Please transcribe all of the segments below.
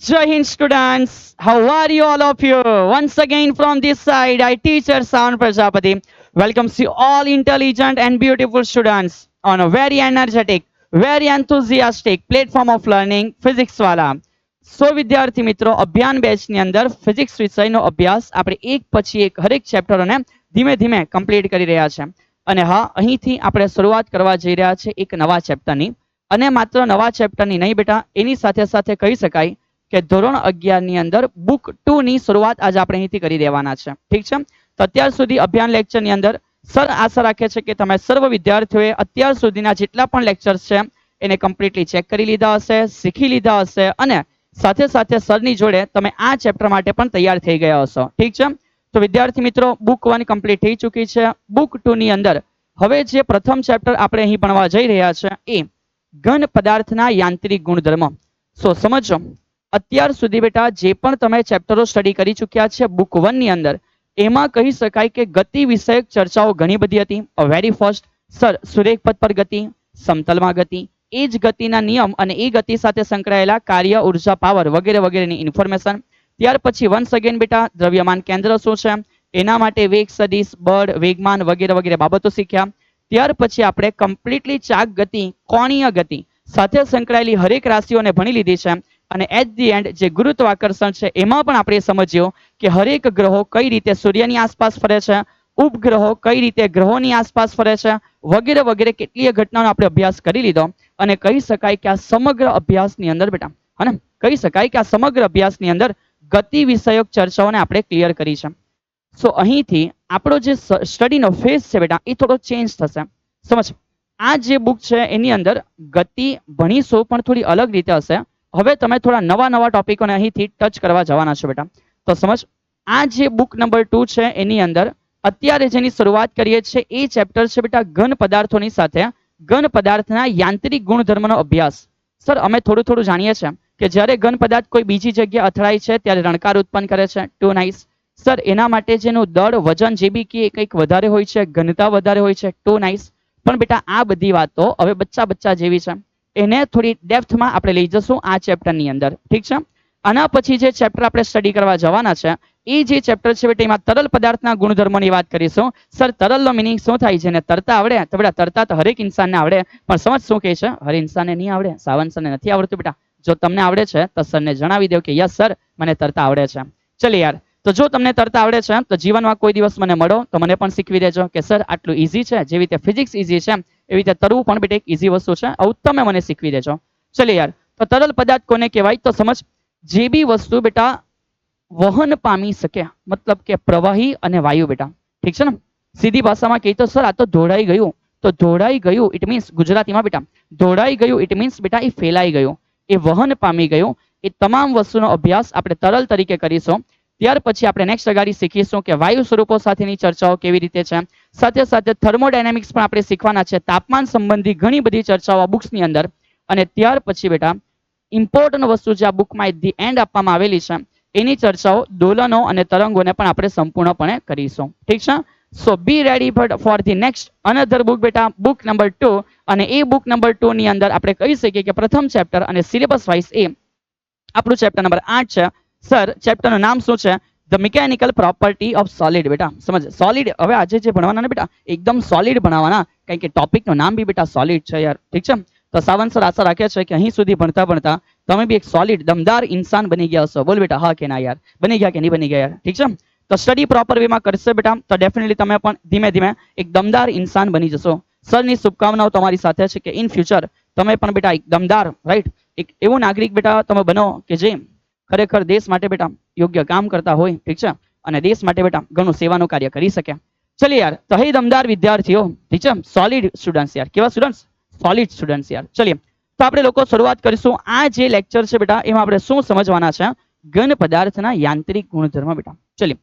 Jai Hind students, how are you all of you? Once again from this side, I teacher Sound Prajapati welcomes you all intelligent and beautiful students on a very energetic, very enthusiastic platform of learning physics વાલા. સો વિદ્યાર્થી મિત્રો અભ્યાન બેચની અંદર physics વિષયનો અભ્યાસ આપણે એક પછી એક હરેક ચેપ્ટરોને ધીમે ધીમે કમ્પ્લીટ કરી રહ્યા છે અને હા અહીંથી આપણે શરૂઆત કરવા જઈ રહ્યા છે એક નવા ચેપ્ટરની અને માત્ર નવા ચેપ્ટરની નહીં બેટા એની સાથે સાથે કહી શકાય કે ધોરણ 11 ની અંદર બુક 2 ની શરૂઆત આજે આપણે અહીંથી કરી દેવાના છે. ઠીક છે, તો અત્યાર સુધી અભ્યાન લેક્ચરની અંદર સર આશા રાખે છે કે તમે સર્વ વિદ્યાર્થીઓએ અત્યાર સુધીના જેટલા પણ લેક્ચર્સ છે એને કમ્પ્લીટલી ચેક કરી લીધા હશે, શીખી લીધા હશે અને સાથે સાથે સરની જોડે તમે આ ચેપ્ટર માટે પણ તૈયાર થઈ ગયા હશો. ઠીક છે, તો વિદ્યાર્થી મિત્રો બુક 1 કમ્પ્લીટ થઈ ચૂકી છે. બુક 2 ની અંદર હવે જે પ્રથમ ચેપ્ટર આપણે અહીં ભણવા જઈ રહ્યા છે એ ઘન પદાર્થના યાંત્રિક ગુણધર્મ. સો સમજો અત્યાર સુધી બેટા જે પણ તમે ચેપ્ટરો સ્ટડી કરી ચૂક્યા છે બુક 1 ની અંદર એમાં કહી શકાય કે ગતિ વિષયક ચર્ચાઓ ઘણી બધી હતી. વેરી ફર્સ્ટ સર સુરેખ પથ પર ગતિ, સમતલમાં ગતિ, એ જ ગતિના નિયમ અને એ ગતિ સાથે સંકળાયેલા કાર્ય, ઉર્જા, પાવર વગેરે વગેરેની ઇન્ફોર્મેશન. ત્યાર પછી વન્સ અગેન બેટા દ્રવ્યમાન કેન્દ્ર શું છે, એના માટે વેગ સદિશ, બળ, વેગમાન વગેરે વગેરે બાબતો શીખ્યા. ત્યાર પછી આપણે કમ્પ્લીટલી ચાક ગતિ, કોણીય ગતિ સાથે સંકળાયેલી હરેક રાશિઓને ભણી લીધી છે અને એટ ધી એન્ડ જે ગુરુત્વાકર્ષણ છે એમાં પણ આપણે સમજ્યો કે હરેક ગ્રહો કઈ રીતે સૂર્યની આસપાસ ફરે છે, ઉપગ્રહો કઈ રીતે ગ્રહોની આસપાસ ફરે છે વગેરે વગેરે કેટલીય ઘટનાનો આપણે અભ્યાસ કરી લીધો અને કહી શકાય કે આ સમગ્ર અભ્યાસની અંદર બેટા હને કહી શકાય કે આ સમગ્ર અભ્યાસની અંદર ગતિ વિષયક ચર્ચાઓને આપણે ક્લિયર કરી છે. સો અહીંથી આપણો જે સ્ટડીનો ફેઝ છે બેટા એ થોડો ચેન્જ થશે. સમજ, આ જે બુક છે એની અંદર ગતિ ભણીશું પણ થોડી અલગ રીતે હશે. હવે તમે થોડા નવા નવા ટોપિકોને અહીંથી ટચ કરવા જવાના છો બેટા. તો સમજ, આ જે બુક નંબર 2 છે એની અંદર અત્યારે જેની શરૂઆત કરીએ છીએ એ ચેપ્ટર છે બેટા ઘન પદાર્થોની સાથે ઘન પદાર્થના યાંત્રિક ગુણધર્મનો અભ્યાસ. સર અમે થોડું થોડું જાણીએ છીએ કે જ્યારે ઘન પદાર્થ કોઈ બીજી જગ્યાએ અથડાય છે ત્યારે રણકાર ઉત્પન્ન કરે છે. ટુ નાઇસ સર, એના માટે જેનું દળ, વજન જે બી કે કંઈક વધારે હોય છે, ઘનતા વધારે હોય છે. ટુ નાઇસ, પણ બેટા આ બધી વાતો હવે બચ્ચા બચ્ચા જેવી છે, એને થોડી ડેપ્થમાં આપણે લઈ જશું આ ચેપ્ટરની અંદર. ઠીક છે, આના પછી જે ચેપ્ટર આપણે સ્ટડી કરવા જવાના છે એ જે ચેપ્ટર છે બેટા એમાં તરલ પદાર્થના ગુણધર્મોની વાત કરીશું. સર તરલનો મિનિંગ શું થાય છે? ને તરતા આવડે તો બેટા તરતા તો હરેક ઇન્સાનને આવડે, પણ સમજ શું કહે છે? હર ઇન્સાનને નહીં આવડે, સાવન સરને નથી આવડતું બેટા. જો તમને આવડે છે તો સરને જણાવી દો કે યસ સર મને તરતા આવડે છે. ચલે યાર, તો જો તમને તરતા આવડે છે તો જીવનમાં કોઈ દિવસ મને મળો તો મને પણ શીખવી દેજો કે સર આટલું ઈઝી છે, જેવી રીતે ફિઝિક્સ ઈઝી છે એવી રીતે તરવું પણ બેટા એક ઈઝી વસ્તુ છે, આવું તમે મને શીખવી દેજો. ચલે યાર, તો તરલ પદાર્થ કોને કહેવાય? તો સમજ, જે બી વસ્તુ બેટા વહન પામી શકે, મતલબ કે પ્રવાહી અને વાયુ બેટા. ઠીક છે ને, સીધી ભાષામાં કહીએ તો સર આ તો ધોળાઈ ગયું, તો ધોળાઈ ગયું ઇટ મીન્સ ગુજરાતીમાં બેટા ધોળાઈ ગયું ઇટ મીન્સ બેટા એ ફેલાઈ ગયું, એ વહન પામી ગયું. એ તમામ વસ્તુનો અભ્યાસ આપણે તરલ તરીકે કરીશું. ત્યાર પછી આપણે નેક્સ્ટ અગાડી શીખીશું કે વાયુ સ્વરૂપો સાથેની ચર્ચાઓ કેવી રીતે છે. સાથે સાથે થર્મોડાયનેમિક્સ પણ આપણે શીખવાના છે, તાપમાન સંબંધી ઘણી બધી ચર્ચાઓ બુક્સની અંદર. અને ત્યાર પછી બેટા ઇમ્પોર્ટન્ટ વસ્તુ જે આ બુકમાં એટ ધી એન્ડ આપવામાં આવેલી છે એની ચર્ચાઓ દોલનો અને તરંગોને પણ આપણે સંપૂર્ણપણે કરીશું. ઠીક છે, so be ready for the next another book બેટા, બુક નંબર 2. અને એ બુક નંબર 2 ની અંદર આપણે કહી શકીએ કે પ્રથમ ચેપ્ટર અને સિલેબસ વાઇઝ એ આપણું ચેપ્ટર નંબર 8 છે. સર ચેપ્ટરનું નામ શું છે? The mechanical property of solid. બેટા સમજ, સોલિડ હવે આજે જે ભણવાના ને બેટા એકદમ સોલિડ ભણવાના, કારણ કે ટોપિકનું નામ બી બેટા સોલિડ છે યાર. ઠીક છે, તો સાવંત સર આશા રાખે છે કે અહીં સુધી ભણતા ભણતા તમે બી એક સોલિડ દમદાર ઇન્સાન બની ગયા હશો. બોલ બેટા હા કે ના યાર, બની ગયા કે નહીં બની ગયા યાર? ઠીક છે, તો સ્ટડી પ્રોપર વેમાં કરશે બેટા તો ડેફિનેટલી તમે પણ ધીમે ધીમે એક દમદાર ઇન્સાન બની જશો. સરની શુભકામનાઓ તમારી સાથે છે કે ઇન ફ્યુચર તમે પણ બેટા એક દમદાર રાઈટ એક એવું નાગરિક બેટા તમે બનો કે જે ખરેખર દેશ માટે બેટા યોગ્ય કામ કરતા હોય. ઠીક છે, અને દેશ માટે બેટા ઘણું સેવાનું કાર્ય કરી શકે. ચલિए યાર, તો હે દમદાર વિદ્યાર્થીઓ, ઠીક છે, સોલિડ સ્ટુડન્ટ્સ યાર. કેવા સ્ટુડન્ટ્સ? સોલિડ સ્ટુડન્ટ્સ યાર. ચલિए, તો આપણે લોકો શરૂઆત કરીશું. આ જે લેક્ચર છે બેટા એમાં આપણે શું સમજવાના છે? ઘન પદાર્થના યાંત્રિક ગુણધર્મ બેટા. ચલિए,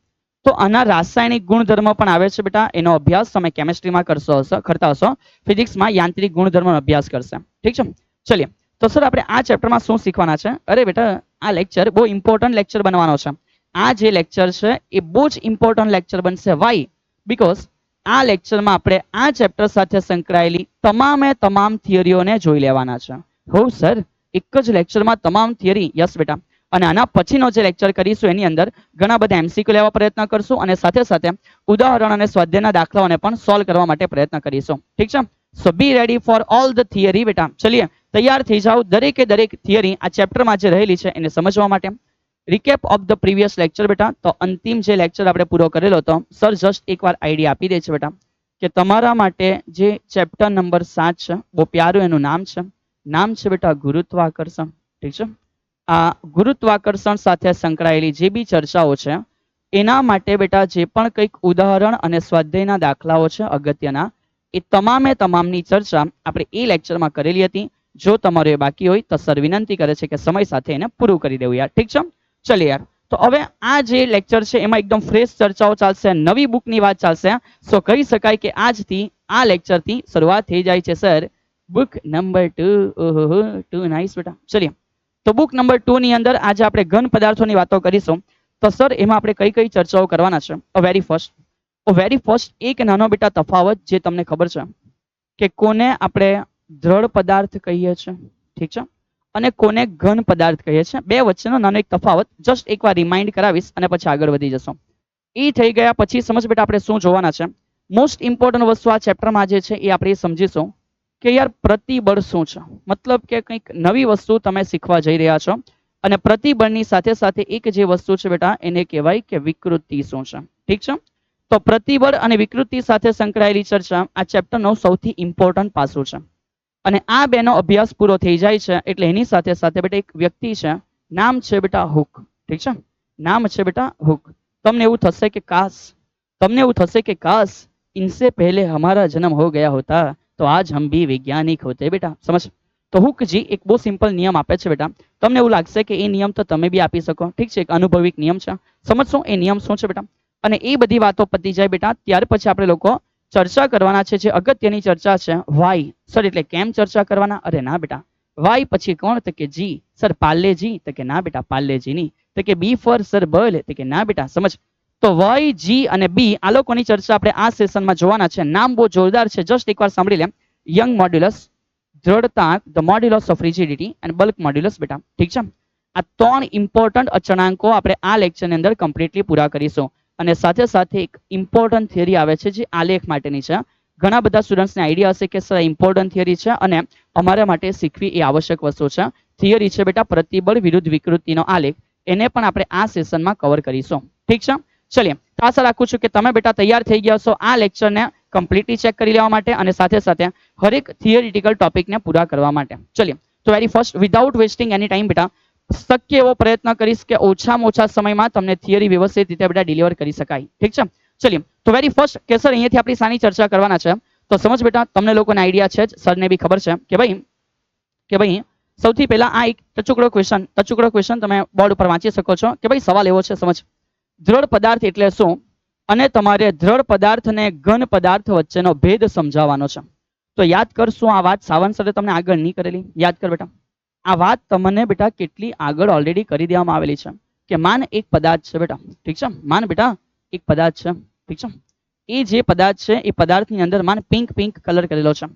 તો આના રાસાયણિક ગુણધર્મ પણ આવે છે બેટા, એનો અભ્યાસ તમે કેમિસ્ટ્રીમાં કરતા હશો, ફિઝિક્સમાં યાંત્રિક ગુણધર્મનો અભ્યાસ કરશે. ઠીક છે, ચલિए, તો સર આપણે આ ચેપ્ટરમાં શું શીખવાના છે? અરે બેટા આ લેક્ચર બહુ ઇમ્પોર્ટન્ટ લેક્ચર બનવાનો છે. આ જે લેક્ચર છે એ બહુ જ ઇમ્પોર્ટન્ટ લેક્ચર બનશે. વાય? બીકોઝ આ લેક્ચરમાં આપણે આ ચેપ્ટર સાથે સંકળાયેલી તમામે તમામ થિયરીઓને જોઈ લેવાના છે. હો સર, એક જ લેક્ચરમાં તમામ થિયરી? યસ બેટા, અને આના પછીનો જે લેક્ચર કરીશું એની અંદર ઘણા બધા એમસીક્યુ લેવા પ્રયત્ન કરશું અને સાથે સાથે ઉદાહરણ અને સ્વાધ્યાયના દાખલાઓને પણ સોલ્વ કરવા માટે પ્રયત્ન કરીશું. ઠીક છે? So be ready for all the theory બેટા. ચલિए તૈયાર થઈ જાઓ દરેકે દરેક થિયરી આ ચેપ્ટરમાં જે રહેલી છે એને સમજવા માટે. Recap of the previous lecture બેટા. તો અંતિમ જે લેક્ચર આપણે પૂરો કરેલો હતો સર જસ્ટ એકવાર આઈડિયા આપી દે છે બેટા કે તમારા માટે જે ચેપ્ટર નંબર 7 છે બહુ પ્યારું એનું નામ છે બેટા ગુરુત્વાકર્ષણ. ઠીક છે? આ ગુરુત્વાકર્ષણ સાથે સંકળાયેલી જે બી ચર્ચાઓ છે એના માટે બેટા જે પણ કંઈક ઉદાહરણ અને સ્વાધ્યાયના દાખલાઓ છે અગત્યના એ તમામે તમામની ચર્ચા આપણે એ લેક્ચરમાં કરેલી હતી. જો તમારે બાકી હોય તો સર વિનંતી કરે છે કે સમય સાથે એને પૂરું કરી દેવું યાર. ઠીક છે? ચલે યાર. તો હવે આ જે લેક્ચર છે એમાં એકદમ ફ્રેશ ચર્ચાઓ ચાલશે, નવી બુકની વાત ચાલશે. સો કહી શકાય કે આજથી આ લેક્ચરથી શરૂઆત થઈ જાય છે સર બુક નંબર 2. ઓહો 2 નાઇસ બેટા. ચલિए તો બુક નંબર 2 ની અંદર આજે આપણે ઘન પદાર્થોની વાતો કરીશું. તો સર એમાં આપણે કઈ કઈ ચર્ચાઓ કરવાના છે? વેરી ફર્સ્ટ એક નાનો બેટા તફાવત જે તમને ખબર છે કે કોને આપણે દ્રઢ પદાર્થ કહીએ છીએ, ઠીક છે, અને કોને ઘન પદાર્થ કહીએ છીએ. બે વચ્ચેનો નાનો એક તફાવત જસ્ટ એકવાર રિમાઇન્ડ કરાવીશ અને પછી આગળ વધી જશો. એ થઈ ગયા પછી સમજ બેટા આપણે શું જોવાના છે. મોસ્ટ ઇમ્પોર્ટન્ટ વસ્તુ આ ચેપ્ટરમાં જે છે એ આપણે સમજીશું કે યાર પ્રતિબળ શું છે. મતલબ કે કંઈક નવી વસ્તુ તમે શીખવા જઈ રહ્યા છો અને પ્રતિબળની સાથે સાથે એક જે વસ્તુ છે બેટા એને કહેવાય કે વિકૃતિ શું છે. ઠીક છે? તો પ્રતિબળ અને વિકૃતિ સાથે સંકળાયેલી ચર્ચા આ ચેપ્ટરનો સૌથી ઇમ્પોર્ટન્ટ પાસું છે. અને આ બેનો અભ્યાસ પૂરો થઈ જાય છે એટલે એની સાથે સાથે બેટા એક વ્યક્તિ છે, નામ છે બેટા હુક. ઠીક છે? નામ છે બેટા હુક. તમને એવું થશે કે કાશ इनसे पहले हमारा जन्म हो गया होता तो आज हम भी वैज्ञानिक होते बेटा. समझ? तो હુકજી એક બહુ સિમ્પલ નિયમ આપે છે બેટા. તમને એવું લાગશે કે એ નિયમ તો તમે બી આપી શકો. ઠીક છે? એક અનુભવિક નિયમ છે. સમજશો એ નિયમ શું છે બેટા. અને એ બધી વાતો પતી જાય બેટા ત્યાર પછી આપણે લોકો ચર્ચા કરવાના છે. જે અગત્યની ચર્ચા છે વાય. સર એટલે કેમ ચર્ચા કરવાના? અરે ના બેટા, વાય પછી કોણ? તો કે જી. સર પાર્લેજી? તો કે ના બેટા પાર્લેજી નહીં. તો કે બી ફોર સર બર્લ? તો કે ના બેટા. સમજ? તો વાય, જી અને બી આ લોકોની ચર્ચા આપણે આ સેશનમાં જોવાના છે. નામ બહુ જોરદાર છે, જસ્ટ એકવાર સાંભળી લે. યંગ મોડ્યુલસ, દ્રઢતાંક, the modulus of rigidity and bulk modulus બેટા. ઠીક છે? આ 3 ઇમ્પોર્ટન્ટ અચળાંકો આપણે આ લેક્ચરની અંદર કમ્પ્લીટલી પૂરા કરીશું. અને સાથે સાથે એક ઇમ્પોર્ટન્ટ થિયરી આવે છે જે આલેખ માટેની છે. ઘણા બધા સ્ટુડન્ટ્સને આઈડિયા હશે કે સર ઇમ્પોર્ટન્ટ થિયરી છે અને અમારા માટે શીખવી એ આવશ્યક વસ્તુ છે. થિયરી છે બેટા પ્રતિબળ વિરુદ્ધ વિકૃતિનો આલેખ. એને પણ આપણે આ સેશનમાં કવર કરીશું. ઠીક છે? ચલિए તો આશા રાખું છું કે તમે બેટા તૈયાર થઈ ગયા છો આ લેક્ચરને કમ્પ્લીટલી ચેક કરી લેવા માટે અને સાથે સાથે હરેક થિયરિટિકલ ટોપિકને પૂરા કરવા માટે. ચલિए તો વેરી ફર્સ્ટ વિધાઉટ વેસ્ટિંગ એની ટાઈમ બેટા શક્ય એવો પ્રયત્ન કરીશ કે ઓછામાં ઓછા સમયમાં તમને થિયરી વ્યવસ્થિત રીતે બેટા ડિલિવર કરી શકાય. ઠીક છે? ચલિए તો વેરી ફર્સ્ટ કે સર અહીંયાથી આપણી સાની ચર્ચા કરવાના છે. તો સમજ બેટા તમને લોકોને આઈડિયા છે જ, સરને બી ખબર છે કે ભાઈ સૌથી પહેલા આ એક ટચુકડો ક્વેશ્ચન તમે બોર્ડ ઉપર વાંચી શકો છો કે ભાઈ સવાલ એવો છે. સમજ? દ્રઢ પદાર્થ એટલે શું અને તમારે દ્રઢ પદાર્થ અને ઘન પદાર્થ વચ્ચેનો ભેદ સમજાવવાનો છે. તો યાદ કરશું આ વાત સાવંત સરે તમને આગળ નહીં કરેલી? યાદ કર બેટા. આ વાત તમને બેટા કેટલી આગળ ઓલરેડી કરી દેવામાં આવેલી છે કે માન એક પદાર્થ છે બેટા. ઠીક છે? માન બેટા એક પદાર્થ છે. ઠીક છે? એ જે પદાર્થ છે એ પદાર્થની અંદર માન પિંક કલર કરેલો છે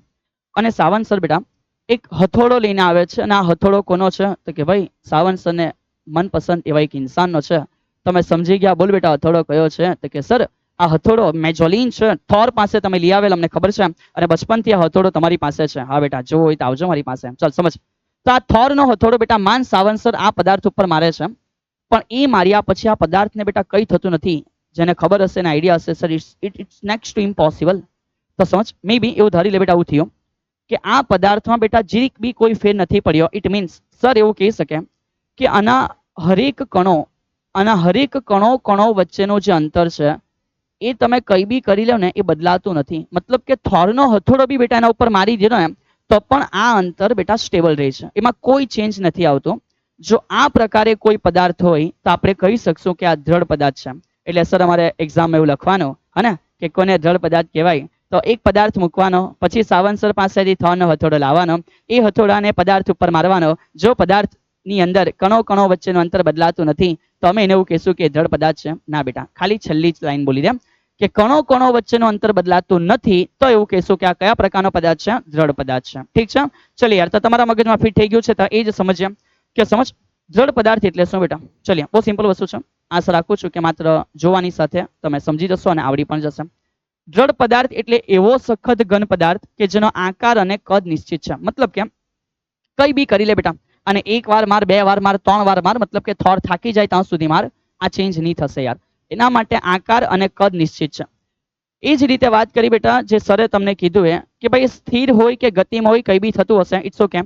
અને સાવંત સર બેટા એક હથોડો લઈને આવે છે અને આ હથોડો કોનો છે? તો કે ભાઈ સાવંત સરને મનપસંદ એવા એક ઇન્સાનનો છે. તમે સમજી ગયા? બોલ બેટા હથોડો કયો છે? તો કે સર આ હથોડો મેજોલિન છે, થોર પાસે તમે લઈ આવેલ, અમને ખબર છે અને બચપનથી આ હથોડો તમારી પાસે છે. હા બેટા જો હોય તો આવજો મારી પાસે. ચાલ સમજ. તો આ થોરનો હથોડો બેટા માન સાવંત સર આ પદાર્થ ઉપર મારે છે પણ એ માર્યા પછી આ પદાર્થને બેટા કઈ થતું નથી. જેને ખબર હશે ને આઈડિયા હશે sir it's next to impossible. તો સમજ મે બી એવું ધારી લે બેટા આવું થયું કે આ પદાર્થમાં બેટા જીરીક બી કોઈ ફેર નથી પડ્યો. ઇટ મીન્સ સર એવું કહી શકે કે આના હરેક કણો વચ્ચેનો જે અંતર છે એ તમે કઈ બી કરી લો ને એ બદલાતું નથી. મતલબ કે થોરનો હથોડો બી બેટા એના ઉપર મારી દીધો ને તો પણ આ અંતર બેટા સ્ટેબલ રહે છે, એમાં કોઈ ચેન્જ નથી આવતો. જો આ પ્રકારે કોઈ પદાર્થ હોય તો આપણે કહી શકશું કે આ દ્રઢ પદાર્થ છે. એટલે સર અમારે એક્ઝામ એવું લખવાનું હે કે કોને દ્રઢ પદાર્થ કહેવાય તો એક પદાર્થ મૂકવાનો, પછી સાવંત સર પાસેથી થોરનો હથોડો લાવવાનો, એ હથોડાને પદાર્થ ઉપર મારવાનો. જો પદાર્થની અંદર કણો વચ્ચેનું અંતર બદલાતું નથી તો અમે એને એવું કહીશું કે દ્રઢ પદાર્થ છે. ના બેટા ખાલી છેલ્લી જ લાઈન બોલી દે કે કણો વચ્ચેનું અંતર બદલાતું નથી તો એવું કહીશું કે આ કયા પ્રકારનો પદાર્થ છે? દ્રઢ પદાર્થ છે. ઠીક છે? ચલો યાર તો તમારા મગજમાં ફિટ થઈ ગયું છે તો એ જ સમજીએ કે સમજ જળ પદાર્થ એટલે શું બેટા? ચલિए બહુ સિમ્પલ વસ્તુ છે. આશા રાખું છું કે માત્ર જોવાની સાથે તમે સમજી જશો અને આવડી પણ જશે. જળ પદાર્થ એટલે એવો સખત ઘન પદાર્થ કે જેનો આકાર અને કદ નિશ્ચિત છે. મતલબ કે કઈ બી કરી લે બેટા, અને એક વાર માર, બે વાર માર, ત્રણ વાર માર, મતલબ કે થોર થાકી જાય ત્યાં સુધી માર, આ ચેન્જ નહીં થશે યાર. એના માટે આકાર અને કદ નિશ્ચિત છે. એ જ રીતે વાત કરી બેટા, જે સરે તમને કીધું એ કે ભાઈ સ્થિર હોય કે ગતિમાં હોય કઈ બી થતું હશે, ઇટ્સ ઓકે,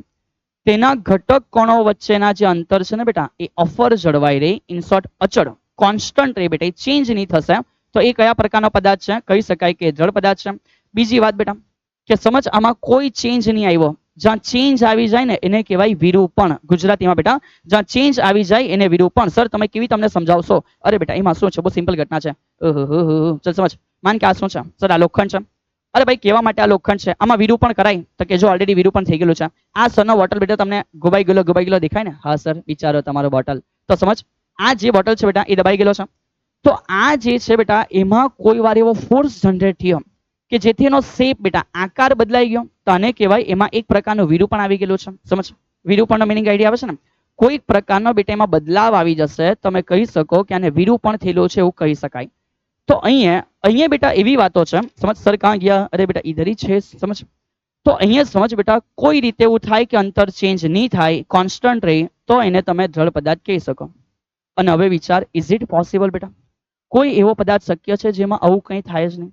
તેના ઘટક કણો વચ્ચેના જે અંતર છે ને બેટા, એ અફર જળવાઈ રહી, ઇન શોર્ટ અચળ, કોન્સ્ટન્ટ રહી બેટા, એ ચેન્જ નહીં થશે. તો એ કયા પ્રકારનો પદાર્થ છે? કહી શકાય કે જળ પદાર્થ છે. બીજી વાત બેટા કે સમજ, આમાં કોઈ ચેન્જ નહીં આવ્યો. જ્યાં ચેન્જ આવી જાય ને એને કહેવાય વિરૂપણ. ગુજરાતીમાં બેટા જ્યાં ચેન્જ આવી જાય એને વિરૂપણ. સર તમે કેવી તમને સમજાવશો? અરે બેટા એમાં શું છે, બહુ સિમ્પલ ઘટના છે. ચલ સમજ, માન કે આ શું છે સર? આ લોખંડ છે. અરે ભાઈ કેવા માટે આ લોખંડ છે, આમાં વિરૂપણ કરાય? તો કે જો ઓલરેડી વિરૂપણ થઈ ગયેલું છે. આ સરનો બોટલ બેટા તમને ગોબાઈ ગયેલો દેખાય ને? હા સર, વિચારો તમારો બોટલ. તો સમજ, આ જે બોટલ છે બેટા એ દબાઈ ગયેલો છે. તો આ જે છે બેટા એમાં કોઈ વાર એવો ફોર્સ જનરેટ થયો કે જેથી એનો શેપ બેટા આકાર બદલાઈ ગયો. તો આને કહેવાય એમાં એક પ્રકારનું વિરૂપણ આવી ગયેલું છે. સમજ, વિરૂપણનો મિનિંગ આઈડિયા આવે છે ને? કોઈક પ્રકારનો બેટા એમાં બદલાવ આવી જશે, તમે કહી શકો કે આને વિરૂપણ થયેલું છે એવું કહી શકાય. તો અહીંયા બેટા એવી વાતો છે. સમજ, સર કહાં ગયા? અરે બેટા ઇધર ही છે. સમજ, તો અહીંયા સમજ બેટા કોઈ રીતે એવું થાય કે અંતર ચેન્જ નહીં થાય, કોન્સ્ટન્ટ રહે, તો એને તમે જળ પદાર્થ કહી શકો. અને હવે વિચાર, ઇઝ ઇટ પોસિબલ બેટા? કોઈ એવો પદાર્થ શક્ય છે જેમાં આવું કંઈ થાય જ નહીં?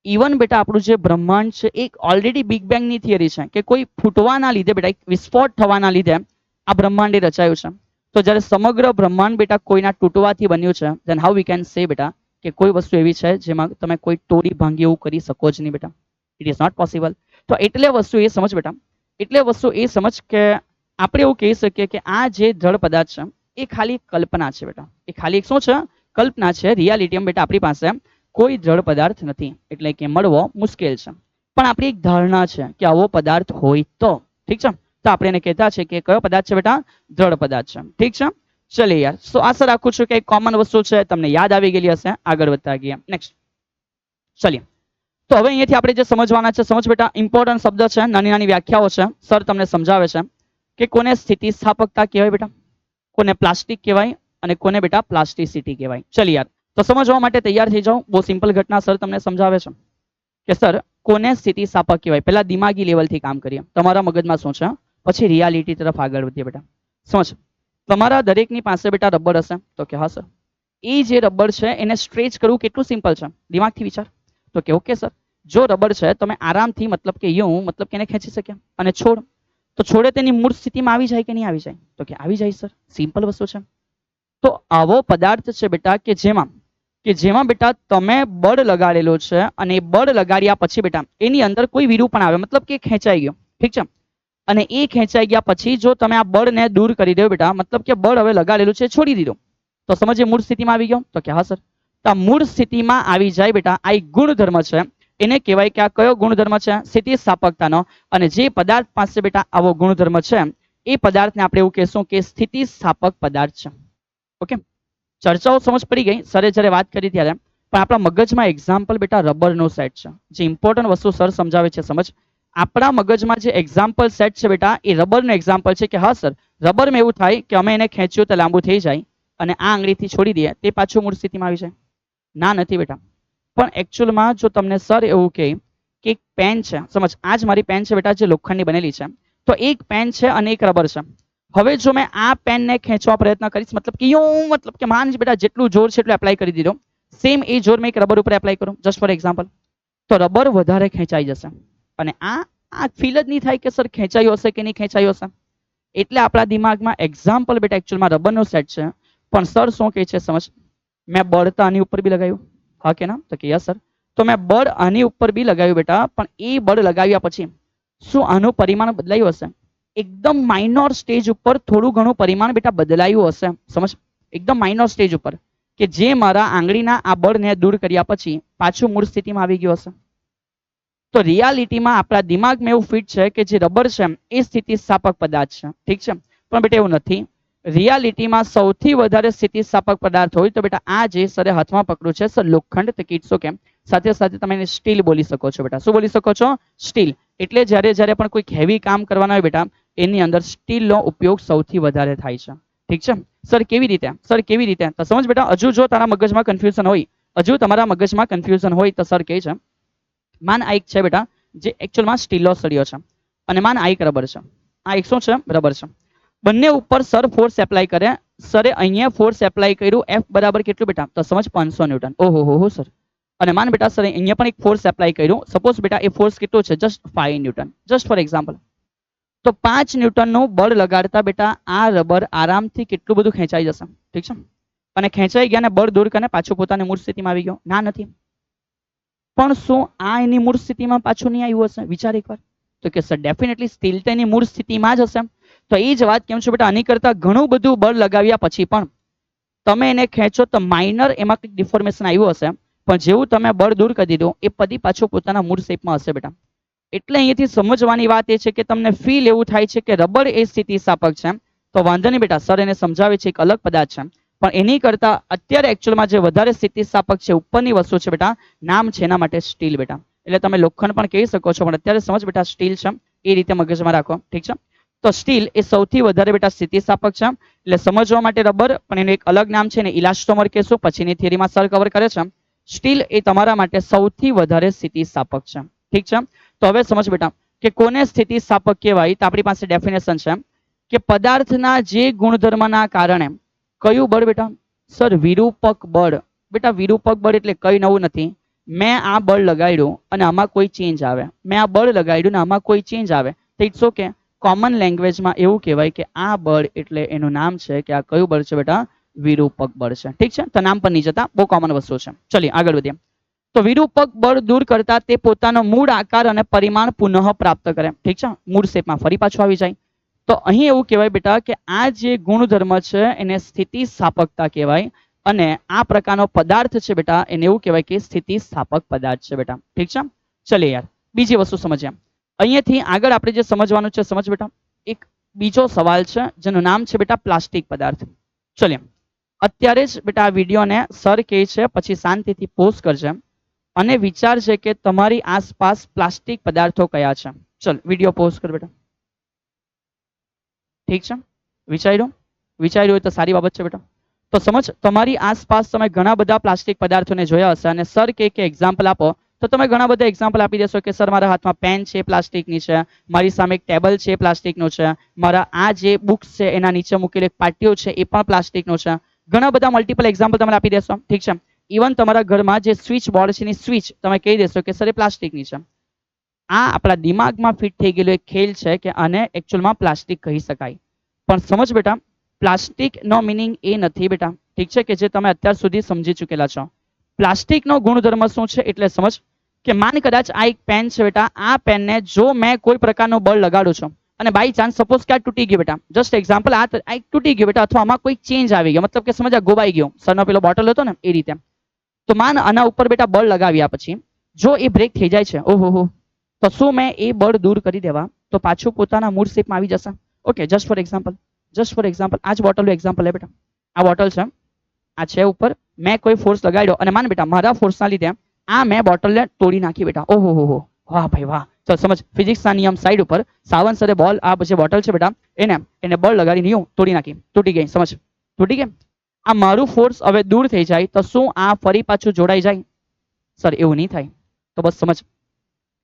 ઇવન બેટા આપણું જે બ્રહ્માંડ છે એક ઓલરેડી બિગ બેંગની થિયરી છે કે કોઈ ફૂટવાના લીધે બેટા, એક વિસ્ફોટ થવાના લીધે આ બ્રહ્માંડ રચાયું છે. તો જ્યારે સમગ્ર બ્રહ્માંડ બેટા કોઈના તૂટવાથી બન્યું છે, than how we can say બેટા કે કોઈ વસ્તુ એવી છે જેમાં તમે કોઈ તોડી ભાંગી એવું કરી શકો જ નહીં બેટા. It is not possible. તો એટલે વસ્તુ એ સમજ બેટા, એટલે વસ્તુ એ સમજ કે આપણે એવું કહી શકીએ કે આ જે જળ પદાર્થ છે એ ખાલી કલ્પના છે બેટા. એ ખાલી એક શું છે? કલ્પના છે. રિયાલિટીમાં બેટા આપણી પાસે કોઈ જળ પદાર્થ નથી, એટલે કે મળવો મુશ્કેલ છે. પણ આપણી એક ધારણા છે કે આવો પદાર્થ હોય તો ઠીક છે. તો આપણે એને કહેતા છે કે કયો પદાર્થ છે બેટા? જળ પદાર્થ છે. ઠીક છે, ચલીએ યાર. સો આશા રાખું છું કે એક કોમન વસ્તુ છે તમને યાદ આવી ગયેલી હશે. આગળ વધતા ગયા. નેક્સ્ટ ચલીએ. તો હવે અહીંયાથી આપણે જે સમજવાના છે, સમજ બેટા, ઇમ્પોર્ટન્ટ શબ્દ છે, નાની નાની વ્યાખ્યાઓ છે. સર તમને સમજાવે છે કે કોને સ્થિતિસ્થાપકતા કહેવાય બેટા, કોને પ્લાસ્ટિક કહેવાય, અને કોને બેટા પ્લાસ્ટિસિટી કહેવાય. ચલ યાર, તો સમજવા માટે તૈયાર થઈ જાઓ. બહુ સિમ્પલ ઘટના સર તમને સમજાવે છે કે સર કોને સ્થિતિસ્થાપક કહેવાય. પહેલા દિમાગી લેવલથી કામ કરીએ. તમારા મગજમાં શું છે, પછી રિયાલિટી તરફ આગળ વધીએ બેટા. સમજ, તમારા દરેકની પાસે બેટા રબર હશે. તો કે હા સર. એ જે રબર છે એને સ્ટ્રેચ કરવું કેટલું સિમ્પલ છે, દિમાગથી વિચાર. તો કે ઓકે સર, જો રબર છે તમે આરામથી મતલબ કે યું મતલબ કે એને ખેંચી શક્યા. અને છોડ, તો છોડે તેની મૂળ સ્થિતિમાં આવી જાય કે નહીં આવી જાય? તો કે આવી જાય સર. સિમ્પલ વસ્તુ છે. તો આવો પદાર્થ છે બેટા કે જેમાં બેટા તમે બળ લગાડેલો છે, અને બળ લગાડ્યા પછી બેટા એની અંદર કોઈ વિરૂપણ આવે, મતલબ કે ખેંચાઈ ગયો. ઠીક છે, અને એ ખેંચાઈ ગયા પછી જો તમે આ બળને દૂર કરી દો બેટા, મતલબ કે બળ હવે લગાડેલું છે છોડી દીધો, તો સમજ એ મૂળ સ્થિતિમાં આવી ગયો? તો કે હા સર. તો આ મૂળ સ્થિતિમાં આવી જાય બેટા, આ એક ગુણધર્મ છે. એને કહેવાય કે આ કયો ગુણધર્મ છે? સ્થિતિસ્થાપકતાનો. અને જે પદાર્થ પાસે બેટા આવો ગુણધર્મ છે એ પદાર્થને આપણે એવું કહેશું કે સ્થિતિસ્થાપક પદાર્થ છે. ઓકે, ચર્ચાઓ સમજ પડી ગઈ. સરે જ્યારે વાત કરી ત્યારે પણ આપણા મગજમાં એક્ઝામ્પલ બેટા રબરનો સેટ છે. જે ઇમ્પોર્ટન્ટ વસ્તુ સર સમજાવે છે સમજ, આપણા મગજમાં જે એક્ઝામ્પલ સેટ છે બેટા એ રબરનો એક્ઝામ્પલ છે કે હા સર, રબરમાં એવું થાય કે અમે એને ખેંચ્યું તો લાંબુ થઈ જાય, અને આ આંગળીથી છોડી દઈએ તે પાછું મૂળ સ્થિતિમાં આવી જાય. ના નથી બેટા. પણ એકચ્યુઅલમાં જો તમને સર એવું કહે કે એક પેન છે, સમજ આ જ મારી પેન છે બેટા, જે લોખંડની બનેલી છે. તો એક પેન છે અને એક રબર છે. હવે જો મેં આ પેનને ખેંચવા પ્રયત્ન કરીશ, મતલબ કે યું, મતલબ કે માન બેટા જેટલું જોર છે એટલું એપ્લાય કરી દીધો. સેમ એ જોર મેં એક રબર ઉપર એપ્લાય કરું, જસ્ટ ફોર એક્ઝામ્પલ. તો રબર વધારે ખેંચાઈ જશે, અને આ ફીલ જ નહીં થાય કે સર ખેંચાયું હશે કે નહીં ખેંચાયું હશે. એટલે આપણા દિમાગમાં એક્ઝામ્પલ બેટા એકચ્યુઅલમાં રબરનો સેટ છે. પણ સર શું કહે છે સમજ, મેં બળ તો આની ઉપર બી લગાવ્યું, હા કે ના? તો કે યસ સર. તો મેં બળ આની ઉપર બી લગાવ્યું બેટા, પણ એ બળ લગાવ્યા પછી શું આનું પરિમાણ બદલાયું હશે? એકદમ માઇનોર સ્ટેજ ઉપર થોડું ઘણું પરિમાણ બેટા બદલાયું હશે. સમજ, એકદમ માઇનોર સ્ટેજ ઉપર, કે જે મારા આંગળીના આ બળને દૂર કર્યા પછી પાછું મૂળ સ્થિતિમાં આવી ગયું હશે. તો રિયાલિટીમાં આપણા દિમાગમાં એવું ફિટ છે કે જે રબર છે એ સ્થિતિસ્થાપક પદાર્થ છે. ઠીક છે, પણ બેટા એવું નથી. રિયાલિટીમાં સૌથી વધારે સ્થિતિસ્થાપક પદાર્થ હોય તો બેટા આ જે સરે હાથમાં પકડ્યું છે સર લોખંડ, તો કીધું કેમ સાથે સાથે તમે એને સ્ટીલ બોલી શકો છો બેટા. શું બોલી શકો છો? સ્ટીલ. એટલે જ્યારે પણ કોઈ હેવી કામ કરવાના હોય બેટા એની અંદર સ્ટીલનો ઉપયોગ સૌથી વધારે થાય છે. ઠીક છે સર કેવી રીતે? સર કેવી રીતે? તો સમજ બેટા, હજુ જો તારા મગજમાં કન્ફ્યુઝન હોય, હજુ તમારા મગજમાં કન્ફ્યુઝન હોય તો સર કહે છે, માન આ એક છે બેટા જે એકચ્યુઅલમાં સ્ટીલનો સળિયો છે અને માન આ એક રબર છે. આ એક શું છે? રબર છે. બંને ઉપર સર ફોર્સ એપ્લાય કરે. સરે અહીંયા ફોર્સ એપ્લાય કર્યું, એફ બરાબર કેટલું બેટા? તો સમજ 500 ન્યૂટન. ઓહો હો સર. અને માન બેટા સર અહીંયા પણ એક ફોર્સ એપ્લાય કર્યું. સપોઝ બેટા એ ફોર્સ કેટલો છે? Just 5 newton, just for example. તો 5 ન્યૂટનનું બળ લગાડતા બેટા આ રબર આરામથી કેટલું બધું ખેંચાઈ જશે. ઠીક છે. અને ખેંચાઈ ગયા ને બળ દૂર કરીને પાછું પોતાની મૂળ સ્થિતિમાં આવી ગયો? ના, નથી. પણ શું આ એની મૂળ સ્થિતિમાં પાછું નહીં આવ્યું હશે? વિચાર એકવાર. તો કે સર ડેફિનેટલી સ્ટીલ તો એની મૂળ સ્થિતિમાં જ હશે. તો એ જ વાત કેમ છું બેટા, આની કરતા ઘણું બધું બળ લગાવ્યા પછી પણ તમે એને ખેંચો તો માઇનર એમાં કંઈક ડિફોર્મેશન આવ્યું હશે, પણ જેવું તમે બળ દૂર કરી દીધું એ પદી પાછું પોતાના મૂળ શેપમાં હશે બેટા. એટલે અહીંયાથી સમજવાની વાત એ છે કે તમને ફીલ એવું થાય છે કે રબર એ સ્થિતિસ્થાપક છે, તો વાંધો નહીં બેટા, સર એને સમજાવે છે એક અલગ પદાર્થ છે, પણ એની કરતા અત્યારે એકચ્યુઅલમાં જે વધારે સ્થિતિસ્થાપક છે ઉપરની વસ્તુ છે બેટા, નામ છે એના માટે સ્ટીલ બેટા. એટલે તમે લોખંડ પણ કહી શકો છો, પણ અત્યારે સમજ બેટા સ્ટીલ છે, એ રીતે મગજમાં રાખો. ઠીક છે. તો સ્ટીલ એ સૌથી વધારે બેટા સ્થિતિસ્થાપક છે. એટલે સમજવા માટે રબર, પણ એનું એક અલગ નામ છે ને ઇલાસ્ટોમર કહેશું, પછીની થિયરીમાં સર કવર કરે છે. સ્ટીલ એ તમારા માટે સૌથી વધારે સ્થિતિસ્થાપક છે. ઠીક છે. તો હવે સમજ બેટા કે કોને સ્થિતિસ્થાપક કહેવાય, તો આપણી પાસે ડેફિનેશન છે કે પદાર્થના જે ગુણધર્મના કારણે કયું બળ બેટા? સર વિરૂપક બળ. બેટા વિરૂપક બળ એટલે કઈ નવું નથી. મેં આ બળ લગાડ્યું અને આમાં કોઈ ચેન્જ આવે, મેં આ બળ લગાડ્યું ને આમાં કોઈ ચેન્જ આવે, તો ઇટ્સ ઓકે. કોમન લેંગ્વેજમાં એવું કહેવાય કે આ બળ એટલે એનું નામ છે કે આ કયું બળ છે બેટા? વિરૂપક બળ છે. ઠીક છે. તો નામ પર નહીં જતા, બહુ કોમન વસ્તુ છે. ચલિએ આગળ વધીએ. તો વિરૂપક બળ દૂર કરતા તે પોતાનો મૂળ આકાર અને પરિમાણ પુનઃ પ્રાપ્ત કરે. ઠીક છે. મૂળ શેપમાં ફરી પાછું આવી જાય. તો અહીં એવું કહેવાય બેટા કે આ જે ગુણધર્મ છે એને સ્થિતિસ્થાપકતા કહેવાય, અને આ પ્રકારનો પદાર્થ છે બેટા એને એવું કહેવાય કે સ્થિતિસ્થાપક પદાર્થ છે બેટા. ઠીક છે. ચલિએ યાર બીજી વસ્તુ સમજીએ. અહીંયાથી આગળ આપણે જે સમજવાનું છે, સમજ બેટા, એક બીજો સવાલ છે જેનું નામ છે બેટા પ્લાસ્ટિક પદાર્થ. ચલિએ અત્યારે જ બેટા આ વિડીયોને સર કહે છે પછી શાંતિથી પોઝ કરજે અને વિચાર છે કે તમારી આસપાસ પ્લાસ્ટિક પદાર્થો કયા છે. ચલ વિડીયો પોઝ કર બેટા. ઠીક છે. વિચાર્યું? વિચાર્યું હોય તો સારી બાબત છે બેટા. તો સમજ તમારી આસપાસ તમે ઘણા બધા પ્લાસ્ટિક પદાર્થોને જોયા હશે, અને સર કે એક્ઝામ્પલ આપો તો તમે ઘણા બધા એક્ઝામ્પલ આપી દેશો કે સર મારા હાથમાં પેન છે પ્લાસ્ટિકની છે, મારી સામે એક ટેબલ છે પ્લાસ્ટિકનું છે, મારા આ જે બુક્સ છે એના નીચે મૂકેલી એક પાટીઓ છે એ પણ પ્લાસ્ટિકનું છે. ઘણા બધા મલ્ટિપલ એક્ઝામ્પલ તમે આપી દેશો. ઠીક છે. ઇવન તમારા ઘરમાં જે સ્વિચ બોર્ડ છે એની સ્વિચ તમે કહી દેશો કે સર એ પ્લાસ્ટિકની છે. આ આપણા દિમાગમાં ફિટ થઈ ગયેલો એક ખેલ છે કે આને એકચ્યુઅલમાં પ્લાસ્ટિક કહી શકાય. પણ સમજ બેટા, પ્લાસ્ટિક નો મિનિંગ એ નથી બેટા. ઠીક છે, કે જે તમે અત્યાર સુધી સમજી ચૂકેલા છો. પ્લાસ્ટિકનો ગુણધર્મ શું છે એટલે સમજ કે માન કદાચ આ એક પેન છે બેટા, આ પેનને જો મેં કોઈ પ્રકારનું બળ લગાડું છું અને બાય ચાન્સ સપોઝ કે આ તૂટી ગયું બેટા, જસ્ટ એક્ઝામ્પલ, આ એક તૂટી ગયું બેટા, અથવા આમાં કોઈ ચેન્જ આવી ગયો, મતલબ કે સમજ આ ગોબાઈ ગયો, સરનો પેલો બોટલ હતો ને એ રીતે. તો માન આના ઉપર બેટા બળ લગાવ્યા પછી જો એ બ્રેક થઈ જાય છે, ઓહો, તો શું મેં એ બળ દૂર કરી દેવા તો પાછું પોતાના મૂળ શેપમાં આવી જશે? Okay, just for example, just for example આ જ બોટલનું એક્ઝામ્પલ લે બેટા. આ બોટલ છે, આ છે ઉપર, મેં કોઈ ફોર્સ લગાડ્યો અને માન બેટા મારા ફોર્સના લીધે આ મેં બોટલને તોડી નાખી બેટા. ઓહો હો, વાહ ભાઈ વાહ. તો સમજ ફિઝિક્સના નિયમ સાઈડ ઉપર સાવંત સરે બોલ આ જે બોટલ છે બેટા એને બળ લગાડીને યું તોડી નાખી, તૂટી ગઈ. સમજ તૂટી ગઈ. આ મારું ફોર્સ હવે દૂર થઈ જાય તો શું આ ફરી પાછું જોડાઈ જાય? સર એવું નહીં થાય. તો બસ સમજ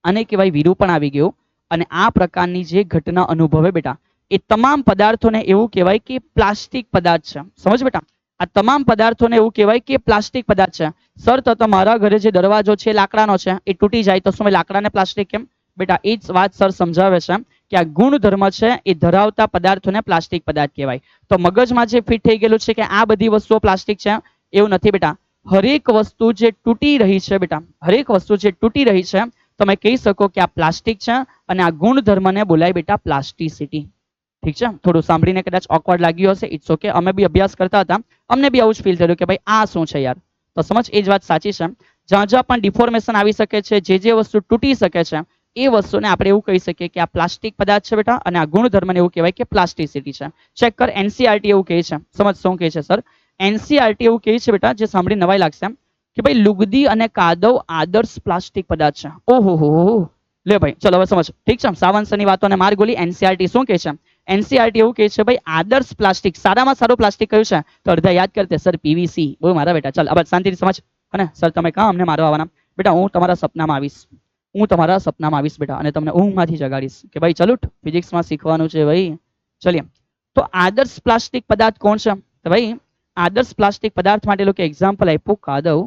આને કહેવાય વિરૂપણ આવી ગયું. અને આ પ્રકારની જે ઘટના અનુભવે બેટા એ તમામ પદાર્થોને એવું કહેવાય કે પ્લાસ્ટિક પદાર્થ છે. સમજ બેટા, આ તમામ પદાર્થોને એવું કહેવાય કે પ્લાસ્ટિક પદાર્થ છે. સર તો તમારા ઘરે જે દરવાજો છે લાકડાનો છે એ તૂટી જાય તો શું લાકડાને પ્લાસ્ટિક કેમ? બેટા એ જ વાત સર સમજાવે છે કે આ ગુણધર્મ છે એ ધરાવતા પદાર્થોને પ્લાસ્ટિક પદાર્થ કહેવાય. તો મગજમાં જે ફિટ થઈ ગયેલું છે કે આ બધી વસ્તુઓ પ્લાસ્ટિક છે, એવું નથી બેટા. હરેક વસ્તુ જે તૂટી રહી છે બેટા, હરેક વસ્તુ જે તૂટી રહી છે તમે કહી શકો કે આ પ્લાસ્ટિક છે, અને આ ગુણધર્મને બોલાય બેટા પ્લાસ્ટિસિટી. ઠીક છે. થોડું સાંભળીને કદાચ ઓકવર્ડ લાગ્યું હશે, ઇટ્સ ઓકે. અમે બી અભ્યાસ કરતા હતા, અમને બી આવું જ ફીલ થયું કે ભાઈ આ શું છે યાર. તો સમજ એ જ વાત સાચી છે. જ્યાં જ્યાં પણ ડિફોર્મેશન આવી શકે છે, જે વસ્તુ તૂટી શકે છે એ વસ્તુને આપણે એવું કહી શકીએ કે આ પ્લાસ્ટિક પદાર્થ છે બેટા, અને આ ગુણધર્મને એવું કહેવાય કે પ્લાસ્ટિસિટી છે. ચેક કર, એનસીઆરટી એવું કહે છે. સમજ શું કહે છે સર? એનસીઆરટી એવું કહે છે બેટા, જે સાંભળી નવાઈ લાગશે કે ભાઈ લુગદી અને કાદવ આદર્શ પ્લાસ્ટિક પદાર્થ છે. ઓહો હો, લે ભાઈ ચલો હવે સમજ. ઠીક છે. સાવંત સરની વાતોને માર ગોલી. એનસીઆરટી શું કહે છે? એનસીઆરટી એવું કહે છે ભાઈ આદર્શ પ્લાસ્ટિક સારામાં સારું પ્લાસ્ટિક કયું છે? તો અડધા યાદ કરતે સર પીવીસી. બહુ મારા બેટા. ચાલ હવે શાંતિથી સમજ. અને સર તમે કાં અમને મારવા આવવાના? બેટા હું તમારા સપનામાં આવીશ. હું તમારા સપનામાં આવીશ બેટા અને તમને ઊંઘમાંથી જગાડીશ કે ભાઈ ચલો ફિઝિક્સમાં શીખવાનું છે ભાઈ. ચલીએ. તો આદર્શ પ્લાસ્ટિક પદાર્થ કોણ છે? તો ભાઈ આદર્શ પ્લાસ્ટિક પદાર્થ માટે લોકો એક્ઝામ્પલ આપ્યું કાદવ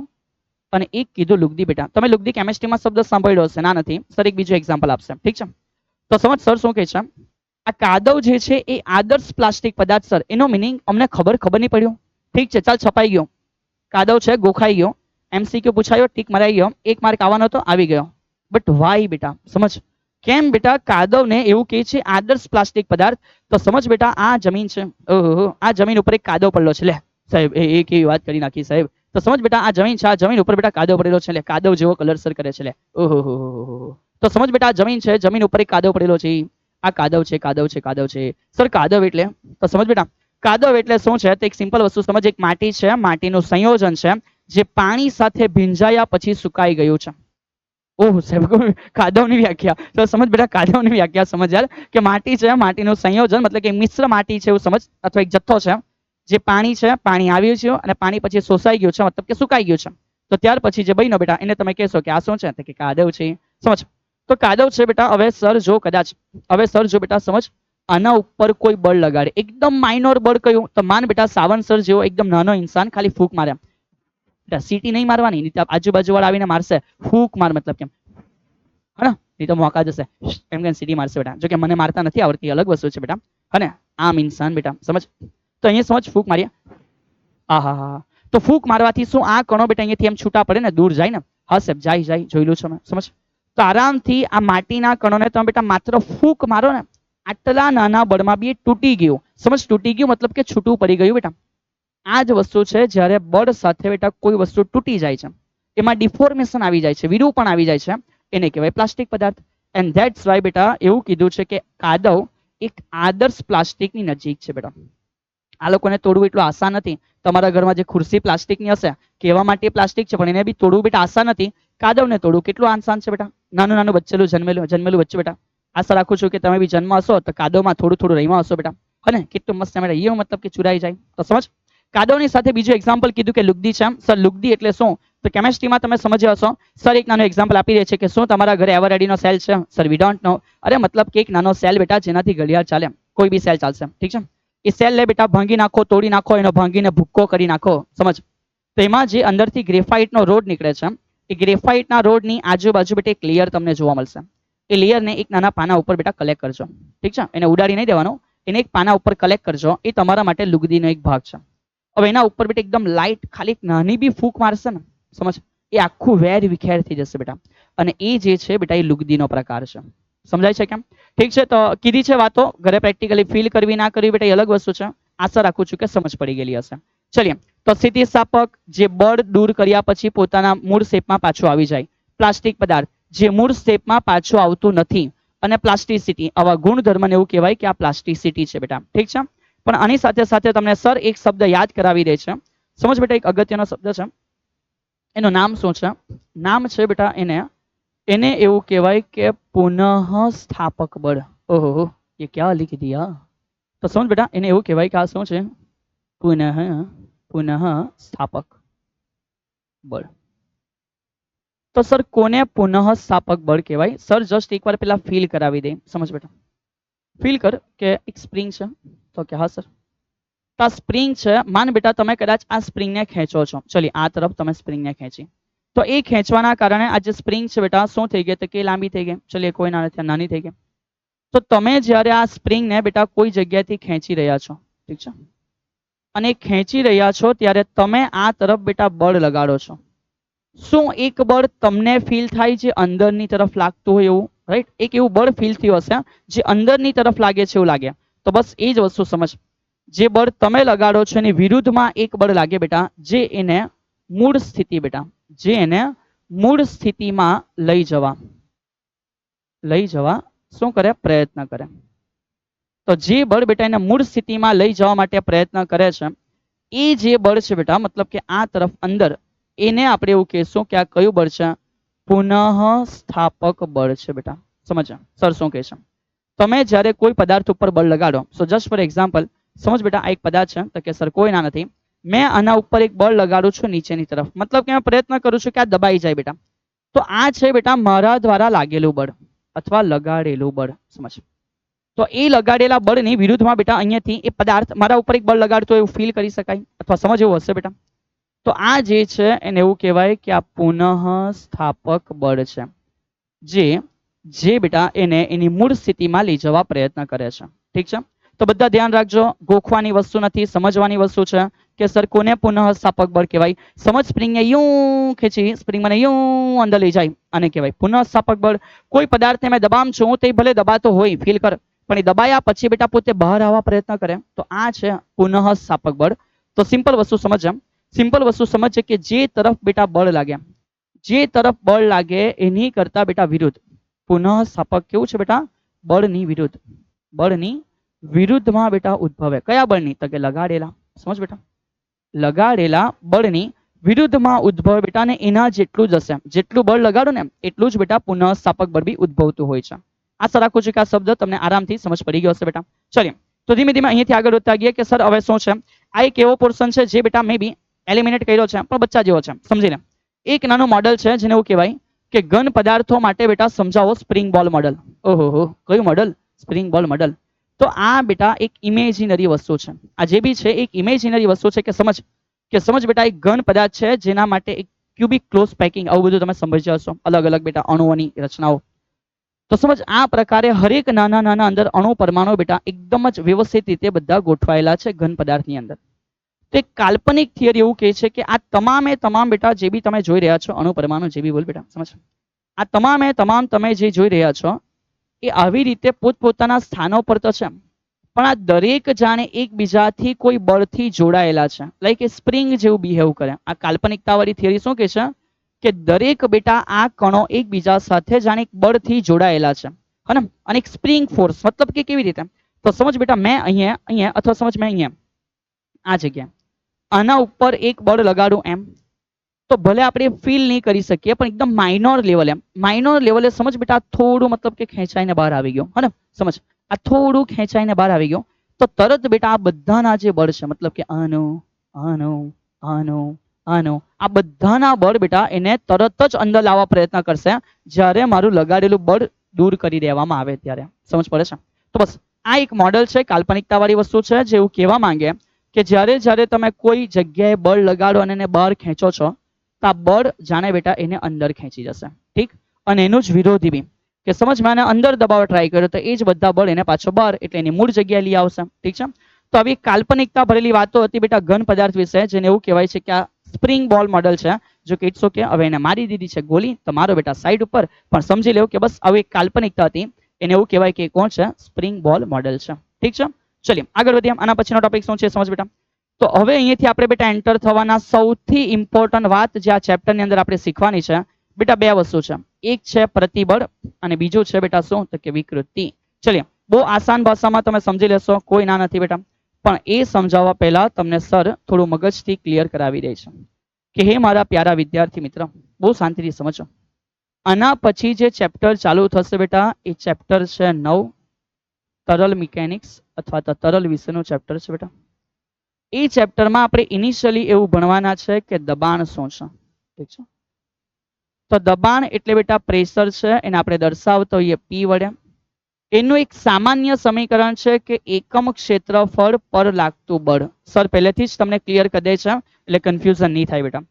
અને એક કીધું લુગદી બેટા. તમે લુગદી કેમિસ્ટ્રીમાં શબ્દ સાંભળ્યો હશે? ના નથી. સર એક બીજું એક્ઝામ્પલ આપશે. ઠીક છે. તો સમજ સર શું કહે છે? આ કાદવ જે છે એ આદર્શ પ્લાસ્ટિક પદાર્થ સર એનો મિનિંગ અમને ખબર નહીં પડ્યું. ઠીક છે ચાલ છપાઈ ગયો. કાદવ છે ગોખાઈ ગયો. એમસીક્યુ પૂછાયો ટીક મરાઈ ગયો. એક માર્ક આવવાનો તો આવી ગયો. બટ વાય બેટા સમજ કેમ બેટા કાદવને એવું કહે છે આદર્શ પ્લાસ્ટિક પદાર્થ? તો સમજ બેટા આ જમીન છે. ઓહો આ જમીન ઉપર એક કાદવ પડેલો છે. લે સાહેબ એ કેવી વાત કરી નાખી સાહેબ. તો સમજ બેટા આ જમીન છે. આ જમીન ઉપર બેટા કાદવ પડેલો છે. લે કાદવ જેવો કલર સર કરે છે. લે ઓહો તો સમજ બેટા આ જમીન છે. જમીન ઉપર એક કાદવ પડેલો છે. આ કાદવ છે કાદવ છે કાદવ છે. સર કાદવ એટલે? તો સમજ બેટા કાદવ એટલે શું છે? તો એક સિમ્પલ વસ્તુ સમજ. એક માટી છે. માટીનું સંયોજન છે જે પાણી સાથે ભીંજાયા પછી સુકાઈ ગયું છે. ઓહ સાહેબ કાદવની વ્યાખ્યા. તો સમજ બેટા કાદવની વ્યાખ્યા સમજ યાર કે માટી છે. માટીનું સંયોજન મતલબ કે મિશ્ર માટી છે એવું સમજ અથવા એક જથ્થો છે જે પાણી છે. પાણી આવ્યું છે અને પાણી પછી શોષાઈ ગયું છે મતલબ કે સુકાઈ ગયું છે. તો ત્યાર પછી જે બન્યો બેટા એને તમે કહેશો કે આ શું છે? કે કાદવ છે. સમજ. તો કાદવ છે બેટા. હવે સર જો કદાચ હવે સર જો બેટા સમજ આના ઉપર કોઈ બળ લગાડે એકદમ માઇનોર બળ કયું? તો માન બેટા સાવન સર જેવો એકદમ નાનો ઇન્સાન ખાલી ફૂંક મારે. સીટી નહીં મારવાની નહીં આજુબાજુ વાળા આવીને મારશે. ફૂંક માર મતલબ કેમ હે નહીં તો મોકા જશે એમ કે સીટી મારશે બેટા. જો કે મને મારતા નથી આવડતી અલગ વસ્તુ છે બેટા. હે આમ ઇન્સાન બેટા સમજ. તો અહીંયા સમજ ફૂંક મારીએ. હા હા હા તો ફૂંક મારવાથી શું આ કણો બેટા અહીંયાથી એમ છૂટા પડે ને દૂર જાય ને? હા સાહેબ જાય જાય જોયેલું છે મેં. સમજ. તો આરામથી આ માટીના કણોને તમે બેટા માત્ર ફૂંક મારો ને આટલા નાના બળમાં બી તૂટી ગયું. સમજ તૂટી ગયું મતલબ કે છૂટું પડી ગયું બેટા. આ જ વસ્તુ છે જ્યારે બળ સાથે બેટા કોઈ વસ્તુ તૂટી જાય છે એમાં ડિફોર્મેશન આવી જાય છે વિરૂપણ આવી જાય છે એને કહેવાય પ્લાસ્ટિક પદાર્થ. એન્ડ ધેટ્સ વાય બેટા એવું કીધું છે કે કાદવ એક આદર્શ પ્લાસ્ટિકની નજીક છે બેટા. આ લોકોને તોડવું એટલું આસાન નથી. તમારા ઘરમાં જે ખુરશી પ્લાસ્ટિકની હશે કહેવા માટે પ્લાસ્ટિક છે પણ એને બી તોડવું બેટા આસાન નથી. કાદવને તોડવું કેટલું આસાન છે બેટા. નાનું નાનું બચ્ચેલું જન્મેલું બચ્ચું બેટા. આશા રાખું છું કે તમે બી જન્મ હશો તો કાદવમાં થોડું થોડું રહીમાં હશો બેટા. હને કેટલું મસ્ત બેટા એ મતલબ કે ચુરાઈ જાય. તો સમજ. કાદવની સાથે બીજું એક્ઝામ્પલ કીધું કે લુગદી છે. સર લુગદી એટલે શું? તો કેમિસ્ટ્રીમાં તમે સમજ્યા હશો. સર એક નાનો એક્ઝામ્પલ આપી દે છે કે શું તમારા ઘરે એવરેડીનો સેલ છે? Sir we don't know. અરે મતલબ કે એક નાનો સેલ બેટા જેનાથી ઘડિયાળ ચાલે. કોઈ બી સેલ ચાલશે. ઠીક છે. એ સેલ લે બેટા ભાંગી નાખો તોડી નાખો એનો ભાંગીને ભૂક્કો કરી નાખો. સમજ. તો એમાં જે અંદરથી ગ્રેફાઇટનો રોડ નીકળે છે એ ગ્રેફાઇટના રોડની આજુબાજુ બેટા એક લેયર તમને જોવા મળશે. એ લેયરને એક નાના પાના ઉપર બેટા કલેક્ટ કરજો. ઠીક છે. એને ઉડાડી નહીં દેવાનો. એને એક પાના ઉપર કલેક્ટ કરજો. એ તમારા માટે લુગદીનો એક ભાગ છે. હવે એના ઉપર બેટા એકદમ લાઇટ ખાલી નાની બી ફૂંક મારશે ને સમજ એ આખું વેર વિખેર થઈ જશે બેટા. અને એ જે છે બેટા એ લુગદીનો પ્રકાર છે. સમજાય છે કેમ? ઠીક છે. તો કીધી છે વાતો ઘરે પ્રેક્ટિકલી ફીલ કરવી ના કરવી બેટા એ અલગ વસ્તુ છે. આશા રાખું છું કે સમજ પડી ગયેલી હશે. ચલીએ. તો સ્થિતિસ્થાપક જે બળ દૂર કર્યા પછી પોતાના મૂળ શેપમાં પાછું આવી જાય. પ્લાસ્ટિક પદાર્થ જે મૂળ શેપમાં પાછું આવતું નથી. અને પ્લાસ્ટિસિટી આવા ગુણધર્મને એવું કહેવાય કે આ પ્લાસ્ટિસિટી છે બેટા. ઠીક છે. પણ આની સાથે સાથે તમને સર એક શબ્દ યાદ કરાવી દે છે. સમજ બેટા એક અગત્યનો શબ્દ છે. એનું નામ શું છે? નામ છે બેટા એને એવું કહેવાય કે પુનઃ સ્થાપક બળ. ઓહો ये क्या लिख दिया? તો સમજ બેટા એને એવું કહેવાય કે આ શું છે? પુનઃ સ્થાપક બળ. તો સર કોને પુનઃ સ્થાપક બળ કહેવાય? સર જસ્ટ એકવાર પેલા ફીલ કરાવી દે. સમજ બેટા ફીલ કર કે એક સ્પ્રિંગ છે. તો કે હા સર આ સ્પ્રિંગ છે. માન બેટા તમે કદાચ આ સ્પ્રિંગને ખેંચો છો. ચલી આ તરફ તમે સ્પ્રિંગને ખેંચી તો એ ખેંચવાના કારણે આ જે સ્પ્રિંગ છે બેટા શું થઈ ગઈ? તો કે લાંબી થઈ ગઈ. ચલીએ કોઈ નાની થઈ ગઈ. તો તમે જ્યારે આ સ્પ્રિંગને બેટા કોઈ જગ્યાએથી ખેંચી રહ્યા છો ઠીક છે અને ખેંચી રહ્યા છો ત્યારે તમે આ તરફ બેટા બળ લગાડો છો. શું એક બળ તમને ફીલ થાય છે અંદરની તરફ લાગતું હોય એવું? રાઈટ એક એવું બળ ફીલ થયું હશે જે અંદરની તરફ લાગે છે એવું લાગે. તો બસ એ જ વસ્તુ સમજ. જે બળ તમે લગાડો છો એની વિરુદ્ધમાં એક બળ લાગે બેટા જે એને મૂળ સ્થિતિ બેટા જે એને મૂળ સ્થિતિમાં લઈ જવા શું કરે? પ્રયત્ન કરે. તો જે બળ બેટા એને મૂળ સ્થિતિમાં લઈ જવા માટે પ્રયત્ન કરે છે એ જે બળ છે બેટા મતલબ કે આ તરફ અંદર એને આપણે એવું કહેશું કે આ કયું બળ છે? પુનઃ સ્થાપક બળ છે બેટા. સમજ સર શું કહે છે? તમે જ્યારે કોઈ પદાર્થ ઉપર બળ લગાડો, સો જસ્ટ ફોર એક્ઝામ્પલ, સમજ બેટા આ એક પદાર્થ છે, તો કે સર કોઈ ના નથી, મેં આના ઉપર એક બળ લગાડું છું નીચેની તરફ, મતલબ કે મેં પ્રયત્ન કરું છું કે આ દબાઈ જાય બેટા, તો આ છે બેટા મારા દ્વારા લાગેલું બળ અથવા લગાડેલું બળ. સમજ, તો એ લગાડેલા બળની વિરુદ્ધમાં બેટા અહીંયાથી એ પદાર્થ મારા ઉપર એક બળ લગાડતો એવું ફીલ કરી શકાય અથવા સમજ એવું હશે બેટા. તો આ જે છે એને એવું કહેવાય કે આ પુનઃ સ્થાપક બળ છે, જે બેટા એને એની મૂળ સ્થિતિમાં લઈ જવા પ્રયત્ન કરે છે. ઠીક છે, તો બધા ધ્યાન રાખજો, ગોખવાની વસ્તુ નથી, સમજવાની વસ્તુ છે કે સર કોને પુનઃ સ્થાપક બળ કહેવાય. સમજ સ્પ્રિંગને યું ખેંચી, સ્પ્રિંગ મને યું અંદર લઈ જાય, આને કહેવાય પુનઃ સ્થાપક બળ. કોઈ પદાર્થને મેં દબામ છું, તે ભલે દબાતો હોય ફીલ કર, પણ એ દબાયા પછી બેટા પોતે બહાર આવવા પ્રયત્ન કરે, તો આ છે પુનઃ સ્થાપક બળ. તો સિમ્પલ વસ્તુ સમજ, સિમ્પલ વસ્તુ સમજ છે કે જે તરફ બેટા બળ લાગે, જે તરફ બળ લાગે એની કરતા બેટા વિરુદ્ધ પુનઃ સ્થાપક કેવું છે બેટા, બળની વિરુદ્ધ, બળની વિરુદ્ધમાં બેટા ઉદ્ભવે. કયા બળની, તો કે લગાડેલા. સમજ બેટા, લગાડેલા બળની વિરુદ્ધમાં ઉદ્ભવે બેટા, ને એના જેટલું જ હશે, જેટલું બળ લગાડો ને એટલું જ બેટા પુનઃ સ્થાપક બળ બી ઉદ્ભવતું હોય છે. આશા રાખું છું કે આ શબ્દ તમને આરામથી સમજ પડી ગયો હશે બેટા. ચલીએ તો ધીમે ધીમે અહીંયાથી આગળ વધતા ગયા કે સર હવે શું છે, આ એક એવો પોર્શન છે જે બેટા મે બી એલિમિનેટ કર્યો છે પણ બચ્ચા જેવો છે, સમજી લે. એક નાનું મોડલ છે જેને એવું કહેવાય કે ઘન પદાર્થો માટે બેટા સમજાવો સ્પ્રિંગ બોલ મોડલ. ઓહો, કયું મોડલ, સ્પ્રિંગ બોલ મોડલ. તો આ બેટા એક ઇમેજિનરી વસ્તુ છે, આ જે બી છે એક ઇમેજિનરી વસ્તુ છે કે સમજ બેટા એક ઘન પદાર્થ છે જેના માટે એક ક્યુબિક ક્લોઝ પેકિંગ, આવું બધું તમે સમજ્યા હશો, અલગ અલગ બેટા અણુઓની રચનાઓ. તો સમજ આ પ્રકારે હરેક નાના નાના અંદર અણુ પરમાણુ બેટા એકદમ જ વ્યવસ્થિત રીતે બધા ગોઠવાયેલા છે ઘન પદાર્થની અંદર. તો એક કાલ્પનિક થિયરી એવું કહે છે કે આ તમામે તમામ બેટા જે બી તમે જોઈ રહ્યા છો અણુ પરમાણુ, જે બી બોલ બેટા સમજ, આ તમામે તમામ તમે જે જોઈ રહ્યા છો એ આવી રીતે પોતપોતાના સ્થાનો પર તો છે, પણ આ દરેક જાણે એકબીજાથી કોઈ બળથી જોડાયેલા છે, લાઈક એ સ્પ્રિંગ જેવું બિહેવ કરે. આ કાલ્પનિકતાવાળી થિયરી શું કહે છે કે દરેક બેટા આ કણો એકબીજા સાથે જાણે એક બળથી જોડાયેલા છે, હે ને, અને એક સ્પ્રિંગ ફોર્સ, મતલબ કે કેવી રીતે, તો સમજ બેટા મેં અહીંયા અથવા સમજ મેં અહીંયા આ જગ્યા આના ઉપર એક બળ લગાડું એમ, તો ભલે આપણે ફીલ નહીં કરી શકીએ પણ એકદમ માઇનોર લેવલે, માઇનોર લેવલે સમજ બેટા થોડું મતલબ કે ખેંચાઈને બહાર આવી ગયો, હે ને, સમજ આ થોડું ખેંચાઈને બહાર આવી ગયો, તો તરત બેટા આ બધાના જે બળ છે, મતલબ કે આનું આનું આનું આનું આ બધાના બળ બેટા એને તરત જ અંદર લાવવા પ્રયત્ન કરશે જ્યારે મારું લગાડેલું બળ દૂર કરી દેવામાં આવે ત્યારે. સમજ પડે છે? તો બસ આ એક મોડલ છે, કાલ્પનિકતાવાળી વસ્તુ છે, જે એવું કહેવા માંગે કે જ્યારે તમે કોઈ જગ્યાએ બળ લગાડો અને એને બહાર ખેંચો છો, તો આ બળ જાણે બેટા એને અંદર ખેંચી જશે. ઠીક, અને એનું જ વિરોધી બી કે સમજ મેં અંદર દબાવવા ટ્રાય કર્યો તો એ જ બધા બળ એને પાછો બહાર એટલે એની મૂળ જગ્યાએ લઈ આવશે. ઠીક છે, તો આવી કાલ્પનિકતા ભરેલી વાતો હતી બેટા ઘન પદાર્થ વિશે, જેને એવું કહેવાય છે કે આ સ્પ્રિંગ બોલ મોડલ છે. જો કે ઇટ્સ ઓકે, હવે એને મારી દીધી છે ગોલી, તો મારો બેટા સાઈડ ઉપર, પણ સમજી લેવું કે બસ આવી એક કાલ્પનિકતા હતી, એને એવું કહેવાય કે કોણ છે, સ્પ્રિંગ બોલ મોડલ છે. ઠીક છે, ચલીએ આગળ વધીએ. આના પછીનો ટોપિક શું છે સમજ બેટા. તો હવે અહીંયાથી આપણે બેટા એન્ટર થવાના સૌથી ઇમ્પોર્ટન્ટ વાત જે આ ચેપ્ટરની અંદર આપણે શીખવાની છે બેટા, બે વસ્તુ છે, એક છે પ્રતિબળ અને બીજું છે બેટા શું, તો કે વિકૃતિ. ચલીએ, બહુ આસાન ભાષામાં તમે સમજી લેશો, કોઈ ના નથી બેટા, પણ એ સમજાવવા પહેલા તમને સર થોડું મગજથી ક્લિયર કરાવી દે છે કે હે મારા પ્યારા વિદ્યાર્થી મિત્ર, બહુ શાંતિથી સમજો. આના પછી જે ચેપ્ટર ચાલુ થશે બેટા, એ ચેપ્ટર છે 9, તરલ મિકેનિક્સ અથવા તો તરલ વિષયનું ચેપ્ટર છે બેટા. એ ચેપ્ટરમાં આપણે ઇનિશિયલી એવું ભણવાના છે કે દબાણ શું છે. ઠીક છે, તો દબાણ એટલે બેટા પ્રેશર છે, એને આપણે દર્શાવતો હોઈએ P વડે. એનું એક સામાન્ય સમીકરણ છે કે એકમ ક્ષેત્રફળ પર લાગતું બળ. સર પહેલેથી જ તમને ક્લિયર કરી દે છે એટલે કન્ફ્યુઝન નહીં થાય બેટા.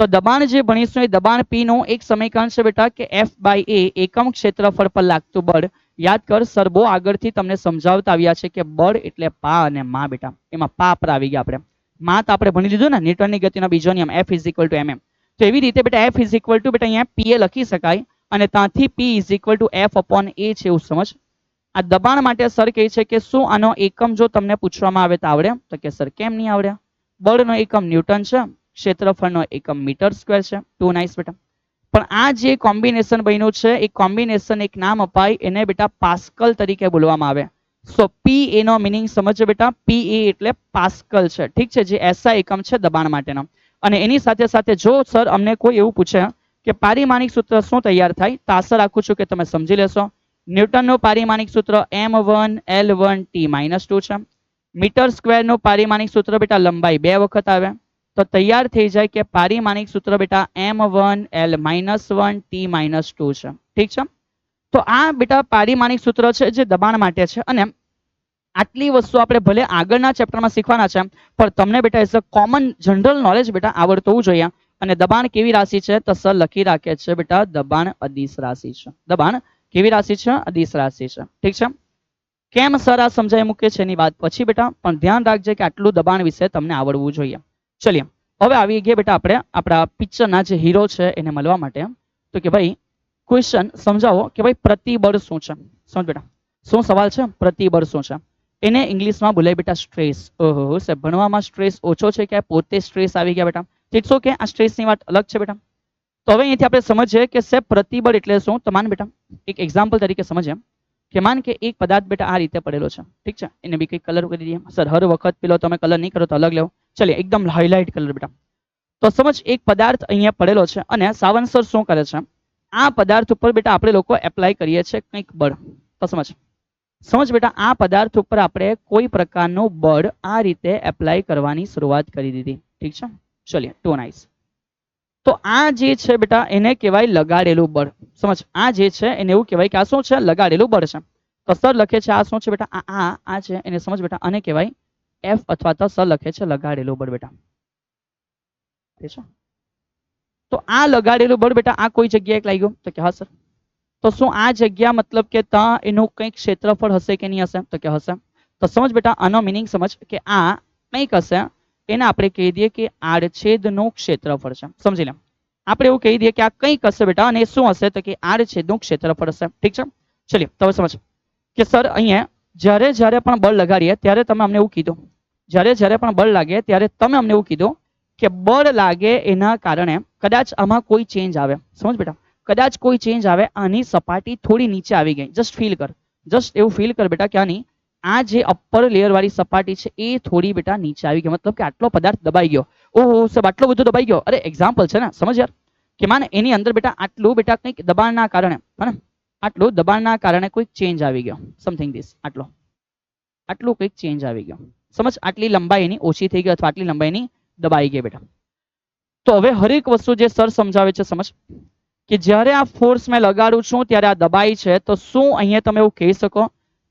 તો દબાણ જે ભણીશું એ દબાણ P નું એક સમીકરણ છે બેટા કે F/A, એકમ ક્ષેત્રફળ પર લાગતું બળ. યાદ કર, સર બહુ આગળથી તમને સમજાવતા આવ્યા છે કે બળ એટલે પા અને મા બેટા, એમાં પા પર આવી ગયા આપણે. મા તો આપણે ભણી લીધું ને, ન્યૂટનની ગતિનો બીજો નિયમ F = mm. તો એવી રીતે બેટા F = બેટા અહીંયા PA લખી શકાય અને ત્યાંથી P = F/A છે, એવું સમજ. આ દબાણ માટે સર કહે છે કે શું આનો એકમ જો તમને પૂછવામાં આવે તો આવડે, તો કે સર કેમ નહીં આવડે. બળનો એકમ ન્યૂટન છે, ક્ષેત્રફળનો એકમ મીટર સ્ક્વેર છે. ટુ નાઇસ બેટા. પણ આ જે કોમ્બિનેશન બન્યું છે એ કોમ્બિનેશન એક નામ અપાય, એને બેટા પાસ્કલ તરીકે બોલવામાં આવે. સો PA નો મિનિંગ સમજો બેટા, PA એટલે પાસ્કલ છે. ઠીક છે, જે SI એકમ છે દબાણ માટેનો. અને એની સાથે સાથે જો સર અમને કોઈ એવું પૂછે કે પારિમાણિક સૂત્ર શું તૈયાર થાય, તો આશા રાખું છું કે તમે સમજી લેશો. ન્યૂટનનું પારિમાણિક સૂત્ર m1L1T-2 છે. મીટર સ્ક્વેરનું પારિમાણિક સૂત્ર બેટા લંબાઈ 2 વખત આવે. તો તૈયાર થઈ જાય કે પારિમાણિક સૂત્ર બેટા m1L-1T-2 છે. ઠીક છે. તો આ બેટા પારિમાણિક સૂત્ર છે જે દબાણ માટે છે. અને આટલી વસ્તુ આપણે ભલે આગળના ચેપ્ટરમાં શીખવાના છે, પણ તમને બેટા as a common general knowledge બેટા આવડતું હોવું જોઈએ. અને દબાણ કેવી રાશિ છે તો સર લખી રાખે છે બેટા દબાણ અદિશ રાશિ છે. દબાણ કેવી રાશિ છે? અદિશ રાશિ છે. ઠીક છે. કેમ સર આ સમજાય મૂકે છે એની વાત પછી બેટા, પણ ધ્યાન રાખજે કે આટલું દબાણ વિશે તમને આવડવું જોઈએ. ચલિએ હવે આવી ગયા બેટા આપણે આપણા પિક્ચરના જે હીરો છે એને મળવા માટે. તો કે ભાઈ ક્વેશ્ચન સમજાવો કે ભાઈ પ્રતિબળ શું છે. સમજ બેટા શું સવાલ છે? પ્રતિબળ શું છે? એને ઇંગ્લિશમાં બોલાય બેટા સ્ટ્રેસ. ઓહો સાહેબ ભણવામાં સ્ટ્રેસ ઓછો છે કે પોતે સ્ટ્રેસ આવી ગયા બેટા? ઇટ્સ ઓકે, આ સ્ટ્રેસની વાત અલગ છે બેટા. તો હવે અહીંથી આપણે સમજીએ કે સાહેબ પ્રતિબળ એટલે શું. તો માન બેટા એક એક્ઝામ્પલ તરીકે સમજીએ કે માન કે એક પદાર્થ બેટા આ રીતે પડેલો છે. ઠીક છે. એને બી કંઈક કલર કરી દઈએ. સર હર વખત પેલો તમે કલર નહીં કરો તો અલગ લેવો. ચલિए એકદમ હાઇલાઇટ કલર બેટા. તો સમજ એક પદાર્થ અહીંયા પડેલો છે અને સાવંત સર શું કરે છે, આ પદાર્થ ઉપર બેટા આપણે લોકો એપ્લાય કરીએ છીએ કંઈક બળ. તો સમજ બેટા આ પદાર્થ ઉપર આપણે કોઈ પ્રકારનું બળ આ રીતે એપ્લાય કરવાની શરૂઆત કરી દીધી. ઠીક છે. ચલિए ટુ નાઇસ. તો આ જે છે બેટા એને કહેવાય લગાડેલું બળ. સમજ આ જે છે એને એવું કહેવાય કે આ શું છે? લગાડેલું બળ છે. તો સર લખે છે આ શું છે બેટા? આ છે એને સમજ બેટા આને કહેવાય એફ અથવા તો સર લખે છે લગાડેલું બળ બેટા. તો આ લગાડેલું બળ બેટા આ કોઈ જગ્યાએ લાગ્યું તો કે હા સર. તો શું આ જગ્યા મતલબ કે ત્યાં એનું કંઈક ક્ષેત્રફળ હશે કે નહીં હશે? તો કે હશે. તો સમજ બેટા આનો મિનિંગ સમજ કે આ કંઈક હશે એને આપણે કહી દઈએ કે આડછેદનું ક્ષેત્રફળ છે. સમજી લે આપણે એવું કહી દઈએ કે આ કંઈક હશે બેટા અને શું હશે તો કે આડછેદનું ક્ષેત્રફળ હશે. ઠીક છે. ચલિए તો સમજ કે સર અહીંયા જ્યારે પણ બળ લગાડીએ ત્યારે તમે અમને એવું કીધું, જ્યારે પણ બળ લાગે ત્યારે તમે અમને એવું કીધું કે બળ લાગે એના કારણે કદાચ આમાં કોઈ ચેન્જ આવે. સમજ બેટા કદાચ કોઈ ચેન્જ આવે, આની સપાટી થોડી નીચે આવી ગઈ. જસ્ટ ફીલ કર, જસ્ટ એવું ફીલ કર બેટા કે આની આ જે અપર લેયર વાળી સપાટી છે એ થોડી બેટા નીચે આવી ગઈ. મતલબ કે આટલો પદાર્થ દબાઈ ગયો. ઓહો સાહેબ આટલો બધો દબાઈ ગયો. અરે એક્ઝામ્પલ છે ને, સમજ યાર કે માને એની અંદર બેટા આટલું બેટા કંઈક દબાણના કારણે આટલું દબાણના કારણે કોઈક ચેન્જ આવી ગયો. સમથિંગ ધીસ આટલું કંઈક ચેન્જ આવી ગયો. સમજ આટલી લંબાઈ એની ઓછી થઈ ગઈ અથવા આટલી લંબાઈ એની દબાઈ ગઈ બેટા. તો હવે હરેક વસ્તુ જે સર સમજાવે છે સમજ કે જ્યારે આ ફોર્સ મેં લગાડું છું ત્યારે આ દબાઈ છે. તો શું અહીંયા તમે એવું કહી શકો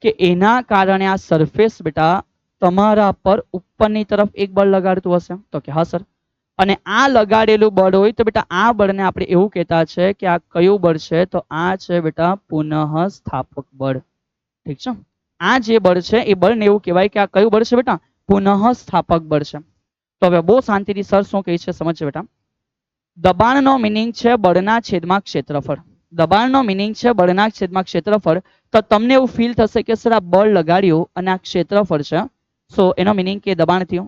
કે એના કારણે આ સરફેસ બેટા તમારા પર ઉપરની તરફ એક બળ લગાડતું હશે? તો કે હા સર. અને આ લગાડેલું બળ હોય તો બેટા આ બળને આપણે એવું કહેતા છે કે આ કયું બળ છે? તો આ છે બેટા પુનઃસ્થાપક બળ. ઠીક છે. આ જે બળ છે એ બળને એવું કહેવાય કે આ કયું બળ છે બેટા? પુનઃસ્થાપક બળ છે. તો હવે બહુ શાંતિથી સર શું કહે છે સમજજો બેટા. દબાણનો મિનિંગ છે બળના છેદમાં ક્ષેત્રફળ. દબાણનો મિનિંગ છે બળના છેદમાં ક્ષેત્રફળ. તો તમને એવું ફીલ થશે કે સર આ બળ લગાડ્યું અને આ ક્ષેત્રફળ છે, સો એનો મિનિંગ કે દબાણ થયું.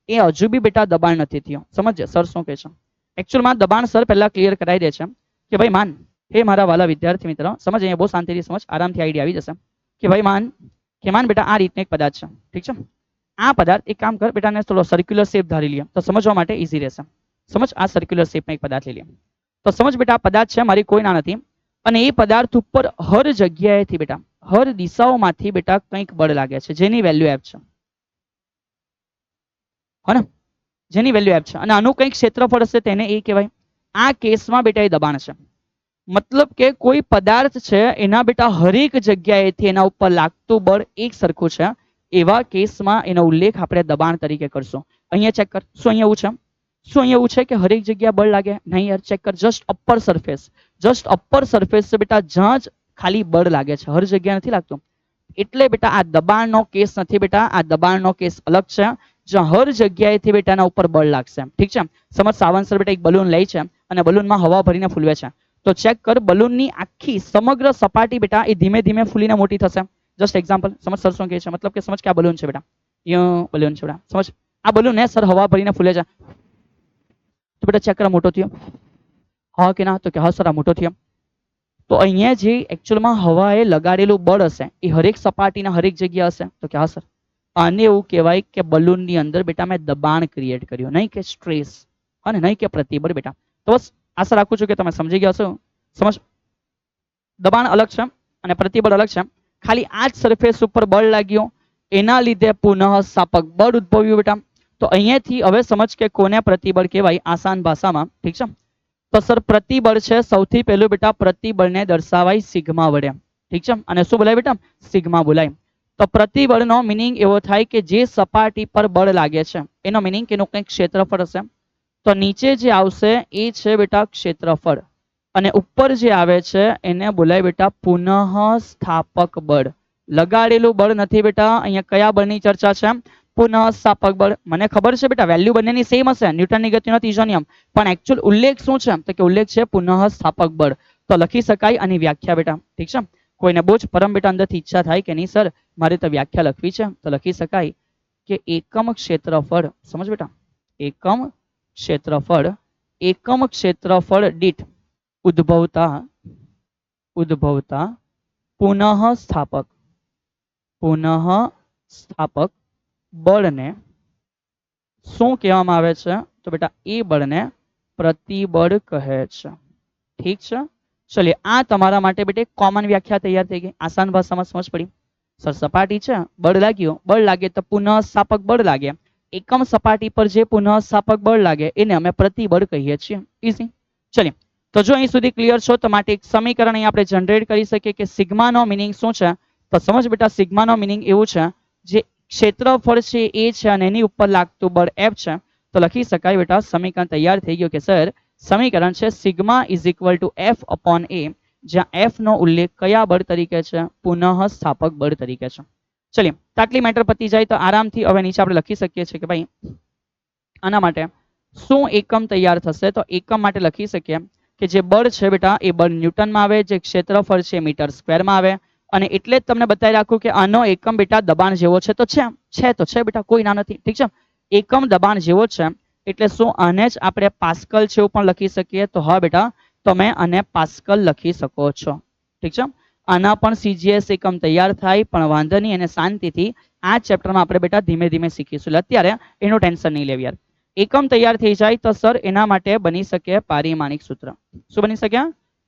એ હજુ બી બેટા દબાણ નથી થયું. સમજે સર શું કહે છે? એકચ્યુઅલમાં દબાણ સર પહેલા ક્લિયર કરાવી દે છે કે ભાઈ માન હે મારા વાલા વિદ્યાર્થી મિત્ર, સમજ અહીંયા બહુ શાંતિથી સમજ, આરામથી આઈડિયા આવી જશે કે ભાઈ માન બેટા આ રીતનો એક પદાર્થ છે. ઠીક છે. આ પદાર્થ એક કામ કર બેટા ને થોડો સર્ક્યુલર શેપ ધારી લઈએ તો સમજવા માટે ઈઝી રહેશે. સમજ આ સર્ક્યુલર શેપમાં એક પદાર્થ લઈ લઈએ. તો સમજ બેટા આ પદાર્થ છે મારી કોઈ ના નથી અને એ પદાર્થ ઉપર હર જગ્યાએથી બેટા હર દિશાઓમાંથી બેટા કંઈક બળ લાગે છે જેની વેલ્યુ એફ છે. હે ને? જેની વેલ્યુ એફ છે અને આનું કંઈક ક્ષેત્રફળ હશે તેને એ કહેવાય. આ કેસમાં બેટા એ દબાણ છે. મતલબ કે કોઈ પદાર્થ છે એના બેટા હરેક જગ્યાએથી એના ઉપર લાગતું બળ એક સરખું છે. એવા કેસમાં એનો ઉલ્લેખ આપણે દબાણ તરીકે કરશું. અહીંયા ચેક કર, શું અહીંયા એવું છે? શું અહીંયા એવું છે કે હરેક જગ્યા બળ લાગે? નહીં યાર, ચેક કર. જસ્ટ અપર સરફેસ છે બેટા જ્યાં જ ખાલી બળ લાગે છે, હર જગ્યા નથી લાગતું. એટલે બેટા આ દબાણનો કેસ નથી બેટા, આ દબાણનો કેસ અલગ છે જ્યાં હર જગ્યાએથી બેટા એના ઉપર બળ લાગશે. ઠીક છે. સમજ સાવંત સર બેટા એક બલૂન લે છે અને બલૂનમાં હવા ભરીને ફૂલવે છે. તો ચેક કર બલૂનની આખી સમગ્ર સપાટી બેટા એ ધીમે ધીમે ફૂલીને મોટી થશે. Just example. સમજ સર શું કહે છે? મતલબ કે સમજ કે આ બલૂન છે બેટા, બલૂન છે બેટા. સમજ આ બલૂન ને સર હવા ભરીને ફૂલે છે તો બેટા ચેક કર મોટો થયો. હા કે ના? તો કે હા સર આ મોટો થયો. તો અહીંયા જે એકચ્યુઅલમાં હવા એ લગાડેલું બળ હશે એ હરેક સપાટીના હરેક જગ્યા હશે. તો કે હા સર. આને એવું કહેવાય કે બલૂનની અંદર બેટા મેં દબાણ ક્રિએટ કર્યું, નહીં કે સ્ટ્રેસ અને નહીં કે પ્રતિબળ બેટા. તો બસ આશા રાખું છું કે તમે સમજી ગયા છો. સમજ દબાણ અલગ છે અને પ્રતિબળ અલગ છે. ખાલી આ જ સરફેસ ઉપર બળ લાગ્યું, એના લીધે પુનઃ સ્થાપક બળ ઉદ્ભવ્યું બેટા. તો અહીંયાથી હવે સમજ કે કોને પ્રતિબળ કહેવાય આસાન ભાષામાં. ઠીક છે. તો સર પ્રતિબળ છે સૌથી પહેલું બેટા પ્રતિબળને દર્શાવાય સિગ્મા વડે. ઠીક છે. અને શું બોલાય બેટા? સિગ્મા બોલાય. તો પ્રતિબળનો મિનિંગ એવો થાય કે જે સપાટી પર બળ લાગે છે એનો મિનિંગ કે એનું કંઈક ક્ષેત્રફળ હશે. તો નીચે જે આવશે એ છે બેટા ક્ષેત્રફળ, અને ઉપર જે આવે છે એને બોલાય બેટા પુનઃ સ્થાપક બળ. લગાડેલું બળ નથી બેટા, અહીંયા કયા બળની ચર્ચા છે? પુનઃ સ્થાપક બળ. મને ખબર છે બેટા વેલ્યુ બંનેની સેમ હશે, ન્યૂટનની ગતિનો ત્રીજો નિયમ, પણ એકચ્યુઅલ ઉલ્લેખ શું છે? તો કે ઉલ્લેખ છે પુનઃ સ્થાપક બળ. તો લખી શકાય આની વ્યાખ્યા બેટા. ઠીક છે. કોઈને બહુ જ પરમ બેટા અંદરથી ઈચ્છા થાય કે નહીં સર મારે તો વ્યાખ્યા લખવી છે, તો લખી શકાય કે એકમ ક્ષેત્રફળ. સમજ બેટા, એકમ ક્ષેત્રફળ, એકમ ક્ષેત્રફળ દીઠ ઉદ્ભવતા પુનઃ સ્થાપક બળને શું કહેવામાં આવે છે? તો બેટા એ બળને પ્રતિબળ કહે છે. ઠીક છે. ચલિए આ તમારા માટે બેટા કોમન વ્યાખ્યા તૈયાર થઈ ગઈ, આસાન ભાષામાં સમજ પડી. સર સપાટી છે, બળ લાગ્યું, બળ લાગે તો પુનઃ સ્થાપક બળ લાગે. એકમ સપાટી પર જે પુનઃ સ્થાપક બળ લાગે એને અમે પ્રતિબળ કહીએ છીએ. ઈઝી. ચલિए તો જો અહીં સુધી ક્લિયર છો તો માટે એક સમીકરણ અહીં આપણે જનરેટ કરી શકીએ કે સિગ્માનો મિનિંગ શું છે? તો સમજ બેટા સિગ્માનો મિનિંગ એવું છે જે ક્ષેત્રફળ છે એ છે અને એની ઉપર લાગતું બળ એફ છે. તો લખી શકાય બેટા સમીકરણ તૈયાર થઈ ગયું કે સર સમીકરણ છે sigma is equal to F upon A, જ્યાં એફ નો ઉલ્લેખ કયા બળ તરીકે છે? પુનઃ સ્થાપક બળ તરીકે છે. ચલિए તો આટલી મેટર પતી જાય તો આરામથી હવે નીચે આપણે લખી શકીએ છીએ કે ભાઈ આના માટે શું એકમ તૈયાર થશે? તો એકમ માટે લખી શકીએ કે જે બળ છે બેટા એ બળ ન્યૂટનમાં આવે, જે ક્ષેત્રફળ છે મીટર સ્ક્વેરમાં આવે. અને એટલે જ તમને બતાવી રાખું કે આનો એકમ બેટા દબાણ જેવો છે. તો છે બેટા, કોઈ ના નથી. ઠીક છે. એકમ દબાણ જેવો છે એટલે શું આને જ આપણે પાસ્કલ છે એવું પણ લખી શકીએ? તો હા બેટા તમે આને પાસ્કલ લખી શકો છો. ઠીક છે. આના પણ સીજીએસ એકમ તૈયાર થાય, પણ વાંધો નહીં, એને શાંતિથી આ ચેપ્ટરમાં આપણે બેટા ધીમે ધીમે શીખીશું. અત્યારે એનું ટેન્શન નહીં લેવું યાર. એકમ તૈયાર થઈ જાય તો સર એના માટે બની શકે પારિમાણિક સૂત્ર. શું બની શકે?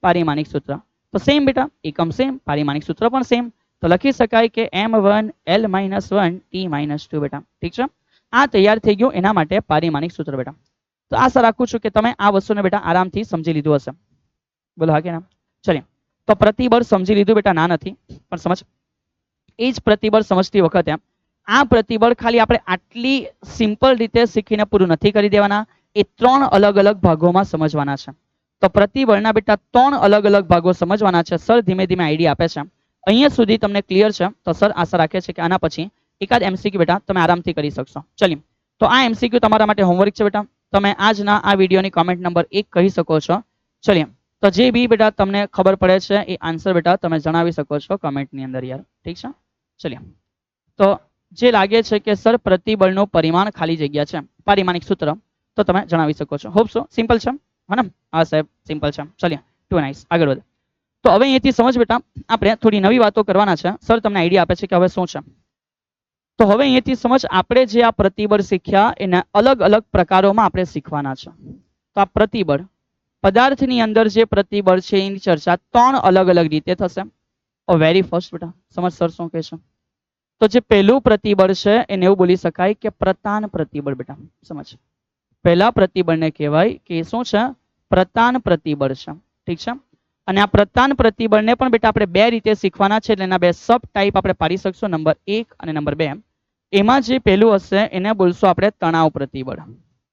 પારિમાણિક સૂત્ર. તો સેમ બેટા એકમ સેમ, પારિમાણિક સૂત્ર પણ સેમ. તો લખી શકાય કે m1 l-1 t-2 બેટા. ઠીક છે. આ તૈયાર થઈ ગયું એના માટે પારિમાણિક સૂત્ર બેટા. તો આશા રાખું છું કે તમે આ વસ્તુને બેટા આરામથી સમજી લીધું હશે. બોલો હા કે ના? ચલિए તો પ્રતિબળ સમજી લીધું બેટા? ના નથી, પણ સમજ એ જ પ્રતિબળ સમજતી વખતે આ પ્રતિબળ ખાલી આપણે આટલી સિમ્પલ રીતે શીખીને પૂરું નથી કરી દેવાના, એ ત્રણ અલગ અલગ ભાગોમાં સમજવાના છે. તો પ્રતિબળના બેટા ત્રણ અલગ અલગ ભાગો સમજવાના છે. સર ધીમે ધીમે આઈડિયા આપે છે. અહીંયા સુધી તમને ક્લિયર છે? તો સર આશા રાખે છે કે આના પછી એકાદ એમસીક્યુ બેટા તમે આરામથી કરી શકશો. ચલિए તો આ એમસીક્યુ તમારા માટે હોમવર્ક છે બેટા. તમે આજના આ વિડીયોની કોમેન્ટ નંબર 1 કહી શકો છો. ચલિए તો જે બી બેટા તમને ખબર પડે છે એ આન્સર બેટા તમે જણાવી શકો છો કમેન્ટની અંદર યાર. ઠીક છે. ચલિए તો જે લાગે છે કે સર પ્રતિબળનું પરિમાણ ખાલી જગ્યા છે પારિમાણિક સૂત્ર, તો તમે જણાવી શકો છો. હોપ સો સિમ્પલ છે હે ને? હા સાહેબ સિમ્પલ છે. ચલિए ટુ નાઇસ, આગળ વધે. તો હવે અહીંથી સમજ બેટા આપણે થોડી નવી વાતો કરવાના છે. સર તમને આઈડિયા આપે છે કે હવે શું છે. તો હવે અહીંથી સમજ આપણે જે આ પ્રતિબળ શીખ્યા એના અલગ અલગ પ્રકારોમાં આપણે શીખવાના છે. તો આ પ્રતિબળ પદાર્થની અંદર જે પ્રતિબળ છે એની ચર્ચા ત્રણ અલગ અલગ રીતે થશે. વેરી ફર્સ્ટ બેટા સમજ સર શું કહે છે? તો જે પહેલું પ્રતિબળ છે એને એવું બોલી શકાય કે પ્રતાન પ્રતિબળ બેટા. સમજ પહેલા પ્રતિબળને કહેવાય કે શું છે? પ્રતાન પ્રતિબળ છે. ઠીક છે. અને આ પ્રતાન પ્રતિબળને પણ બેટા આપણે બે રીતે શીખવાના છે, એટલે એના બે સબ ટાઈપ આપણે પાડી શકશું, નંબર 1 અને નંબર 2. એમાં જે પહેલું હશે એને બોલશું આપણે તણાવ પ્રતિબળ.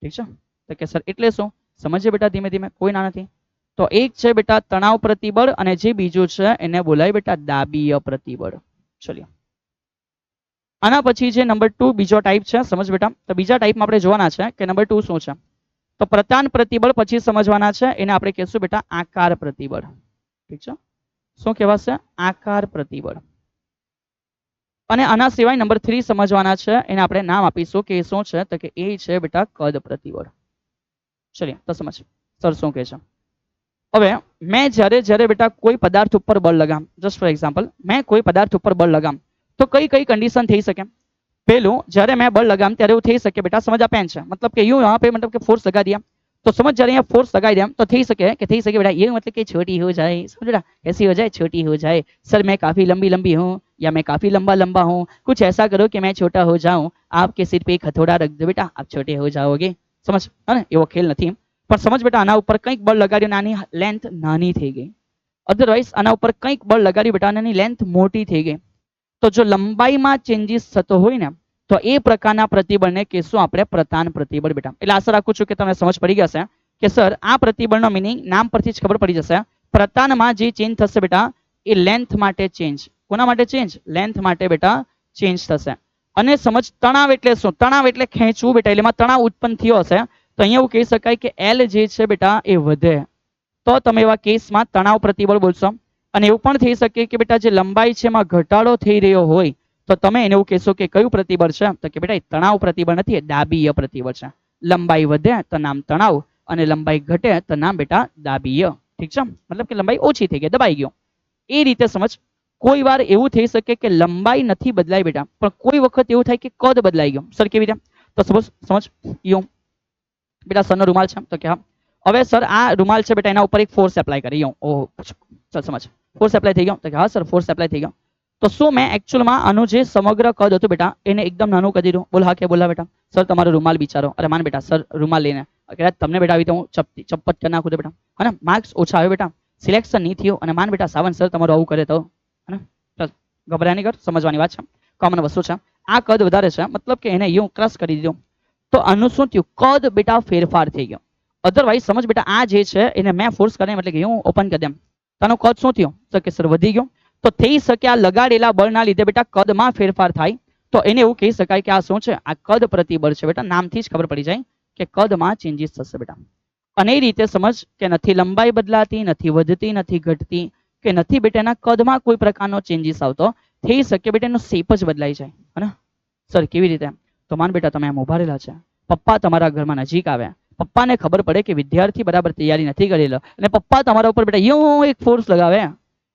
ઠીક છે. તો કે સર એટલે શું સમજીએ બેટા ધીમે ધીમે, કોઈ ના નથી. તો એક છે બેટા તણાવ પ્રતિબળ અને જે બીજું છે એને બોલાય બેટા દાબીય પ્રતિબળ. ચલિए આના પછી જે નંબર 2 બીજો ટાઈપ છે સમજ બેટા. તો બીજા ટાઈપમાં આપણે જોવાના છે કે નંબર 2 શું છે. તો પ્રતાન પ્રતિબળ પછી સમજવાના છે, એને આપણે કહેશું બેટા આકાર પ્રતિબળ. ઠીક છે. શું કહેવાશે? આકાર પ્રતિબળ. અને આના સિવાય નંબર 3 સમજવાના છે, એને આપણે નામ આપીશું કે શું છે તો કે એ છે બેટા કદ પ્રતિબળ. ચલિए તો સમજ સર શું કહે છે. હવે મેં જ્યારે બેટા કોઈ પદાર્થ ઉપર બળ લગામ, જસ્ટ ફોર એક્ઝામ્પલ મેં કોઈ પદાર્થ ઉપર બળ લગામ તો કઈ કઈ कंडीशन થઈ શકે. પહેલું જ્યારે मैं बल लगाम ત્યારે એવું થઈ શકે બેટા, समझ आ पेन છે मतलब कि यूं यहाँ पे मतलब कि फोर्स लगा दिया तो समझ जा रहे हैं, फोर्स लगाई दे हम तो થઈ શકે बेटा, ये मतलब कि छोटी हो जाए, समझ बेटा, कैसी हो जाए, छोटी हो जाए। सर मैं काफी लंबी लंबी हूँ, या मैं काफी लंबा लंबा हूँ, कुछ ऐसा करो कि मैं छोटा हो जाऊं, आपके सिर पे एक हथौड़ा रख दो बेटा, आप छोटे हो जाओगे। समझ है ને, એવો ખેલ નથી પણ સમજ બેટા, આના ઉપર કંઈક બળ લગાડ્યું, નાની લેન્થ નાની થઈ ગઈ, અધરવાઇઝ આના ઉપર કંઈક બળ લગાડ્યું બેટા, આની લેન્થ મોટી થઈ ગઈ। તો જો લંબાઈમાં ચેન્જીસ થતો હોય ને, તો એ પ્રકારના પ્રતિબળને કહેશું આપણે પ્રતાન પ્રતિબળ બેટા। એટલે આશા રાખું છું કે તમને સમજ પડી ગઈ હશે કે સર આ પ્રતિબળનો મિનિંગ નામ પરથી જ ખબર પડી જશે। પ્રતાનમાં જે ચેન્જ થશે બેટા, એ લેન્થ માટે ચેન્જ, કોના માટે ચેન્જ, લેન્થ માટે બેટા ચેન્જ થશે। અને સમજ તણાવ એટલે શું, તણાવ એટલે ખેંચવું બેટા, એટલે એમાં તણાવ ઉત્પન્ન થયો હશે તો અહીંયા એવું કહી શકાય કે એલ જે છે બેટા એ વધે, તો તમે એવા કેસમાં તણાવ પ્રતિબળ બોલશો। અને એવું પણ થઈ શકે કે બેટા જે લંબાઈ છે એમાં ઘટાડો થઈ રહ્યો હોય તો તમે એને એવું કહેશો કે કયું પ્રતિબળ છે, તો કે બેટા તણાવ પ્રતિબળ નથી, દાબીય પ્રતિબળ છે। લંબાઈ વધે તો નામ તણાવ, અને લંબાઈ ઘટે તો નામ બેટા દાબીય। ઠીક છે, મતલબ કે લંબાઈ ઓછી થઈ ગઈ, દબાઈ ગયો, એ રીતે સમજ। કોઈ વાર એવું થઈ શકે કે લંબાઈ નથી બદલાઈ બેટા, પણ કોઈ વખત એવું થાય કે કદ બદલાઈ ગયો। સર કેવી રીતે, તો સપોઝ સમજ યું બેટા સરનો રૂમાલ છે, તો કે હા હવે સર આ રૂમાલ છે બેટા, એના ઉપર એક ફોર્સ એપ્લાય કરી, ઓહો સર સમજ ફોર્સ એપ્લાય થઈ ગયો, તો કે હા સર ફોર્સ એપ્લાય થઈ ગયો। તો શું મેં એકચ્યુઅલમાં આનું જે સમગ્ર કદ હતું બેટા એને એકદમ નાનું કરી દીધું, બોલ હા કે બોલા બેટા, સર તમારો રૂમાલ બિચારો, અરે માન બેટા સર રૂમાલ લઈને તમને બેટા આવી તો હું ચપ્પટ કરી નાખું તો બેટા, હે માર્ક્સ ઓછા આવે બેટા, સિલેક્શન નહીં થયું, અને માન બેટા સાવન સર તમારું આવું કરે તો, હે ગભરાય નહીં કર, સમજવાની વાત છે, કોમન વસ્તુ છે। આ કદ વધારે છે, મતલબ કે એને યું ક્રશ કરી દીધું, તો આનું શું થયું, કદ બેટા ફેરફાર થઈ ગયો। અધરવાઇઝ સમજ બેટા આ જે છે એને મેં ફોર્સ કરીને એટલે કે હું ઓપન કરી દેમ, તેનો કદ શું થયો, તો કે સર વધી ગયો। તો થઈ શકે આ લગાડેલા બળના લીધે બેટા કદમાં ફેરફાર થાય, તો એને એવું કહી શકાય કે આ શું છે, આ કદ પ્રતિબળ છે બેટા, નામથી જ ખબર પડી જાય કે કદમાં ચેન્જીસ થશે બેટા। અને એ રીતે સમજ કે નથી લંબાઈ બદલાતી, નથી વધતી, નથી ઘટતી, કે નથી બેટા એના કદમાં કોઈ પ્રકારનો ચેન્જીસ આવતો, થઈ શકે બેટા એનો શેપ જ બદલાઈ જાય, હે સર કેવી રીતે, તો માન બેટા તમે આમ ઉભા રહેલા છે, પપ્પા તમારા ઘરમાં નજીક આવ્યા, પપ્પાને ખબર પડે કે વિદ્યાર્થી બરાબર તૈયારી નથી કરેલો, અને પપ્પા તમારા ઉપર બેટા યું એક ફોર્સ લગાવે,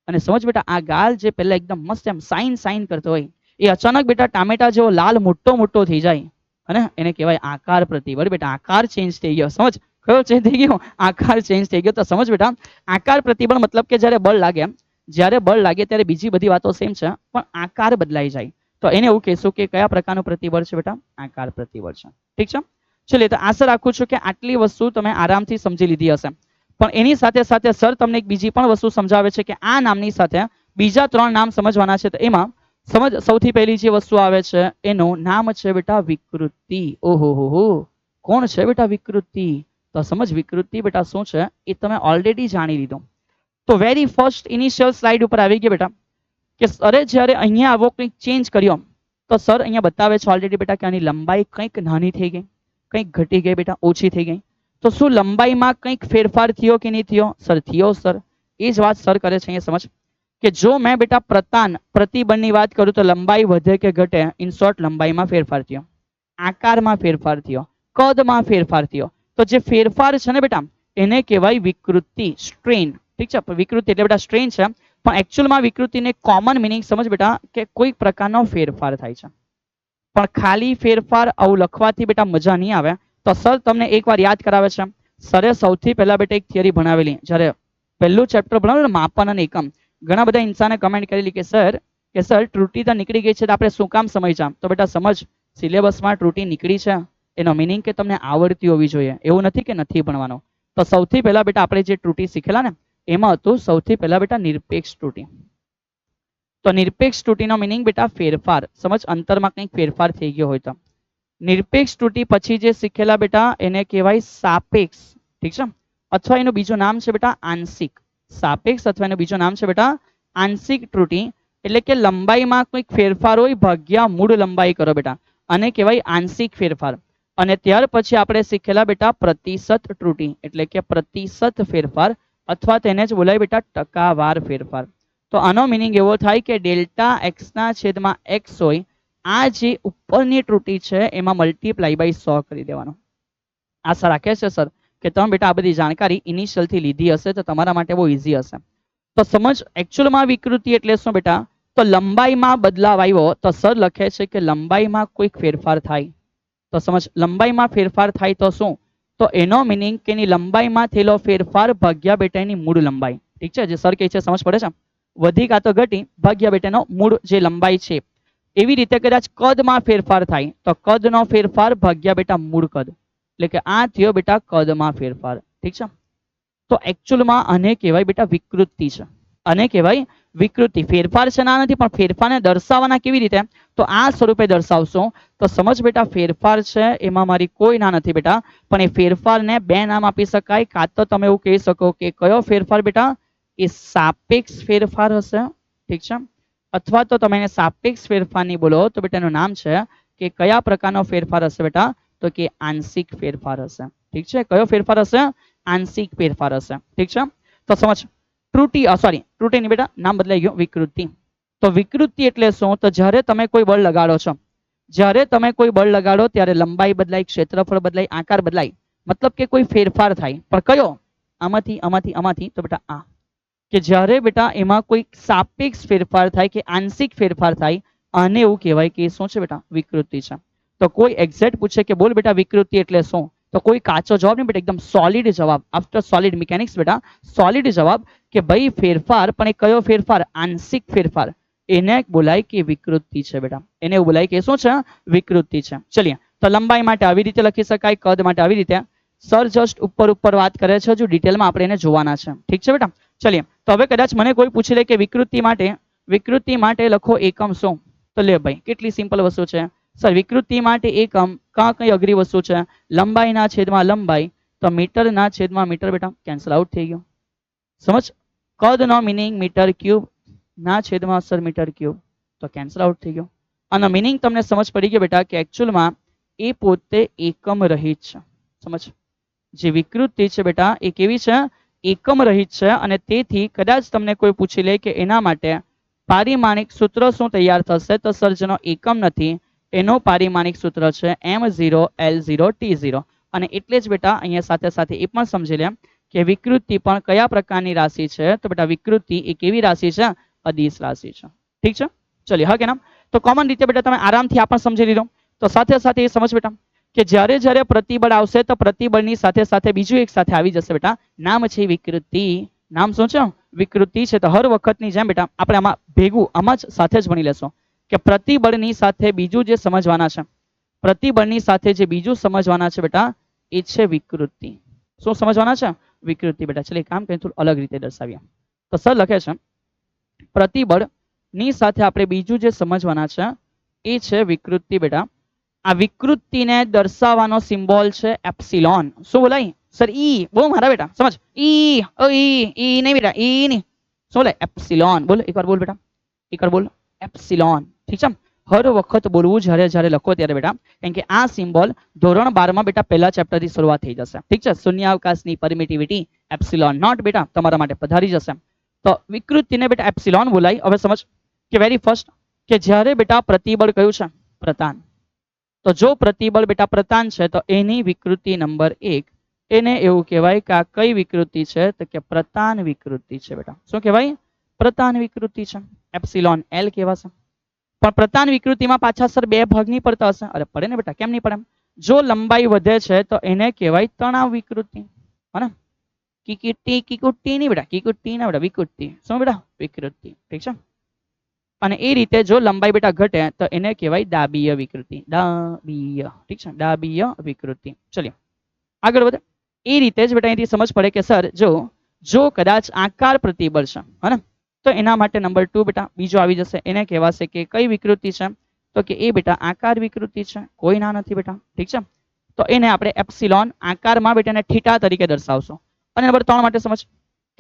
અને સમજ બેટા આ ગાલ જે પહેલા એકદમ મસ્ત એમ સાઇન સાઇન કરતો હોય એ અચાનક બેટા ટામેટા જેવો લાલ મોટો મોટો થઈ જાય, અને એને કહેવાય આકાર પ્રતિબળ બેટા, આકાર ચેન્જ થઈ ગયો, સમજ કયો ચેન્જ થઈ ગયો, આકાર ચેન્જ થઈ ગયો। તો સમજ બેટા આકાર પ્રતિબળ મતલબ કે જ્યારે બળ લાગે, જ્યારે બળ લાગે ત્યારે બીજી બધી વાતો સેમ છે પણ આકાર બદલાઈ જાય, તો એને એવું કહેશું કે કયા પ્રકારનું પ્રતિબળ છે બેટા, આકાર પ્રતિબળ છે। ઠીક છે, ચલો તો આશા રાખું છું કે આટલી વસ્તુ તમે આરામથી સમજી લીધી હશે। પણ એની સાથે સાથે સર તમને એક બીજી પણ વસ્તુ સમજાવે છે કે આ નામની સાથે બીજા ત્રણ નામ સમજવાના છે। તો એમાં સમજ સૌથી પહેલી જે વસ્તુ આવે છે એનું નામ છે બેટા વિકૃતિ। ઓહો હો, કોણ છે બેટા વિકૃતિ, તો સમજ વિકૃતિ બેટા શું છે એ તમે ઓલરેડી જાણી લીધું। તો વેરી ફર્સ્ટ ઇનિશિયલ સ્લાઇડ ઉપર આવી ગયા બેટા કે સરે જ્યારે અહીંયા આવો કંઈક ચેન્જ કર્યો, તો સર અહીંયા બતાવે છે ઓલરેડી બેટા કે આની લંબાઈ કંઈક નાની થઈ ગઈ, કંઈક ઘટી ગઈ બેટા, ઓછી થઈ ગઈ। તો શું લંબાઈમાં કંઈક ફેરફાર થયો કે નહીં થયો, સર થયો સર, એ જ વાત સર કરે છે અહીંયા સમજ કે જો મેં બેટા પ્રતાન પ્રતિબળની વાત કરું તો લંબાઈ વધે કે ઘટે, ઇન શોર્ટ લંબાઈમાં ફેરફાર થયો, આકારમાં ફેરફાર થયો, કદમાં ફેરફાર થયો, તો જે ફેરફાર છે ને બેટા એને કહેવાય વિકૃતિ, સ્ટ્રેન। ઠીક છે, વિકૃતિ એટલે બેટા સ્ટ્રેન છે, પણ એકચ્યુઅલમાં વિકૃતિને કોમન મિનિંગ સમજ બેટા કે કોઈ પ્રકારનો ફેરફાર થાય છે। પણ ખાલી ફેરફાર આવું લખવાથી બેટા મજા નહીં આવે, તો સર તમને એકવાર યાદ કરાવે છે, સરે સૌથી પહેલા બેટા એક થિયરી ભણાવેલી, જ્યારે પહેલું ચેપ્ટર ભણાવેલું માપન અને એકમ, ઘણા બધા ઇન્સાને કમેન્ટ કરેલી કે સર ત્રુટિ તો નીકળી ગઈ છે તો આપણે શું કામ સમજ્યા, તો બેટા સમજ સિલેબસમાં ત્રુટિ નીકળી છે એનો મિનિંગ કે તમને આવડતી હોવી જોઈએ, એવું નથી કે નથી ભણવાનું। તો સૌથી પહેલા બેટા આપણે જે ત્રુટિ શીખેલા ને એમાં હતું સૌથી પહેલા બેટા નિરપેક્ષ ત્રુટિ। તો નિરપેક્ષ ત્રુટિનો મિનિંગ બેટા ફેરફાર, સમજ અંતરમાં કંઈક ફેરફાર થઈ ગયો હોય તો। નિરપેક્ષ ત્રુટિ પછી જે શીખેલા બેટા એને કહેવાય સાપેક્ષ, ઠીક છે, અથવા એનું બીજું નામ છે બેટા આંશિક સાપેક્ષ, અથવા એનું બીજું નામ છે બેટા આંશિક ત્રુટિ, એટલે કે લંબાઈમાં કંઈક ફેરફાર હોય ભાગ્યા મૂળ લંબાઈ કરો બેટા, અને કહેવાય આંશિક ફેરફાર। અને ત્યાર પછી આપણે શીખેલા બેટા પ્રતિશત ત્રુટિ, એટલે કે પ્રતિશત ફેરફાર, અથવા તેને જ બોલાય બેટા ટકાવાર ફેરફાર। તો આનો મિનિંગ એવો થાય કે ડેલ્ટા એક્સ ના છેદમાં એક્સ હોય, આ જે ઉપરની ત્રુટિ છે એમાં મલ્ટીપ્લાય બાય 100 કરી દેવાનો। આશા રાખે છે સર કે તમે બેટા આ બધી જાણકારી ઇનિશિયલથી લીધી હશે તો તમારા માટે બહુ ઇઝી હશે। તો સમજ એકચ્યુઅલમાં વિકૃતિ એટલે શું બેટા, તો લંબાઈમાં બદલાવ આવ્યો, તો સર લખે છે કે લંબાઈમાં કોઈક ફેરફાર થાય, તો સમજ લંબાઈમાં ફેરફાર થાય તો શું, તો એનો મિનિંગ કે એની લંબાઈમાં થયેલો ફેરફાર ભાગ્યા બેટા એની મૂળ લંબાઈ. ઠીક છે, જે સર કહે છે સમજ પડે છે. વધી કાં તો ઘટી ભાગ્યા બેટાનો મૂળ જે લંબાઈ છે. એવી રીતે કદાચ કદમાં ફેરફાર થાય તો કદનો ફેરફાર ભાગ્યા બેટા મૂળ કદ, એટલે કે આ થયો બેટા કદમાં ફેરફાર. ઠીક છે, તો એકચ્યુઅલમાં આને કહેવાય બેટા વિકૃતિ છે. આને કહેવાય વિકૃતિ. ફેરફાર છે ના નથી, પણ ફેરફારને દર્શાવવાના કેવી રીતે, તો આ સ્વરૂપે દર્શાવશો તો સમજ બેટા ફેરફાર છે એમાં મારી કોઈ ના નથી બેટા, પણ એ ફેરફારને બે નામ આપી શકાય. કાં તો તમે એવું કહી શકો કે કયો ફેરફાર બેટા, એ સાપેક્ષ ફેરફાર હશે. ઠીક છે, અથવા તો તમે એને સાપેક્ષ ફેરફાર નહીં બોલો તો બેટા એનું નામ છે કે કયા પ્રકારનો ફેરફાર હશે બેટા, તો કે આંશિક ફેરફાર હશે. ઠીક છે, કયો ફેરફાર હશે, આંશિક ફેરફાર હશે. ઠીક છે, તો સમજ ત્રુટિ, સોરી ત્રુટિ નહીં બેટા, નામ બદલાઈ ગયું, વિકૃતિ. તો વિકૃતિ એટલે શું, તો જ્યારે તમે કોઈ બળ લગાડો છો, જ્યારે તમે કોઈ બળ લગાડો ત્યારે લંબાઈ બદલાય, ક્ષેત્રફળ બદલાય, આકાર બદલાય, મતલબ કે કોઈ ફેરફાર થાય. પણ કયો, આમાંથી આમાંથી આમાંથી, તો બેટા આ, કે જ્યારે બેટા એમાં કોઈ સાપેક્ષ ફેરફાર થાય કે આંશિક ફેરફાર થાય, આને એવું કહેવાય કે શું છે બેટા, વિકૃતિ છે. તો કોઈ એક્ઝેક્ટ પૂછે કે બોલ બેટા વિકૃતિ એટલે શું, તો કોઈ કાચો જવાબ નહીં બેટા, એકદમ સોલિડ જવાબ, આફ્ટર સોલિડ મિકેનિક્સ બેટા, સોલિડ જવાબ કે ભાઈ ફેરફાર, પણ એ કયો ફેરફાર, આંશિક ફેરફાર, એને બોલાય કે વિકૃતિ છે બેટા. એને એવું બોલાય કે શું છે, વિકૃતિ છે. ચલિએ, તો લંબાઈ માટે આવી રીતે લખી શકાય, કદ માટે આવી રીતે. સર જસ્ટ ઉપર ઉપર વાત કરે છે, હજુ ડિટેલમાં આપણે એને જોવાના છે. ઠીક છે બેટા, ચલિએ. તો હવે કદાચ મને કોઈ પૂછી લે કે વિકૃતિ માટે લખો એકમ શું, તો લે ભાઈ કેટલી સિમ્પલ વસ્તુ છે સર. વિકૃતિ માટે એકમ કાં કઈ અઘરી વસ્તુ છે, લંબાઈના છેદમાં લંબાઈ, તો મીટરના છેદમાં મીટર બેટા, કેન્સલ આઉટ થઈ ગયું. સમજ, કદનો મિનિંગ મીટર ક્યુબ ના છેદમાં સર મીટર ક્યુબ, તો કેન્સલ આઉટ થઈ ગયો. આનો મિનિંગ તમને સમજ પડી ગયો બેટા કે એકચ્યુઅલમાં એ પોતે એકમ રહિત છે. સમજ, જે વિકૃતિ છે બેટા એ કેવી છે, એકમ રહિત છે. અને તેથી કદાચ તમને કોઈ પૂછી લે કે એના માટે પારિમાણિક સૂત્ર શું તૈયાર થશે, તો સર જેનો એકમ નથી એનો પારિમાણિક સૂત્ર છે m0 l0 t0. અને એટલે જ બેટા અહીંયા સાથે સાથે એ પણ સમજી લે કે વિકૃતિ પણ કયા પ્રકારની રાશિ છે, તો બેટા વિકૃતિ એ કેવી રાશિ છે, અદિશ રાશિ છે. ઠીક છે, ચલિए હા કે નામ. તો કોમન રીતે બેટા તમે આરામથી આ પણ સમજી લીધો. તો સાથે સાથે એ સમજ બેટા કે જ્યારે જ્યારે પ્રતિબળ આવશે તો પ્રતિબળની સાથે સાથે બીજું એક સાથે આવી જશે બેટા, નામ છે વિકૃતિ. નામ શું છે, વિકૃતિ છે. તો હર વખતની જેમ બેટા આપણે આમાં ભેગું આમાં જ સાથે જ ભણી લેશો કે પ્રતિબળની સાથે બીજું જે સમજવાના છે, પ્રતિબળની સાથે જે બીજું સમજવાના છે બેટા એ છે વિકૃતિ. શું સમજવાના છે, વિકૃતિ બેટા. ચલો કામ કરીને થોડું અલગ રીતે દર્શાવીએ. તો સર લખે છે પ્રતિબળની સાથે આપણે બીજું જે સમજવાના છે એ છે વિકૃતિ બેટા. આ વિકૃતિને દર્શાવવાનો સિમ્બોલ છે એપ્સિલોન. શું બોલાય સર, ઈ. બહુ મારા બેટા સમજ, ઈ ઈ નહીં બેટા, ઈ નહીં. શું બોલે, એપ્સિલોન. બોલ એકવાર, બોલ બેટા એકવાર બોલ, એપ્સિલોન. ઠીક છે, હર વખત બોલવું જ્યારે જ્યારે લખો ત્યારે બેટા, કારણ કે આ સિમ્બોલ ધોરણ 12 માં બેટા પહેલા ચેપ્ટરથી શરૂઆત થઈ જશે. ઠીક છે, શૂન્યાવકાશની પરમિટિવિટી એપ્સિલોન નોટ બેટા તમારા માટે પધારી જશે. તો વિકૃતિને બેટા એપ્સિલોન બોલાય. હવે સમજ કે વેરી ફર્સ્ટ કે જ્યારે બેટા પ્રતિબળ કયું છે, પ્રતાન. તો જો પ્રતિબળ બેટા પ્રતાન છે તો એની વિકૃતિ નંબર 1, એને એવું કહેવાય કે આ કઈ વિકૃતિ છે, તો કે પ્રતાન વિકૃતિ છે બેટા. શું કહેવાય, પ્રતાન વિકૃતિ છે, એપ્સિલોન એલ કહેવાશે. પણ પ્રતાન વિકૃતિમાં પાછા સર બે ભાગ નહીં પડતા હશે, અરે પડે ને બેટા, કેમ નહીં પડે. જો લંબાઈ વધે છે તો એને કહેવાય તણાવ વિકૃતિ, હે ને. કિકુટી કિકુટી નહીં બેટા, કિકુટી ના બેટા, વિકૃતિ. શું બેટા, વિકૃતિ. ઠીક છે, અને એ રીતે જો લંબાઈ બેટા ઘટે તો એને કહેવાય દાબીય વિકૃતિ. દાબીય, ઠીક છે, દાબીય વિકૃતિ. ચલિए આગળ વધે. એ રીતે જ બેટા અહીંથી સમજ પડે કે સર જો કદાચ આકાર પ્રતિબળ છે, હે ને, તો એના માટે નંબર 2 બેટા બીજો આવી જશે. એને કહેવાશે કે કઈ વિકૃતિ છે, તો કે એ બેટા આકાર વિકૃતિ છે. કોઈ ના નથી બેટા. ઠીક છે, તો એને આપણે એપ્સિલોન આકારમાં બેટા ને થીટા તરીકે દર્શાવશો. અને નંબર 3 માટે સમજ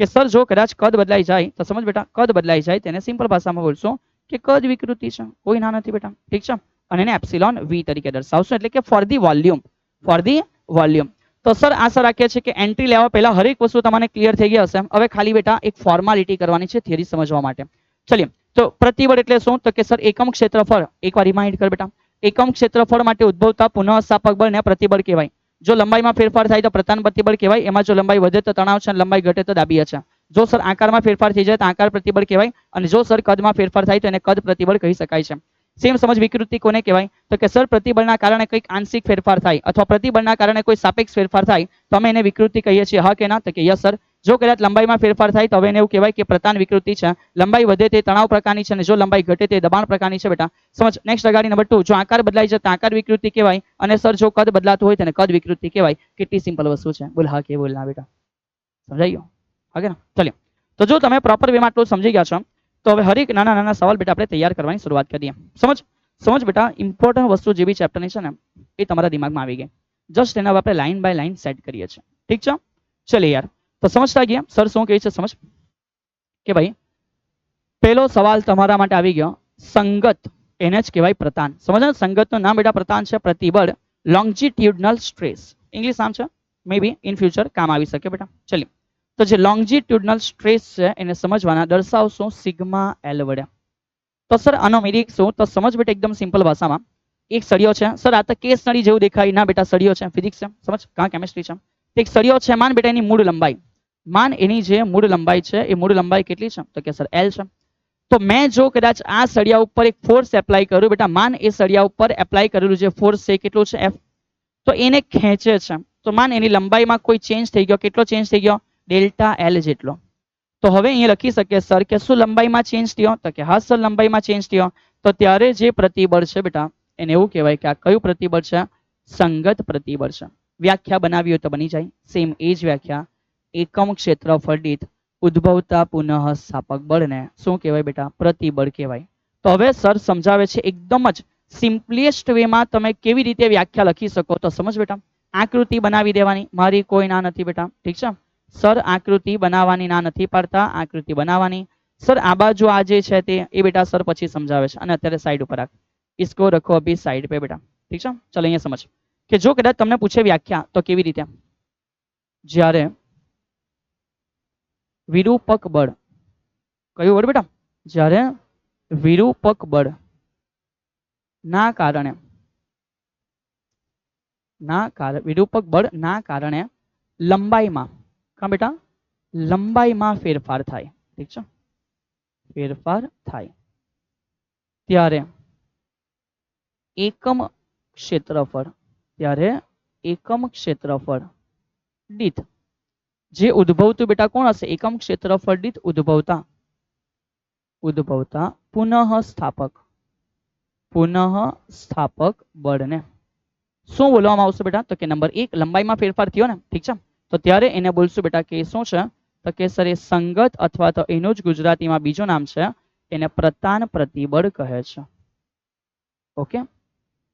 કે સર જો કદાચ કદ બદલાઈ જાય તો સમજ બેટા, કદ બદલાઈ જાય તેને સિમ્પલ ભાષામાં બોલશો કે કદ વિકૃતિ છે. કોઈ ના નથી બેટા. ઠીક છે, અને એને એપ્સિલોન v તરીકે દર્શાવશો, એટલે કે for the volume, for the volume. તો સર આશા રાખીએ છીએ કે એન્ટ્રી લેવા પહેલા હરેક વસ્તુ તમને ક્લિયર થઈ ગઈ હશે. હવે ખાલી બેટા એક ફોર્માલિટી કરવાની છે થિયરી સમજવા માટે. ચલિए, તો પ્રતિબળ એટલે શું, તો કે સર એકમ ક્ષેત્રફળ. એકવાર રિમાઇન્ડ કર બેટા, એકમ ક્ષેત્રફળ માટે ઉદ્ભવતા પુનઃસ્થાપક બળને પ્રતિબળ કહેવાય. જો લંબાઈમાં ફેરફાર થાય તો પ્રતાન પ્રતિબળ કહેવાય. એમાં જો લંબાઈ વધે તો તણાવ છે, અને લંબાઈ ઘટે તો દાબીય છે. જો સર આકારમાં ફેરફાર થઈ જાય તો આકાર પ્રતિબળ કહેવાય. અને જો સર કદમાં ફેરફાર થાય તો એને કદ પ્રતિબળ કહી શકાય છે. સેમ સમજ વિકૃતિ કોને કહેવાય? તો કે સર પ્રતિબળના કારણે કંઈક આંશિક ફેરફાર થાય અથવા પ્રતિબળના કારણે કોઈ સાપેક્ષ ફેરફાર થાય તો અમે એને વિકૃતિ કહીએ છીએ, હા કે ના? તો કે યસ સર. જો કદાચ લંબાઈમાં ફેરફાર થાય તો હવે એને એવું કહેવાય કે પ્રતાન વિકૃતિ છે. લંબાઈ વધે તે તણાવ પ્રકારની છે અને જો લંબાઈ ઘટે તે દબાણ પ્રકારની છે બેટા. સમજ. નેક્સ્ટ અગાડી નંબર 2, જો આકાર બદલાય છે તો આકાર વિકૃતિ કહેવાય અને સર જો કદ બદલાતું હોય તેને કદ વિકૃતિ કહેવાય. કેટલી સિમ્પલ વસ્તુ છે, બોલ હા કે બોલ ના બેટા? સમજાઈ ગયું? ઓકે ને? ચલિए. તો જો તમે પ્રોપર વેમાં આટલું સમજી ગયા છો તો હવે હરેક નાના નાના સવાલ બેટા આપણે તૈયાર કરવાની શરૂઆત કરીએ. સમજ. સમજ બેટા, ઇમ્પોર્ટન્ટ વસ્તુ જે બી ચેપ્ટરની છે ને એ તમારા દિમાગમાં આવી ગઈ. જસ્ટ એના આપણે લાઈન બાય લાઈન સેટ કરીએ છીએ. ઠીક છે? ચલે યાર. તો સમજતા ગયા સર શું કહે છે? સમજ કે ભાઈ પહેલો સવાલ તમારા માટે આવી ગયો. સંગત એને જ કહેવાય પ્રતાન. સમજ. સંગતનું નામ બેટા પ્રતાન છે. પ્રતિબળ લોન્જિટ્યુડનલ સ્ટ્રેસ. ઇંગ્લિશ નામ છે, મે બી ઇન ફ્યુચર કામ આવી શકે બેટા. ચલિए. તો જે લોન્જિટ્યુડનલ સ્ટ્રેસ છે એને સમજવાના દર્શાવશું સિગ્મા એલ વડે. તો સર આનો મીનિંગ શું? તો સમજ બેટા એકદમ સિમ્પલ ભાષામાં. એક સળિયો છે સર, આ તો કેસ સ્ટડી જેવું દેખાય ના બેટા? સળિયો છે, ફિઝિક્સ છે. સમજ. કાં કેમિસ્ટ્રી છે. એક સળિયો છે. માન બેટા એની મૂળ લંબાઈ, માન એની જે મૂળ લંબાઈ છે એ મૂળ લંબાઈ કેટલી છે? તો કે સર એલ છે. તો મેં જો કદાચ આ સળિયા ઉપર એક ફોર્સ એપ્લાય કરું બેટા, માન એ સળિયા ઉપર એપ્લાય કરેલું જે ફોર્સ છે કેટલું છે? એફ. તો એને ખેંચે છે. તો માન એની લંબાઈમાં કોઈ ચેન્જ થઈ ગયો. કેટલો ચેન્જ થઈ ગયો? ડેલ્ટા એલ જેટલો. તો હવે અહીંયા લખી શકીએ સર કે શું લંબાઈમાં ચેન્જ થયો? તો કે હા સર લંબાઈમાં ચેન્જ થયો. તો ત્યારે જે પ્રતિબળ છે બેટા એને એવું કહેવાય કે આ કયું પ્રતિબળ છે? સંગત પ્રતિબળ છે. વ્યાખ્યા બનાવી હોય તો બની જાય. સેમ એ જ વ્યાખ્યા. એકમ ક્ષેત્રફળ દીઠ ઉદ્ભવતા પુનઃ સ્થાપક બળને શું કહેવાય બેટા? પ્રતિબળ કહેવાય. તો હવે સર સમજાવે છે એકદમ જ સિમ્પલેસ્ટ વેમાં તમે કેવી રીતે વ્યાખ્યા લખી શકો. તો સમજ બેટા, આકૃતિ બનાવી દેવાની. મારી કોઈ ના નથી બેટા. ઠીક છે? સર આકૃતિ બનાવવાની ના નથી પાડતા, આકૃતિ બનાવવાની. સર આ બાજુ આ જે છે તે એ બેટા સર પછી સમજાવે છે અને અત્યારે સાઈડ ઉપર રાખ. इसको रखो अभी साइड पे बेटा. ઠીક છે? ચલો અહીંયા સમજ કે જો કદાચ તમને પૂછે વ્યાખ્યા તો કેવી રીતે? જ્યારે વિરૂપક બળ, કયું બળ બેટા? જ્યારે વિરૂપક બળ ના કારણે વિરૂપક બળ ના કારણે લંબાઈમાં, કા બેટા? લંબાઈમાં ફેરફાર થાય. ઠીક છે? ફેરફાર થાય ત્યારે એકમ ક્ષેત્રફળ, ત્યારે એકમ ક્ષેત્રફળ દીઠ જે ઉદ્ભવતું બેટા કોણ હશે? એકમ ક્ષેત્રફળ દીઠ ઉદ્ભવતા પુનઃ સ્થાપક બળને શું બોલવામાં આવશે બેટા? તો કે નંબર 1 લંબાઈમાં ફેરફાર થયો ને. ઠીક છે? તો ત્યારે એને બોલશું બેટા કે શું છે? તો કે સર એ સંગત અથવા તો એનું જ ગુજરાતીમાં બીજું નામ છે, એને પ્રતાન પ્રતિબળ કહે છે. ઓકે.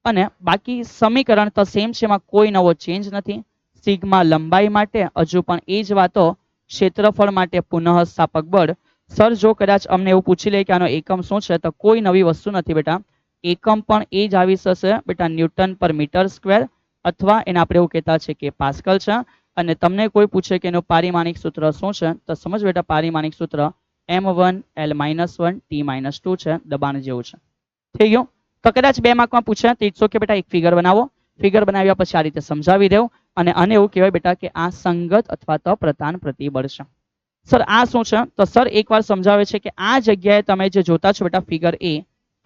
અને બાકી સમીકરણ તો સેમ છે, એમાં કોઈ નવો ચેન્જ નથી. સિગ્મા લંબાઈ માટે હજુ પણ એ જ વાતો, ક્ષેત્રફળ માટે પુનઃ સ્થાપક બળ. સર જો કદાચ અમને એવું પૂછી લે કે આનો એકમ શું છે તો કોઈ નવી વસ્તુ નથી બેટા. એકમ પણ એ જ આવી જશે બેટા, ન્યૂટન પર મીટર સ્ક્વેર અથવા એને આપણે એવું કહેતા છે કે પાસ્કલ છે. અને તમને કોઈ પૂછે કે એનું પારિમાણિક સૂત્ર શું છે તો સમજ બેટા પારિમાણિક સૂત્ર m1 l-1 t-2 છે. દબાણ જેવું છે. થઈ ગયું? તો કદાચ 2 માર્કમાં પૂછે તો ઇટ્સ ઓકે બેટા, એક ફિગર બનાવો. ફિગર બનાવ્યા પછી આ રીતે સમજાવી દેવું અને આને એવું કહેવાય બેટા કે આ સંગત અથવા તો પ્રતાન પ્રતિબળ છે. સર આ શું છે? તો સર એકવાર સમજાવે છે કે આ જગ્યાએ તમે જે જોતા છો બેટા ફિગર એ,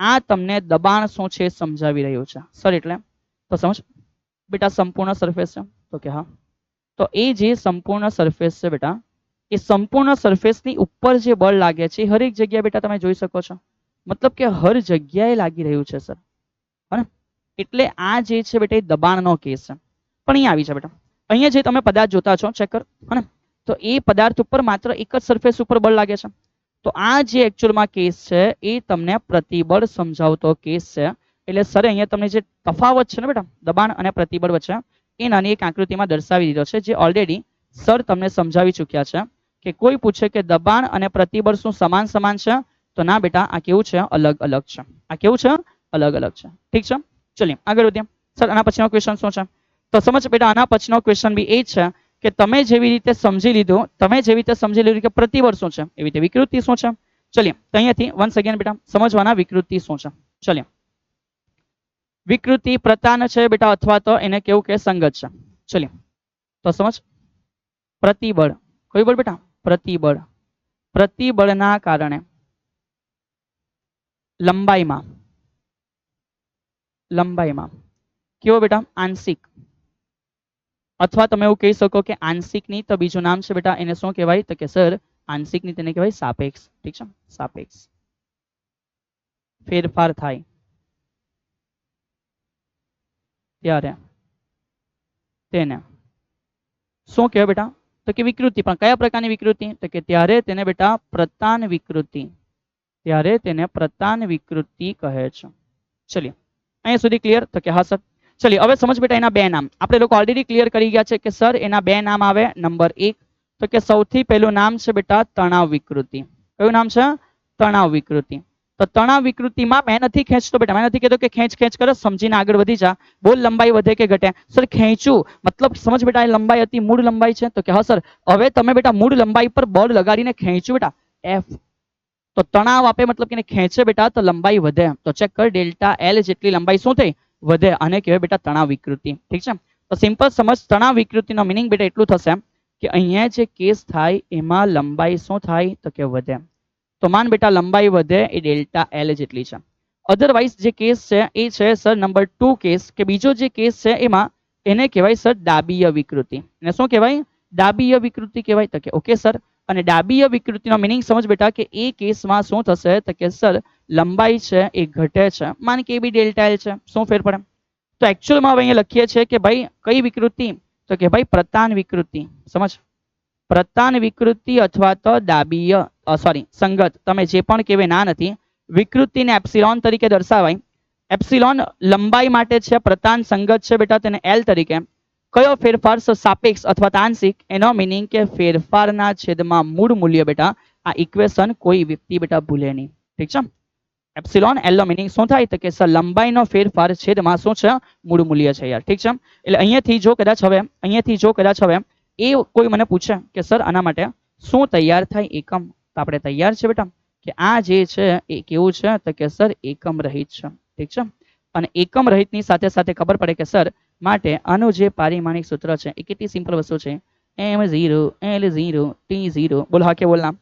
આ તમને દબાણ શું છે સમજાવી રહ્યું છે. સર એટલે તો સમજ બેટા સંપૂર્ણ સરફેસ છે. તો કે હા. તો એ જે સંપૂર્ણ સરફેસ છે બેટા, એ સંપૂર્ણ સરફેસની ઉપર જે બળ લાગે છે હરેક જગ્યાએ બેટા તમે જોઈ શકો છો. મતલબ કે હર જગ્યાએ લાગી રહ્યું છે સર. હા, એટલે આ જે છે બેટા એ દબાણનો કેસ છે. પણ અહીંયા આવી છે બેટા, અહીંયા જે તમે પદાર્થ જોતા છો ચેક કર, હા, તો એ પદાર્થ ઉપર માત્ર એક જ સરફેસ ઉપર બળ લાગે છે. તો આ જે એકચ્યુઅલમાં કેસ છે એ તમને પ્રતિબળ સમજાવતો કેસ છે. એટલે સર અહીંયા તમને જે તફાવત છે ને બેટા દબાણ અને પ્રતિબળ વચ્ચે, એ નાની એક આકૃતિમાં દર્શાવી દીધો છે, જે ઓલરેડી સર તમને સમજાવી ચૂક્યા છે. કે કોઈ પૂછે કે દબાણ અને પ્રતિબળ શું સમાન સમાન છે તો ના બેટા, આ કેવું છે? અલગ અલગ છે. આ કેવું છે? અલગ અલગ છે. ઠીક છે? ચલીએ આગળ વધીએ. સર આના પછીનો ક્વેશ્ચન શું છે? તો સમજ બેટા આના પછીનો ક્વેશ્ચન બી એ છે કે તમે જેવી રીતે સમજી લીધું, કે પ્રતિબળ શું છે, એવી રીતે વિકૃતિ શું છે. ચલીએ તો અહીંયાથી વન્સ અગેન બેટા સમજવાના વિકૃતિ શું છે. ચલીએ. વિકૃતિ પ્રતાન છે બેટા અથવા તો એને કેવું કે સંગત છે. ચલીએ તો સમજ પ્રતિબળ, કયું બળ બેટા? પ્રતિબળ. પ્રતિબળના કારણે લંબાઈમાં લંબાઈમાં કેવો બેટા આંશિક, અથવા તમે એવું કહી શકો કે આંશિકની તો બીજું નામ છે બેટા એને શું કહેવાય તો કે સર આંશિકની તેને કહેવાય સાપેક્ષ. ઠીક છે, સાપેક્ષ ફેરફાર થાય ત્યારે તેને શું કહેવાય બેટા તો કે વિકૃતિ. પણ કયા પ્રકારની વિકૃતિ તો કે ત્યારે તેને બેટા પ્રતાન વિકૃતિ, ત્યારે તેને પ્રતાન વિકૃતિ કહે છે. ચલિए અહીંયા સુધી ક્લિયર તો કે હા સર. ચલિए હવે સમજ બેટા એના બે નામ આપણે લોકો ઓલરેડી ક્લિયર કરી ગયા છે કે સર એના બે નામ આવે. નંબર 1 તો કે સૌથી પહેલું નામ છે બેટા તણાવ વિકૃતિ. કયું નામ છે? તણાવ વિકૃતિ. તો તણાવ વિકૃતિમાં મેં નથી ખેંચતો બેટા, મેં નથી કહેતો કે ખેંચ ખેંચ કરો, સમજીને આગળ વધી જા. બોલ લંબાઈ વધે કે ઘટે? સર ખેંચું મતલબ સમજ બેટા એ લંબાઈ હતી મૂળ લંબાઈ છે તો કે હા સર. હવે તમે બેટા મૂળ લંબાઈ પર બળ લગાડીને ખેંચ્યું બેટા એફ, તો તણાવ આપે મતલબ કે ખેંચે બેટા તો લંબાઈ વધે. તો ચેક કર ડેલ્ટા એલ જેટલી લંબાઈ શું થઈ વધે, આને કહેવાય બેટા તણાવ વિકૃતિ. ઠીક છે, તો સિમ્પલ સમજ તણાવ વિકૃતિનો મિનિંગ બેટા એટલું થશે કે અહીંયા જે કેસ થાય એમાં લંબાઈ શું થાય તો કે વધે. તો માન બેટા લંબાઈ વધે એ ડેલ્ટા એલ જેટલી છે. અધરવાઇઝ જે કેસ છે એ છે સર નંબર 2 કેસ, કે બીજો જે કેસ છે એમાં એને કહેવાય સર ડાબીય વિકૃતિ. એને શું કહેવાય? ડાબીય વિકૃતિ કહેવાય. તો કે ઓકે સર. અને ડાબીય વિકૃતિનો મિનિંગ સમજ બેટા કે એ કેસમાં શું થશે તો કે સર લંબાઈ છે એ ઘટે છે. માન કે બી ડેલ્ટા એલ છે, શું ફેર પડે? તો એકચ્યુઅલમાં હવે અહીંયા લખીએ છીએ કે ભાઈ કઈ વિકૃતિ તો કે ભાઈ પ્રતાન વિકૃતિ. સમજ, પ્રતાન વિકૃતિ અથવા તો ડાબીય સોરી સંગત તમે જે પણ કહેવાય ના નથી. વિકૃતિને એપ્સિલોન તરીકે દર્શાવાય. એપ્સિલોન લંબાઈ માટે છે, પ્રતાન સંગત છે બેટા તેને એલ તરીકે. કયો ફેરફાર સાપેક્ષ અથવા આંશિક, એનો મિનિંગ કે ફેરફારના છેદમાં મૂળ મૂલ્ય બેટા આ ઇક્વેશન કોઈ વ્યક્તિ બેટા ભૂલે નહીં. ઠીક છે, એપ્સિલોન એલ નો મિનિંગ શું થાય તો કે સર લંબાઈનો ફેરફાર છેદમાં શું છે મૂળ મૂલ્ય છે યાર. ઠીક છે, એટલે અહીંયાથી જો કદાચ હવે એ કોઈ મને પૂછે કે સર આના માટે શું તૈયાર થાય એકમ, તો આપણે તૈયાર છે બેટા કે આ જે છે એ કેવું છે તો કે સર એકમ રહિત છે. ઠીક છે, અને એકમ રહિતની સાથે સાથે ખબર પડે કે સર માટે આનું જે પારિમાણિક સૂત્ર છે એ કેટલી સિમ્પલ વસ્તુ છે, m0 l0 t0. બોલ હા કે બોલ ના?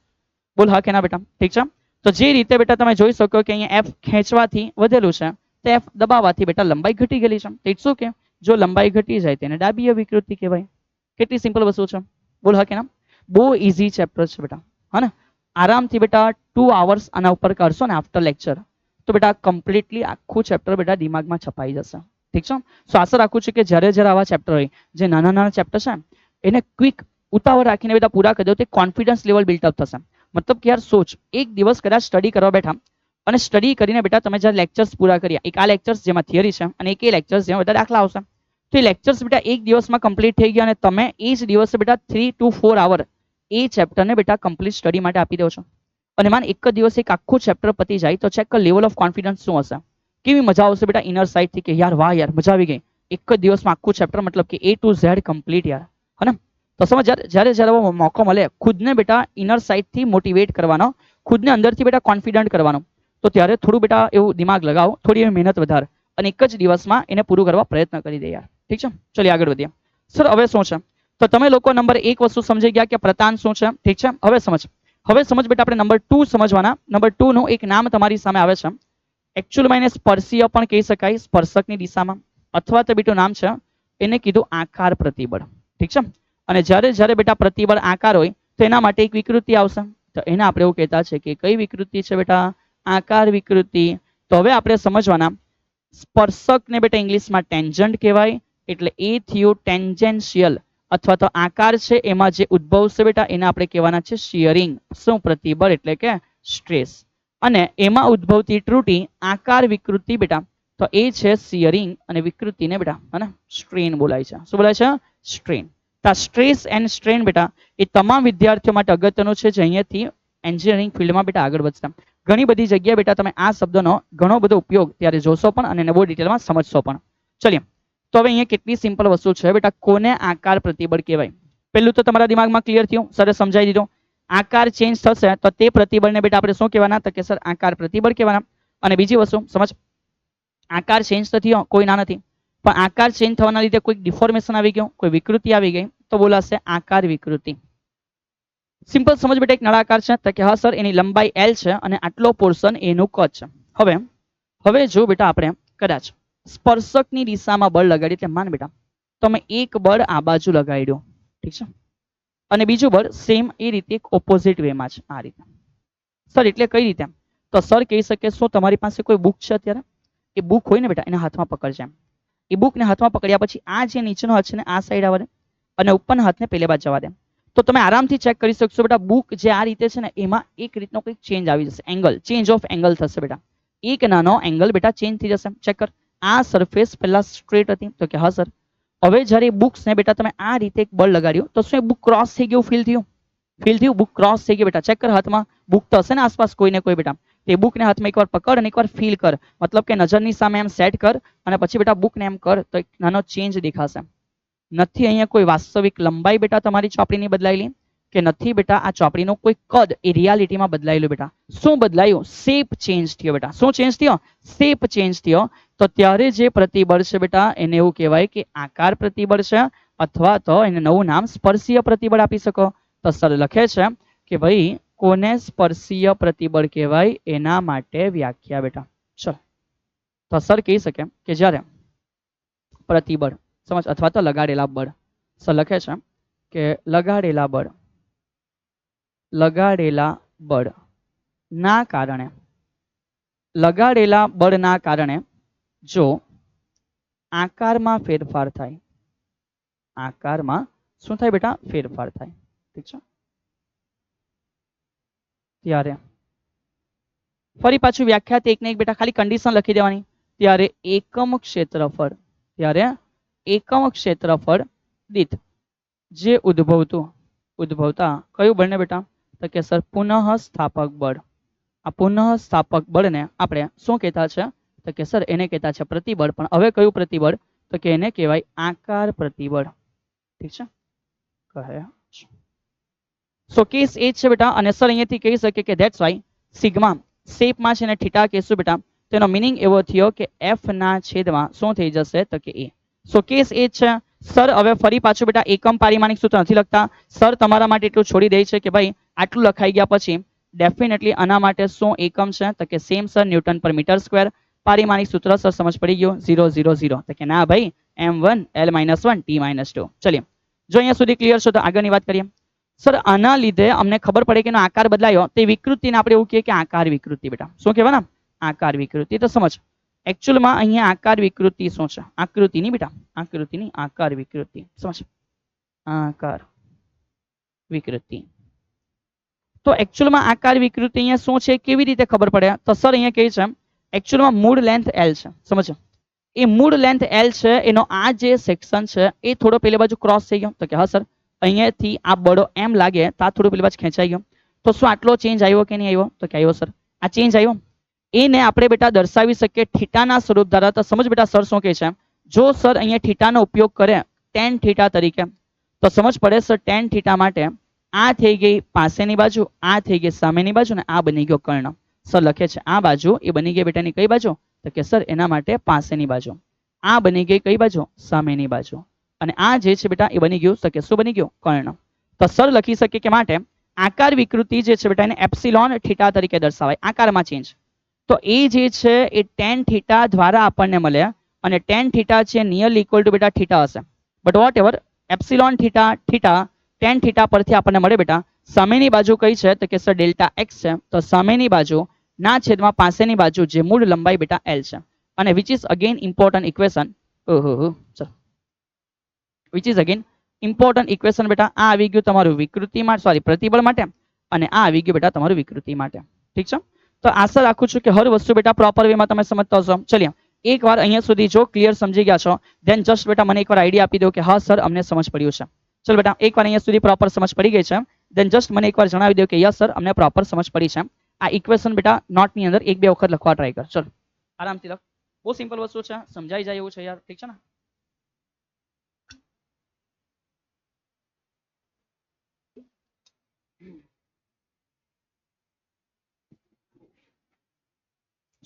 બોલ હા કે ના બેટા? ઠીક છે, તો જે રીતે બેટા તમે જોઈ શકો કે અહીંયા f ખેંચવાથી વધેલું છે તો f દબાવવાથી બેટા લંબાઈ ઘટી ગયેલી છે. ઇટ્સ ઓકે, જો લંબાઈ ઘટી જાય તેને ડાબીય વિકૃતિ કહેવાય. કેટલી સિમ્પલ વસ્તુ છે, બોલ હા કે ના? બહુ ઇઝી ચેપ્ટર છે બેટા, હા ને? આરામથી બેટા 2 hours આના ઉપર કરશો ને આફ્ટર લેક્ચર તો બેટા કમ્પ્લીટલી આખું ચેપ્ટર બેટા દિમાગમાં છપાઈ જશે. ઠીક છે, સો આશા રાખું છું કે જ્યારે જ્યારે આવા ચેપ્ટર હોય, જે નાના નાના ચેપ્ટર છે એને ક્વિક ઉતાવળ રાખીને બેટા પૂરા કરી દો તો કોન્ફિડન્સ લેવલ બિલ્ટઅપ થશે. મતલબ કે યાર સોચ, એક દિવસ કદાચ સ્ટડી કરવા બેઠા અને સ્ટડી કરીને બેટા તમે જ્યારે લેક્ચર્સ પૂરા કર્યા, એક આ લેક્ચર્સ જેમાં થિયરી છે અને એક એ લેક્ચર્સ જેમાં બધા દાખલા આવશે, તો એ લેક્ચર્સ બેટા એક દિવસમાં કમ્પ્લીટ થઈ ગયા અને તમે એ જ દિવસે બેટા 3 to 4 hour એ ચેપ્ટરને બેટા કમ્પ્લીટ સ્ટડી માટે આપી દો છો. અને માન એક જ દિવસે એક આખું ચેપ્ટર પતી જાય તો ચેક કર લેવલ ઓફ કોન્ફિડન્સ શું હશે, કેવી મજા આવશે બેટા ઇનર સાઇડ થી કે યાર વાહ યાર મજા આવી ગઈ, એક જ દિવસમાં આખું ચેપ્ટર મતલબ કે A to Z કમ્પ્લીટ યાર, હે ને? તો સમજ જ્યારે જ્યારે મોકો મળે ખુદને બેટા ઇનર સાઇડ થી મોટિવેટ કરવાનો, ખુદને અંદરથી બેટા કોન્ફિડન્ટ કરવાનો, તો ત્યારે થોડું બેટા એવું દિમાગ લગાવો, થોડી એવી મહેનત વધાર અને એક જ દિવસમાં એને પૂરું કરવા પ્રયત્ન કરી દે યાર. ઠીક છે, ચલિए આગળ વધીએ. સર હવે શું છે તો તમે લોકો નંબર 1 વસ્તુ સમજી ગયા કે પ્રતાન શું છે. ઠીક છે, હવે સમજ બેટા આપણે નંબર 2 સમજવાના. નંબર 2 નું એક નામ તમારી સામે આવે છે. એકચ્યુઅલમાં એને સ્પર્શીય પણ કહી શકાય, સ્પર્શકની દિશામાં, અથવા તો બીજું નામ છે એને કીધું આકાર પ્રતિબળ. ઠીક છે, અને જ્યારે જ્યારે બેટા પ્રતિબળ આકાર હોય તો એના માટે એક વિકૃતિ આવશે, તો એને આપણે એવું કહેતા છે કે કઈ વિકૃતિ છે બેટા? આકાર વિકૃતિ. તો હવે આપણે સમજવાના સ્પર્શકને બેટા ઇંગ્લિશમાં ટેન્જન્ટ કહેવાય, એટલે એ થયું ટેન્જેન્શિયલ, અથવા તો આકાર છે એમાં જે ઉદ્ભવશે બેટા એને આપણે કહેવાના છે શિયરિંગ. શું? પ્રતિબળ એટલે કે સ્ટ્રેસ. અને એમાં ઉદ્ભવતી ત્રુટી આકાર વિકૃતિ બેટા તો એ છે શિયરિંગ, અને વિકૃતિને બેટા હે સ્ટ્રેન બોલાય છે. શું બોલાય છે? સ્ટ્રેન. તો સ્ટ્રેસ એન્ડ સ્ટ્રેન બેટા એ તમામ વિદ્યાર્થીઓ માટે અગત્યનું છે જે અહીંયાથી એન્જિનિયરિંગ ફિલ્ડમાં બેટા આગળ વધતા. ઘણી બધી જગ્યાએ બેટા તમે આ શબ્દનો ઘણો બધો ઉપયોગ ત્યારે જોશો પણ અને એને બહુ ડિટેલમાં સમજશો પણ. ચલિए તો હવે અહીંયા કેટલી સિમ્પલ વસ્તુ છે બેટા, કોને આકાર પ્રતિબળ કહેવાય? પહેલું તો તમારા દિમાગમાં ક્લિયર થયું, સરસ સમજાવી દીધું. આકાર ચેન્જ થશે તો તે પ્રતિબળને બેટા આપણે શું કહેવાના તો કે સર આકાર પ્રતિબળ કહેવાના. અને બીજી વસ્તુ સમજ, આકાર ચેન્જ તો થયો કોઈ ના નથી, પણ આકાર ચેન્જ થવાના લીધે કોઈ ડિફોર્મેશન આવી ગયું, કોઈ વિકૃતિ આવી ગઈ તો બોલાશે આકાર વિકૃતિ. સિમ્પલ સમજ બેટા એક નળાકાર છે તો કે હા સર એની લંબાઈ L છે અને આટલો પોર્શન એનું કદ છે. હવે જો બેટા આપણે કદાચ સ્પર્શકની દિશામાં બળ લગાડી, એટલે માન બેટા તમે એક બળ આ બાજુ લગાડ્યો, ઠીક છે, અને બીજું બળ સેમ એ રીતે ઓપોઝિટ વેમાં છે, આ રીતે. સર એટલે કઈ રીતે? તો સર કહી શકે શું તમારી પાસે કોઈ બુક છે અત્યારે? એ બુક હોય ને બેટા એને હાથમાં પકડજે એમ. એ બુકને હાથમાં પકડ્યા પછી આ જે નીચેનો હાથ છે ને આ સાઈડ આવે અને ઉપરના હાથને પેલે બાજુ જવા દે. તો તમે આરામથી ચેક કરી શકશો બેટા બુક જે આ રીતે છે ને એમાં એક રીતનો કંઈક ચેન્જ આવી જશે, એંગલ, ચેન્જ ઓફ એંગલ થશે બેટા. એક નાનો એંગલ બેટા ચેન્જ થઈ જશે. ચેક કર. આ સરફેસ પહેલા સ્ટ્રેટ હતી, તો કે હા સર. હવે જ્યારે બુક્સને બેટા તમે આ રીતે એક બળ લગાડ્યું તો શું એ બુક ક્રોસ થઈ ગયું? ફીલ થયું? ફીલ થયું? બુક ક્રોસ થઈ ગઈ બેટા. ચેક કર હાથમાં બુક તો હશે ને આસપાસ કોઈ ને કોઈ બેટા. તે બુકને હાથમાં એકવાર પકડ અને એકવાર ફીલ કર, મતલબ કે નજરની સામે એમ સેટ કર અને પછી બેટા બુકને એમ કર તો એક નાનો ચેન્જ દેખાશે. નથી અહીંયા કોઈ વાસ્તવિક લંબાઈ બેટા તમારી ચોપડીની બદલાયેલી કે નથી બેટા આ ચોપડીનો કોઈ કદ એ રિયાલિટીમાં બદલાયેલું બેટા. શું બદલાયું? શેપ ચેન્જ થયો બેટા. શું ચેન્જ થયો? શેપ ચેન્જ થયો. તો ત્યારે જે પ્રતિબળ છે બેટા એને એવું કહેવાય કે આકાર પ્રતિબળ છે, અથવા તો એને નવું નામ સ્પર્શીય પ્રતિબળ આપી શકો. તો સર લખે છે કે ભાઈ કોને સ્પર્શીય પ્રતિબળ કહેવાય એના માટે વ્યાખ્યા બેટા. ચલો તો સર કહી શકે કે જ્યારે પ્રતિબળ સમજ અથવા તો લગાડેલા બળ, સર લખે છે કે લગાડેલા બળ ના કારણે, લગાડેલા બળના કારણે જો આકારમાં ફેરફાર થાય, આકારમાં શું થાય બેટા? ફેરફાર થાય, ઠીક છે. ત્યારે ફરી પાછું વ્યાખ્યાત એક ને એક બેટા ખાલી કન્ડિશન લખી દેવાની. ત્યારે એકમ ક્ષેત્રફળ, ત્યારે એકમ ક્ષેત્રફળ દીઠ જે ઉદ્ભવતા કયું બળને બેટા? તો કે સર પુનઃ સ્થાપક બળ. આ પુનઃ સ્થાપક બળને આપણે શું કહેતા છે? તો કે સર એને કહેતા છે પ્રતિબળ. પણ હવે કયું પ્રતિબળ? તો કે એને કહેવાય આકાર પ્રતિબળ, ઠીક છે. કહે સો કેસ એ છે બેટા. અને સર અહીંયાથી કહી શકે કે ધેટ્સ વાય સિગ્મા શેપમાં છે ને થીટા કહેશું બેટા. તેનો મિનિંગ એવો થયો કે એફ ના છેદમાં શું થઈ જશે? તો કે એ. સો કેસ એ છે. સર હવે ફરી પાછું બેટા એકમ પારિમાણિક સૂત્ર નથી લખતા. સર તમારા માટે એટલું છોડી દે છે કે ભાઈ આટલું લખાઈ ગયા પછી ડેફિનેટલી આના માટે શું એકમ છે? તો કે સેમ સર ન્યૂટન પર મીટર સ્ક્વેર. પારિમાણિક સૂત્ર સર સમજ પડી ગયું? 0 0 0. તો કે ના ભાઈ m1 l-1 t-2. ચલિए જો અહીંયા સુધી ક્લિયર છો તો આગળની વાત કરીએ. સર આના લીધે અમને ખબર પડે કે એનો આકાર બદલાયો. તે વિકૃતિને આપણે એવું કહીએ કે આકાર વિકૃતિ બેટા. શું કહેવાય ને? આકાર વિકૃતિ. તો સમજ એકચ્યુઅલમાં અહીંયા આકાર વિકૃતિ શું છે? આકૃતિની બેટા, આકૃતિની આકાર વિકૃતિ. સમજ આકાર વિકૃતિ. તો એકચ્યુઅલમાં આકાર વિકૃતિ અહીંયા શું છે કેવી રીતે ખબર પડે? તો સર અહીંયા કહે છે એકચ્યુઅલમાં મૂળ લેન્થ L છે. સમજો એ મૂળ લેન્થ L છે એનો આ જે સેક્શન છે એ થોડો પેલી બાજુ ક્રોસ થઈ ગયો. તો કે હા સર અહીંયાથી આ બળો એમ લાગે તો આ થોડું પેલી બાજુ ખેંચાઈ ગયો. તો શું આટલો ચેન્જ આવ્યો કે નહીં આવ્યો? તો કે આવ્યો સર. આ ચેન્જ આવ્યો એને આપણે બેટા દર્શાવી શકીએ થીટાના સ્વરૂપ દ્વારા. તો સમજ બેટા સર શું કહે છે? જો સર અહીંયા થીટાનો ઉપયોગ કરે tan થીટા તરીકે તો સમજ પડે સર tan થીટા માટે આ થઈ ગઈ પાસેની બાજુ, આ થઈ ગઈ સામેની બાજુ ને આ બની ગયો કર્ણ. સર લખે છે આ બાજુ એ બની ગઈ બેટાની કઈ બાજુ? તો કે સર એના માટે પાસેની બાજુ. આ બની ગઈ કઈ બાજુ? સામેની બાજુ. અને આ જે છે બેટા એ બની ગયું તો કે શું બની ગયું? કર્ણ. તો સર લખી શકીએ કે માટે આકાર વિકૃતિ જે છે બેટા એને એપ્સિલોન થીટા તરીકે દર્શાવાય, આકારમાં ચેન્જ. તો એ જે છે એ tan થીટા દ્વારા આપણને મળે અને tan થીટા છે નિયરલી ઇક્વલ ટુ બેટા થીટા હશે. But what ever epsilon theta tan theta પરથી આપણને મળે બેટા સામેની બાજુ કઈ છે? તો કે સર ડેલ્ટા x છે. તો સામેની બાજુ ના છેદમાં પાસેની બાજુ જે મૂળ લંબાઈ બેટા L છે. અને which is again important equation. Which is again important equation બેટા. આ આવી ગયું તમારું વિકૃતિ માટે, સોરી પ્રતિબળ માટે, અને આ આવી ગયું બેટા તમારું વિકૃતિ માટે. ઠીક છે. તો આશા રાખું છું કે હર વસ્તુ બેટા પ્રોપર વેમાં તમે સમજતા હશો. ચલિए એકવાર અહીંયા સુધી જો ક્લિયર સમજી ગયા છો દેન જસ્ટ બેટા મને એકવાર આઈડિયા આપી દો કે હા સર અમને સમજ પડ્યું છે. ચલો બેટા એકવાર અહીંયા સુધી પ્રોપર સમજ પડી ગઈ છે દેન જસ્ટ મને એકવાર જણાવી દો કે યસ સર અમને પ્રોપર સમજ પડી છે. આ ઇક્વેશન બેટા નોટની અંદર એક બે વખત લખવા ટ્રાય કર. ચલો આરામથી લખ. બહુ સિમ્પલ વસ્તુ છે, સમજાઈ જાય એવું છે યાર. ઠીક છે ને?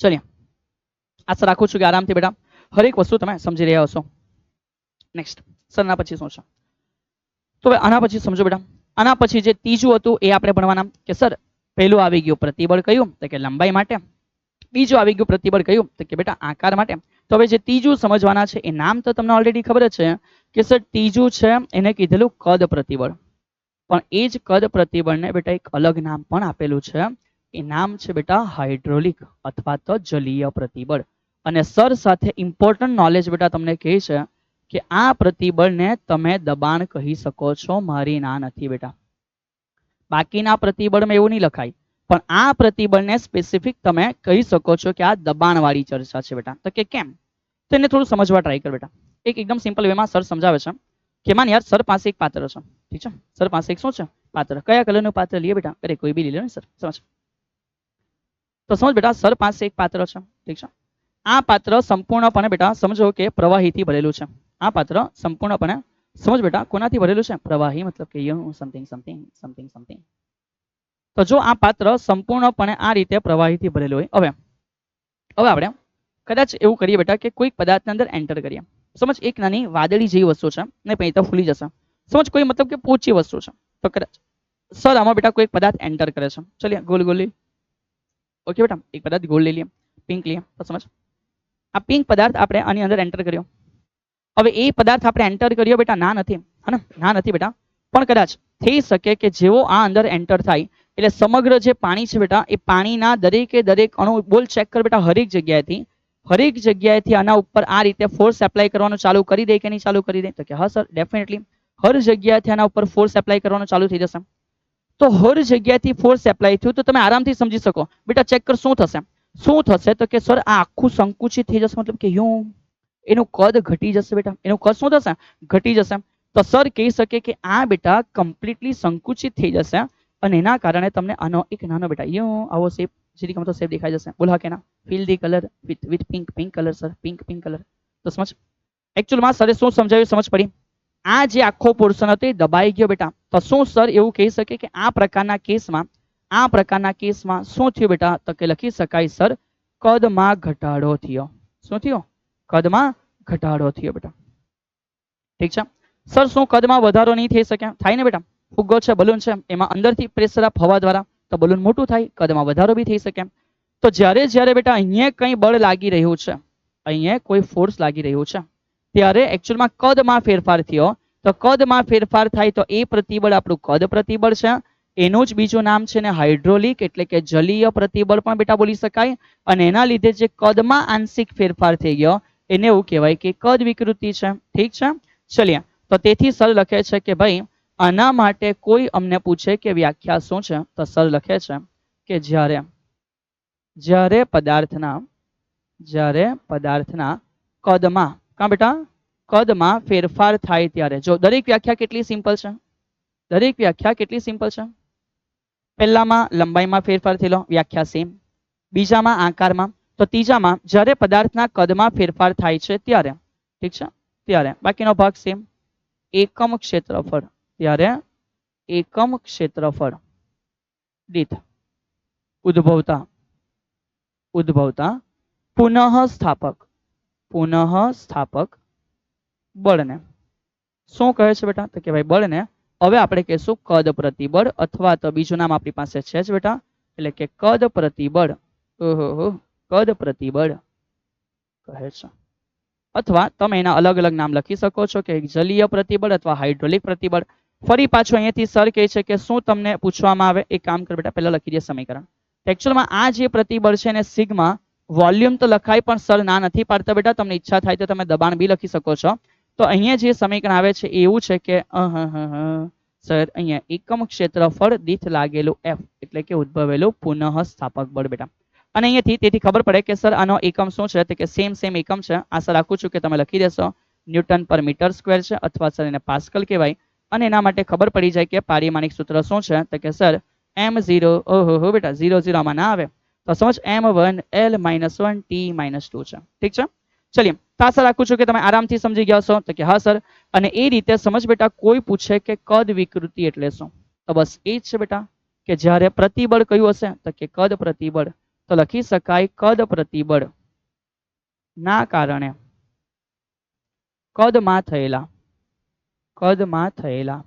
ચલિए આશા રાખું છું કે આરામથી બેટા હરેક વસ્તુ તમે સમજી રહ્યા હશો. નેક્સ્ટ સર ના પછી શું છે? તો હવે આના પછી સમજો બેટા. આના પછી જે ત્રીજું હતું એ આપણે ભણવાના કે સર પહેલું આવી ગયું પ્રતિબળ કયું? તો કે લંબાઈ માટે. બીજું આવી ગયું પ્રતિબળ કયું તો કે બેટા આકાર માટે. તો હવે જે ત્રીજું સમજવાના છે એ નામ તો તમને ઓલરેડી ખબર જ છે કે સર ત્રીજું છે એને કીધેલું કદ પ્રતિબળ. પણ એ જ કદ પ્રતિબળને બેટા એક અલગ નામ પણ આપેલું છે. એ નામ છે બેટા હાઇડ્રોલિક અથવા તો જલીય પ્રતિબળ. અને સર સાથે ઇમ્પોર્ટન્ટ નોલેજ બેટા તમને કહે છે કે આ પ્રતિબળને તમે દબાણ કહી શકો છો, મારી ના નથી બેટા. બાકીના પ્રતિબળમાં એવું નહીં લખાય, પણ આ પ્રતિબળને સ્પેસિફિક તમે કહી શકો છો કે આ દબાણવાળી ચર્ચા છે બેટા. તો કે કેમ? તો એને થોડું સમજવા ટ્રાય કર બેટા. એક એકદમ સિમ્પલ વેમાં સર સમજાવે છે કે માન યાર સર પાસે એક પાત્ર છે, ઠીક છે? સર પાસે એક શું છે? પાત્ર. કયા કલરનું પાત્ર લઈએ બેટા? અરે કોઈ બી લઈ લો ને સર, સમજ. તો સમજ બેટા સર પાસે એક પાત્ર છે, ઠીક છે? આ પાત્ર સંપૂર્ણપણે બેટા સમજો કે પ્રવાહીથી ભરેલું છે. આ પાત્ર સંપૂર્ણપણે સમજ બેટા કોનાથી ભરેલું છે? પ્રવાહી, મતલબ કે સમથિંગ સમથિંગ સમથિંગ સમથિંગ. તો જો આ પાત્ર સંપૂર્ણપણે આ રીતે પ્રવાહીથી ભરેલું હોય, હવે આપણે કદાચ એવું કરીએ બેટા કે કોઈક પદાર્થની અંદર એન્ટર કરીએ. સમજ એક નાની વાદળી જેવી વસ્તુ છે ને પછી તો ફૂલી જશે. સમજ કોઈ મતલબ કે પોચી વસ્તુ છે. તો કદાચ સર આમાં બેટા કોઈ પદાર્થ એન્ટર કરે છે. ચલિए ગોલ ગોલ લી. ઓકે બેટા એક પદાર્થ ગોળ લઈ લઈએ, પિંક લઈએ. તો સમજ આ પિંક પદાર્થ આપણે આની અંદર એન્ટર કર્યો. હવે એ પદાર્થ આપણે એન્ટર કર્યો બેટા ના નથી, હે ના નથી બેટા. પણ કદાચ થઈ શકે કે જેવો આ અંદર એન્ટર થાય એટલે સમગ્ર જે પાણી છે બેટા એ પાણીના દરેકે દરેક અણુ, બોલ ચેક કર બેટા, હરેક જગ્યાએથી આના ઉપર આ રીતે ફોર્સ એપ્લાય કરવાનું ચાલુ કરી દે કે નહીં ચાલુ કરી દે? તો કે હા સર ડેફિનેટલી હર જગ્યાએથી આના ઉપર ફોર્સ એપ્લાય કરવાનું ચાલુ થઈ જશે. તો હર જગ્યાએથી ફોર્સ એપ્લાય થયું તો તમે આરામથી સમજી શકો બેટા. ચેક કર શું થશે. શું થશે તો કે સર આ આખું સંકુચિત થઈ જશે, મતલબ કે એનું કદ ઘટી જશે બેટા. એનું કદ શું થશે? ઘટી જશે. તો સર કહી શકે કે આ બેટા કમ્પ્લીટલી સંકુચિત થઈ જશે અને એના કારણે તમને આનો એક નાનો બેટા આવો શેપ, જેથી ગમતો શેપ દેખાઈ જશે. બોલ હા કે ના? Fill the colour with pink colour sir, pink colour. તો સમજ એકચ્યુઅલમાં સરે શું સમજાવ્યું સમજ પડી? આ જે આખો પોર્શન હતો એ દબાઈ ગયો બેટા. તો શું સર એવું કહી શકે કે આ પ્રકારના કેસમાં શું થયું બેટા? તો કે લખી શકાય સર કદમાં ઘટાડો થયો. શું થયો? કદમાં ઘટાડો થયો બેટા. ઠીક છે સર શું કદમાં વધારો નહીં થઈ શકે? થાય ને બેટા. ફુગ્ગો છે, બલૂન છે, એમાં અંદરથી પ્રેશર આપ હવા દ્વારા તો બલૂન મોટું થાય, કદમાં વધારો બી થઈ શકે. તો જ્યારે બેટા અહીંયા કંઈ બળ લાગી રહ્યું છે, અહીંયા કોઈ ફોર્સ લાગી રહ્યું છે, ત્યારે એકચ્યુઅલમાં કદમાં ફેરફાર થયો. તો કદમાં ફેરફાર થાય તો એ પ્રતિબળ આપણું કદ પ્રતિબળ છે. એનું જ બીજું નામ છે ને હાઇડ્રોલિક એટલે કે જલીય પ્રતિબળ પણ બેટા બોલી શકાય. અને એના લીધે જે કદમાં આંશિક ફેરફાર થઈ ગયો એને એવું કહેવાય કે કદ વિકૃતિ છે. ઠીક છે ચલિએ. તો તેથી સર લખે છે કે ભાઈ આના માટે કોઈ અમને પૂછે કે વ્યાખ્યા શું છે તો સર લખે છે કે જ્યારે પદાર્થના કદમાં કા બેટા કદમાં ફેરફાર થાય ત્યારે, જો દરેક વ્યાખ્યા કેટલી સિમ્પલ છે, દરેક વ્યાખ્યા કેટલી સિમ્પલ છે. પહેલામાં લંબાઈમાં ફેરફાર થયેલો, વ્યાખ્યા સેમ. બીજામાં આકારમાં. તો ત્રીજામાં જ્યારે પદાર્થના કદમાં ફેરફાર થાય છે ત્યારે, ઠીક છે, ત્યારે બાકીનો ભાગ સેમ. એકમ ક્ષેત્રફળ, ત્યારે એકમ ક્ષેત્રફળ દીઠ ઉદ્ભવતા પુનઃસ્થાપક બળને શું કહે છે બેટા? તો કે ભાઈ બળને હવે આપણે કહીશું કદ પ્રતિબળ, અથવા તો બીજું નામ આપણી પાસે છે જ બેટા, એટલે કે કદ પ્રતિબળ. કદ પ્રતિબળ કહે છે. અથવા તમે એના અલગ અલગ નામ લખી શકો છો કે જલીય પ્રતિબળ અથવા હાઇડ્રોલિક પ્રતિબળ. ફરી પાછું અહીંયાથી સર કહે છે કે શું તમને પૂછવામાં આવે એક કામ કર બેટા, પહેલા લખી દે સમીકરણ. એકચ્યુઅલમાં આ જે પ્રતિબળ છે એને સિગ્મા વોલ્યુમ તો લખાય પણ સર ના નથી પાડતા બેટા. તમને ઈચ્છા થાય તો તમે દબાણ બી લખી શકો છો. તો અહીંયા જે સમીકરણ આવે છે એવું છે કે સર અહીંયા એકમ ક્ષેત્રફળ દીઠ લાગેલું એફ એટલે કે ઉદ્ભવેલું પુનઃસ્થાપક બળ બેટા. અને અહીંયાથી તેથી ખબર પડે કે સર આનો એકમ શું છે તો કે સેમ એકમ છે. આશા રાખું છું કે તમે લખી દેશો. ન્યૂટન પર મીટર સ્ક્વેર છે અથવા સર એને પાસ્કલ કહેવાય. અને એના માટે ખબર પડી જાય કે પારિમાણિક સૂત્ર શું છે તો કે સર m0 બેટા 0 આમાં ના આવે તો સમજ m1 L-1 T-2 છે. ઠીક છે ચલિએ. તો આશા રાખું છું કે તમે આરામથી સમજી ગયા છો તો કે હા સર. અને એ રીતે સમજ બેટા કોઈ પૂછે કે કદ વિકૃતિ એટલે શું તો બસ એ જ છે બેટા કે જ્યારે પ્રતિબળ કયું હશે તો કે કદ પ્રતિબળ. તો લખી શકાય કદ પ્રતિબળ ના કારણે કદમાં થયેલા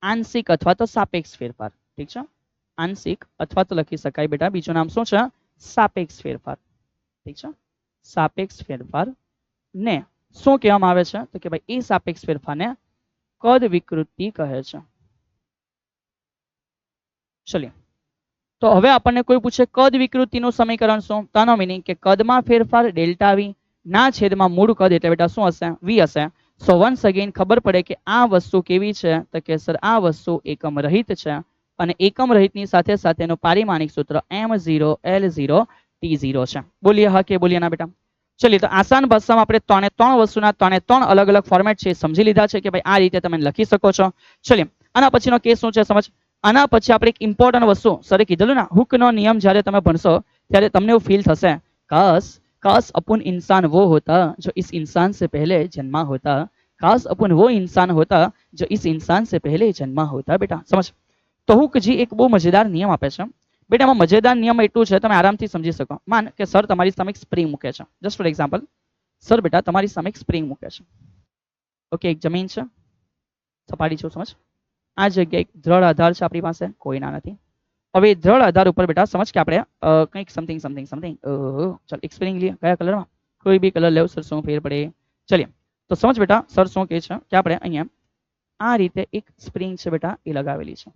આંશિક અથવા તો સાપેક્ષ ફેરફાર. ઠીક છે આંશિક અથવા તો લખી શકાય બેટા બીજું નામ શું છે સાપેક્ષ ફેરફાર. ઠીક છે, સાપેક્ષ ફેરફાર ને શું કહેવામાં આવે છે તો કે ભાઈ એ સાપેક્ષ ફેરફારને કદ વિકૃતિ કહે છે. ચલિए, તો હવે આપણને કોઈ પૂછે કદ વિકૃતિનું સમીકરણ શું, તો આનો મીનિંગ કે કદમાં ફેરફાર ડેલ્ટા વી ના છેદમાં મૂળ કદ એટલે બેટા શું હશે, વી હશે. સો વન્સ અગેન ખબર પડે કે આ વસ્તુ કેવી છે તો કે સર આ વસ્તુ એકમ રહિત છે અને એકમ રહિતની સાથે સાથે એનું પારિમાણિક સૂત્ર m0 l0 t0 છે. બોલીએ હા કે બોલીએ ના બેટા. ચલિए, તો આસાન ભાષામાં આપણે ત્રણ વસ્તુના ત્રણ અલગ અલગ ફોર્મેટ છે સમજી લીધા છે કે ભાઈ આ રીતે તમે લખી શકો છો. ચલિए, આના પછીનો કેસ શું છે સમજ. આના પછી આપણે એક ઇમ્પોર્ટન્ટ વસ્તુ સરે કીધેલું ને, હુકનો નિયમ જ્યારે તમે ભણશો ત્યારે તમને એવું ફીલ થશે કાશ काश अपन इंसान वो होता जो इस इंसान से पहले जन्मा होता, काश अपन वो इंसान होता जो इस इंसान से पहले जन्मा होता. बेटा समझ. તો હુકજી એક બહુ મજેદાર નિયમ આપે છે બેટા. એમાં મજેદાર નિયમ એટલું છે તમે આરામથી સમજી શકો. માન કે સર તમારી સામે એક સ્પ્રિંગ મૂકે છે, જસ્ટ ફોર એક્ઝામ્પલ. સર બેટા તમારી સામે એક સ્પ્રિંગ મૂકે છે. ઓકે, એક જમીન છે, સપાટી છે, સમજ. આ જગ્યાએ એક દ્રઢ આધાર છે આપણી પાસે, કોઈ ના નથી. હવે દ્રઢ આધાર ઉપર બેટા સમજ કે આપણે કંઈક સમથિંગ સમથિંગ સમથિંગ ચાલ એક સ્પ્રિંગ લઈએ. કયા કલરમાં, કોઈ બી કલર લેવો સર, શું ફેર પડે. ચલીએ, તો સમજ બેટા સર શું કહે છે કે આપણે અહીંયા આ રીતે એક સ્પ્રિંગ છે બેટા એ લગાવેલી છે.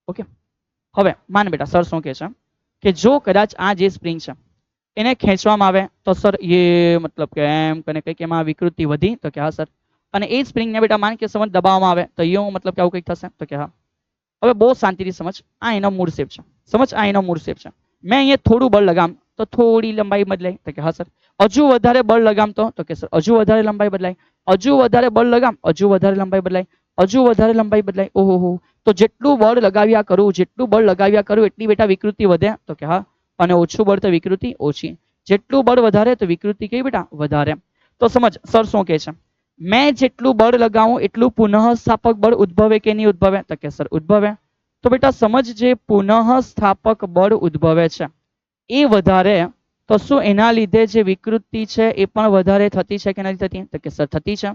ઓકે, હવે માન બેટા સર શું કહે છે કે જો કદાચ આ જે સ્પ્રિંગ છે એને ખેંચવામાં આવે તો સર એ મતલબ કે એમ કને કંઈક એમાં વિકૃતિ વધી તો કે હા સર. અને એ સ્પ્રિંગને બેટા માન કે સમજ દબાવવામાં આવે તો એવું મતલબ કે આવું કંઈક થશે તો કે હા. હવે બહુ શાંતિથી સમજ, આ એનો મૂળ શેપ છે. સમજ, આ એનો મૂળ શેપ છે. મેં અહીંયા થોડું બળ લગામ તો થોડી લંબાઈ બદલાય તો કે હા સર. હજુ વધારે બળ લગામતો તો કે સર હજુ વધારે લંબાઈ બદલાય. હજુ વધારે બળ લગામ હજુ વધારે લંબાઈ બદલાય. હજુ વધારે લંબાઈ બદલાય. ઓહો, તો જેટલું બળ લગાવ્યા કરું જેટલું બળ લગાવ્યા કરું એટલી બેટા વિકૃતિ વધે તો કે હા. અને ઓછું બળ તો વિકૃતિ ઓછી. જેટલું બળ વધારે તો વિકૃતિ કઈ બેટા વધારે. તો સમજ સર શું કહે છે, મેં જેટલું બળ લગાવું એટલું પુનઃ સ્થાપક બળ ઉદ્ભવે કે નહીં ઉદ્ભવે તો કે સર ઉદ્ભવે. તો બેટા સમજ જે પુનઃ સ્થાપક બળ ઉદ્ભવે છે એ વધારે તો શું એના લીધે જે વિકૃતિ છે એ પણ વધારે થતી છે કે નથી થતી તો કે સર થતી છે.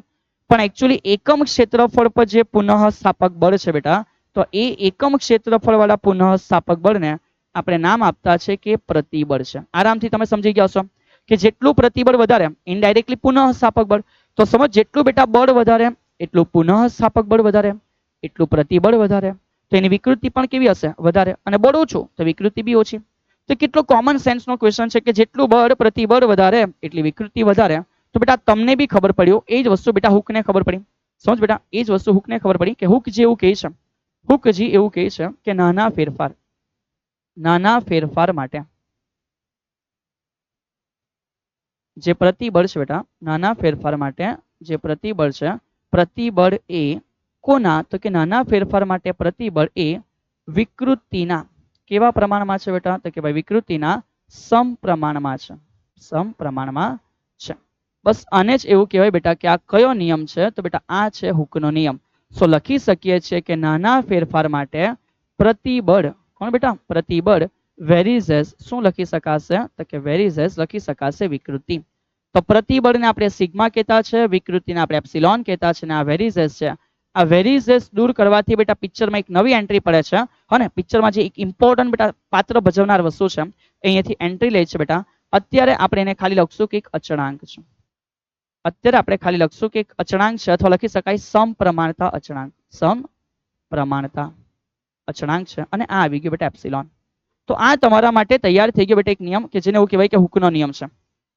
પણ એકચ્યુઅલી એકમ ક્ષેત્રફળ પર જે પુનઃ સ્થાપક બળ છે બેટા તો એ એકમ ક્ષેત્રફળ વાળા પુનઃ સ્થાપક બળને આપણે નામ આપતા છે કે પ્રતિબળ છે. આરામથી તમે સમજી ગયા છો કે જેટલું પ્રતિબળ વધારે ઇનડાયરેક્ટલી પુનઃ સ્થાપક બળ. તો સમજ જેટલું બેટા બળ વધારે એટલું પુનઃ સ્થાપક બળ વધારે, એટલું પ્રતિબળ વધારે તો એની વિકૃતિ પણ કેવી હશે વધારે. અને બળ ઓછું તો વિકૃતિ બી ઓછી. તો કેટલો કોમન સેન્સ નો ક્વેશ્ચન છે કે જેટલું બળ પ્રતિબળ વધારે એટલી વિકૃતિ વધારે. તો બેટા તમને બી ખબર પડ્યું એ જ વસ્તુ બેટા હુકને ખબર પડી. સમજ બેટા એ જ વસ્તુ હુકને ખબર પડી કે હુક જે એવું કહે છે, હુકજી એવું કહે છે કે નાના ફેરફાર માટે જે પ્રતિબળ છે બેટા, નાના ફેરફાર માટે જે પ્રતિબળ છે, પ્રતિબળ એ કોના તો કે નાના ફેરફાર માટે પ્રતિબળ એ વિકૃતિના કેવા પ્રમાણમાં છે બેટા તો કે ભાઈ વિકૃતિના સમપ્રમાણમાં છે. સમપ્રમાણમાં છે. બસ આને જ એવું કહેવાય બેટા કે આ કયો નિયમ છે તો બેટા આ છે હુકનો નિયમ. સો લખી શકીએ છીએ કે નાના ફેરફાર માટે પ્રતિબળ કોણ બેટા પ્રતિબળ વેરીઝેસ શું લખી શકાશે તો કે વેરીઝેસ લખી શકાશે વિકૃતિ. તો પ્રતિબળને આપણે સિગ્મા કહેતા છે, વિકૃતિને આપણે એપ્સિલોન કહેતા છે અને આ વેરીઝેસ છે. આ વેરીઝેસ દૂર કરવાથી બેટા પિક્ચરમાં એક નવી એન્ટ્રી પડે છે. અને પિક્ચરમાં જે એક ઇમ્પોર્ટન્ટ બેટા પાત્ર ભજવનાર વસ્તુ છે અહીંયાથી એન્ટ્રી લે છે બેટા. અત્યારે આપણે એને ખાલી લખશું કે એક અચળાંક છે. અત્યારે આપણે ખાલી લખશું કે એક અચળાંક છે અથવા લખી શકાય સમપ્રમાણતા અચળાંક. સમપ્રમાણતા અચળાંક છે અને આ આવી ગયો બેટા એપ્સિલોન. તો આ તમારા માટે તૈયાર થઈ ગયો બેટા એક નિયમ કે જેને એવું કહેવાય કે હુકનો નિયમ છે.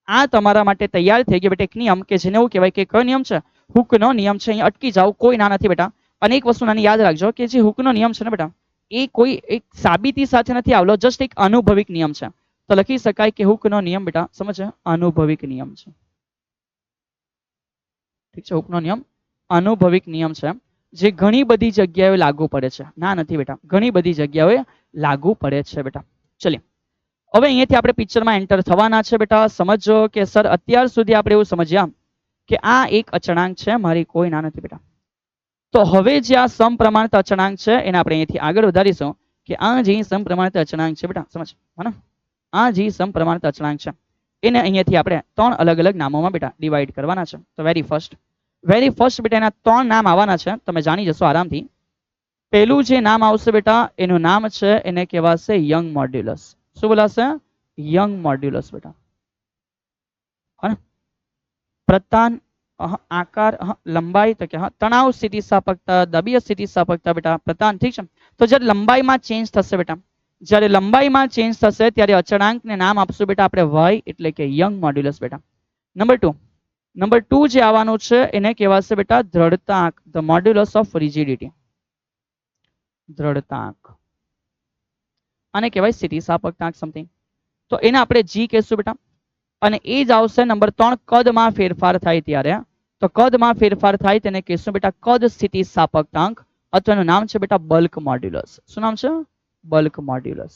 આ તમારા માટે તૈયાર થઈ ગયો બેટા એક નિયમ કે જેને એવું કહેવાય કે કયો નિયમ છે હુકનો નિયમ છે. અહીંયા અટકી જાવ, કોઈ ના નથી બેટા. અને એક વસ્તુ નાની યાદ રાખજો કે જે હુકનો નિયમ છે ને બેટા એ કોઈ એક સાબિતી સાથે નથી આવેલો, જસ્ટ એક અનુભવિક નિયમ છે. તો લખી શકાય કે હુકનો નિયમ બેટા સમજ અનુભવિક નિયમ છે. ઠીક છે, હુકનો નિયમ અનુભવિક નિયમ છે જે ઘણી બધી જગ્યાએ લાગુ પડે છે. ના નથી બેટા, ઘણી બધી જગ્યાએ લાગુ પડે છે બેટા. ચલિએ, હવે અહીંયાથી આપણે પિક્ચરમાં એન્ટર થવાના છે બેટા. સમજો કે સર અત્યાર સુધી આપણે એવું સમજ્યા કે આ એક અચળાંક છે મારી, કોઈ ના નથી બેટા. તો હવે જે આ સમપ્રમાણતા અચળાંક છે એને આપણે અહીંયાથી આગળ વધારીશું કે આ જે સમપ્રમાણતા અચળાંક છે બેટા સમજ હે, આ જે સમપ્રમાણતા અચળાંક છે એને અહીંયાથી આપણે ત્રણ અલગ અલગ નામોમાં બેટા ડિવાઈડ કરવાના છે. તો વેરી ફર્સ્ટ બેટા એના ત્રણ નામ આવવાના છે, તમે જાણી જશો આરામથી. પહેલું જે નામ આવશે બેટા એનું નામ છે એને કહેવાશે યંગ મોડ્યુલસ. શું બોલાશે? યંગ મોડ્યુલસ બેટા, है ना? प्रतान आकार लंबाई तो क्या तनाव स्थितिस्थापकता दबीय स्थितिस्थापकता बेटा प्रतान ठीक है। तो जब लंबाई में चेन्ज થશે बेटा, જ્યારે લંબાઈ માં ચેન્જ થશે ત્યારે અચળાંકને નામ આપશું બેટા આપણે y એટલે કે યંગ મોડ્યુલસ બેટા। નંબર 2 જે આવવાનું છે એને કહેવાશે બેટા દ્રઢતાંક, ધ મોડ્યુલસ ઓફ રિજિડિટી, દ્રઢતાંક, આને કહેવાય સ્થિતિસ્થાપકતાંક સમથિંગ। તો એને આપણે g કહેશું બેટા। અને એ જ આવશે નંબર 3 કદમાં ફેરફાર થાય ત્યારે। તો કદમાં ફેરફાર થાય તેને કહેશું બેટા કદ સ્થિતિસ્થાપકતાંક અથવા એનું નામ છે બેટા બલ્ક મોડ્યુલસ। શું નામ છે? Bulk modulus.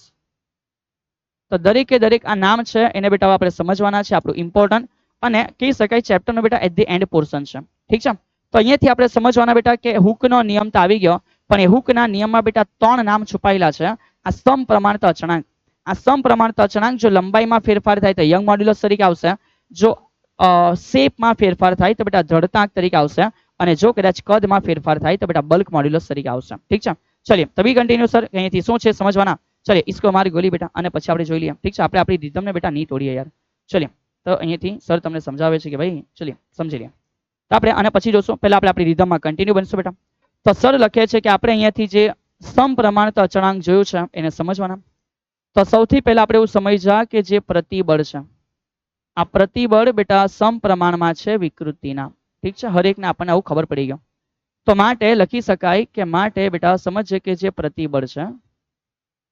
તો દરેકે દરેક આ નામ છે એને બેટા આપણે સમજવાના છે, આપણું ઇમ્પોર્ટન્ટ અને કહી શકાય ચેપ્ટરનો બેટા એટ ધી એન્ડ પોર્શન છે, ઠીક છે। તો અહીંયાથી આપણે સમજવાના બેટા કે હુકનો નિયમ તો આવી ગયો, પણ એ હુકના નિયમમાં બેટા 3 નામ છુપાયેલા છે। આ સમપ્રમાણિત અચળાંક, આ સમપ્રમાણિત અચળાંક જો લંબાઈમાં ફેરફાર થાય તો યંગ મોડ્યુલસ તરીકે આવશે, જો શેપમાં ફેરફાર થાય તો બેટા દ્રઢતાંક તરીકે આવશે, અને જો કદાચ કદમાં ફેરફાર થાય તો બેટા બલ્ક મોડ્યુલસ તરીકે આવશે, ઠીક છે। ચलिए तभी कंटिन्यू सर, અહીંયાથી શું છે સમજવાના। चलिए इसको मारी गोली बेटा અને પછી આપણે જોઈ લઈએ, ઠીક છે। આપણે આપણી રીધમને બેટા નહીં તોડીએ યાર। ચलिए તો અહીંયાથી સર તમને સમજાવે છે કે ભાઈ ચलिए સમજી લઈએ। તો આપણે આને પછી જોશું, પહેલા આપણે આપણી રીધમમાં કન્ટિન્યુ બનશું બેટા। તો સર લખે છે કે આપણે અહીંયાથી જે સમપ્રમાણિત અચળાંક જોયું છે એને સમજવાના। તો સૌથી પહેલા આપણે એવું સમજ્યા કે જે પ્રતિબળ છે, આ પ્રતિબળ બેટા સમપ્રમાણમાં છે વિકૃતિના, ઠીક છે। હરેકને આપણને આવું ખબર પડી ગયો। તો માટે લખી શકાય કે માટે બેટા સમજે કે જે પ્રતિબળ છે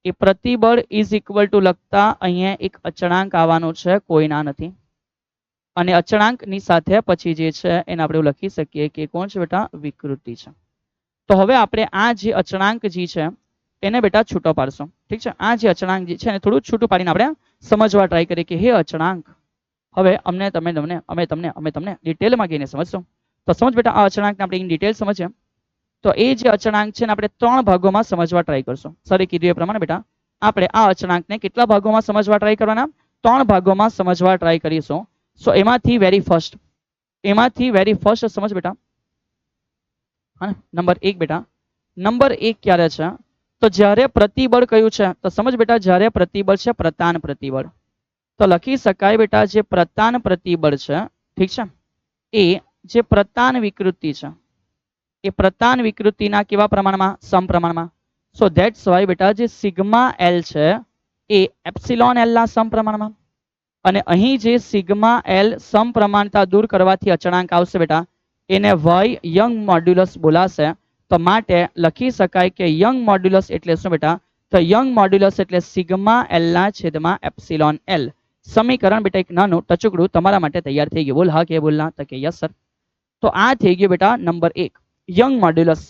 એ પ્રતિબળ ઇઝ ઇક્વલ ટુ લખતા અહીંયા એક અચળાંક આવવાનો છે, કોઈના નથી, અને અચળાંકની સાથે પછી જે છે એને આપણે લખી શકીએ કે કોણ છે બેટા વિકૃતિ છે। તો હવે આપણે આ જે અચળાંક જે છે એને બેટા છૂટો પાડશું, ઠીક છે। આ જે અચળાંક જે છે એને થોડું છૂટું પાડીને આપણે સમજવા ટ્રાય કરીએ કે હે અચળાંક હવે અમને અમે તમને ડિટેલમાં ગઈને સમજશું। તો સમજ બેટા આ અચળાંકને આપણે ઇન ડિટેલ સમજીએ। તો એ જે અચળાંક છે ને આપણે 3 ભાગોમાં સમજવા ટ્રાય કરશું। સરે કીધું એ પ્રમાણે બેટા આપણે આ અચળાંકને કેટલા ભાગોમાં સમજવા ટ્રાય કરવાના? 3 ભાગોમાં સમજવા ટ્રાય કરીશું। સો એમાંથી વેરી ફર્સ્ટ સમજ બેટા, હા નંબર 1 બેટા, નંબર 1 ક્યારે છે? તો જ્યારે પ્રતિબળ કયું છે? તો સમજ બેટા જ્યારે પ્રતિબળ છે પ્રતાન પ્રતિબળ। તો લખી શકાય બેટા જે પ્રતાન પ્રતિબળ છે, ઠીક છે, એ જે પ્રતાન વિકૃતિ છે એ પ્રતાન વિકૃતિના કેવા પ્રમાણમાં? સમપ્રમાણમાં। સો ધેટ્સ વાય બેટા જે સિગ્મા એલ છે એ એપ્સિલોન એલ ના સમપ્રમાણમાં, અને અહીં જે સિગ્મા એલ સમપ્રમાણતા દૂર કરવાથી અચળાંક આવશે બેટા એને y યંગ મોડ્યુલસ બોલાશે। તો માટે લખી શકાય કે યંગ મોડ્યુલસ એટલે શું બેટા? તો યંગ મોડ્યુલસ એટલે સિગ્મા એલ ના છેદમાં એપ્સિલોન એલ। સમીકરણ બેટા એક નાનું ટચુકડું તમારા માટે તૈયાર થઈ ગયું। બોલ હા કે બોલ ના? તો કે યસ સર। તો આ થઈ ગયું બેટા નંબર 1 યંગ મોડ્યુલસ।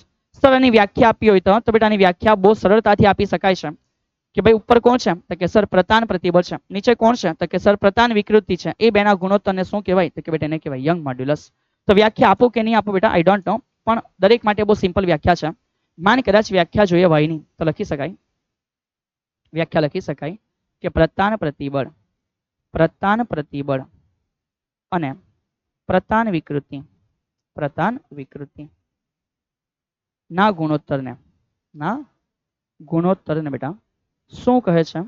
સર એની વ્યાખ્યા આપી હોય તો બેટા એની વ્યાખ્યા બહુ સરળતાથી આપી શકાય છે કે ભાઈ ઉપર કોણ છે? તો કે સર પ્રતાન પ્રતિબળ છે, નીચે કોણ છે? તો કે સર પ્રતાન વિકૃતિ છે, એ બેના ગુણોત્તરને શું કહેવાય? તો કે બેટા એને કહેવાય યંગ મોડ્યુલસ। તો વ્યાખ્યા આપો કે નહીં આપો બેટા આઈ ડોન્ટ નો, પણ દરેક માટે બહુ સિમ્પલ વ્યાખ્યા છે। માન કદાચ વ્યાખ્યા જોઈએ હોય નહીં તો લખી શકાય, વ્યાખ્યા લખી શકાય કે પ્રતાન પ્રતિબળ અને પ્રતાન વિકૃતિ ના ગુણોત્તરને બેટા શું કહે છે?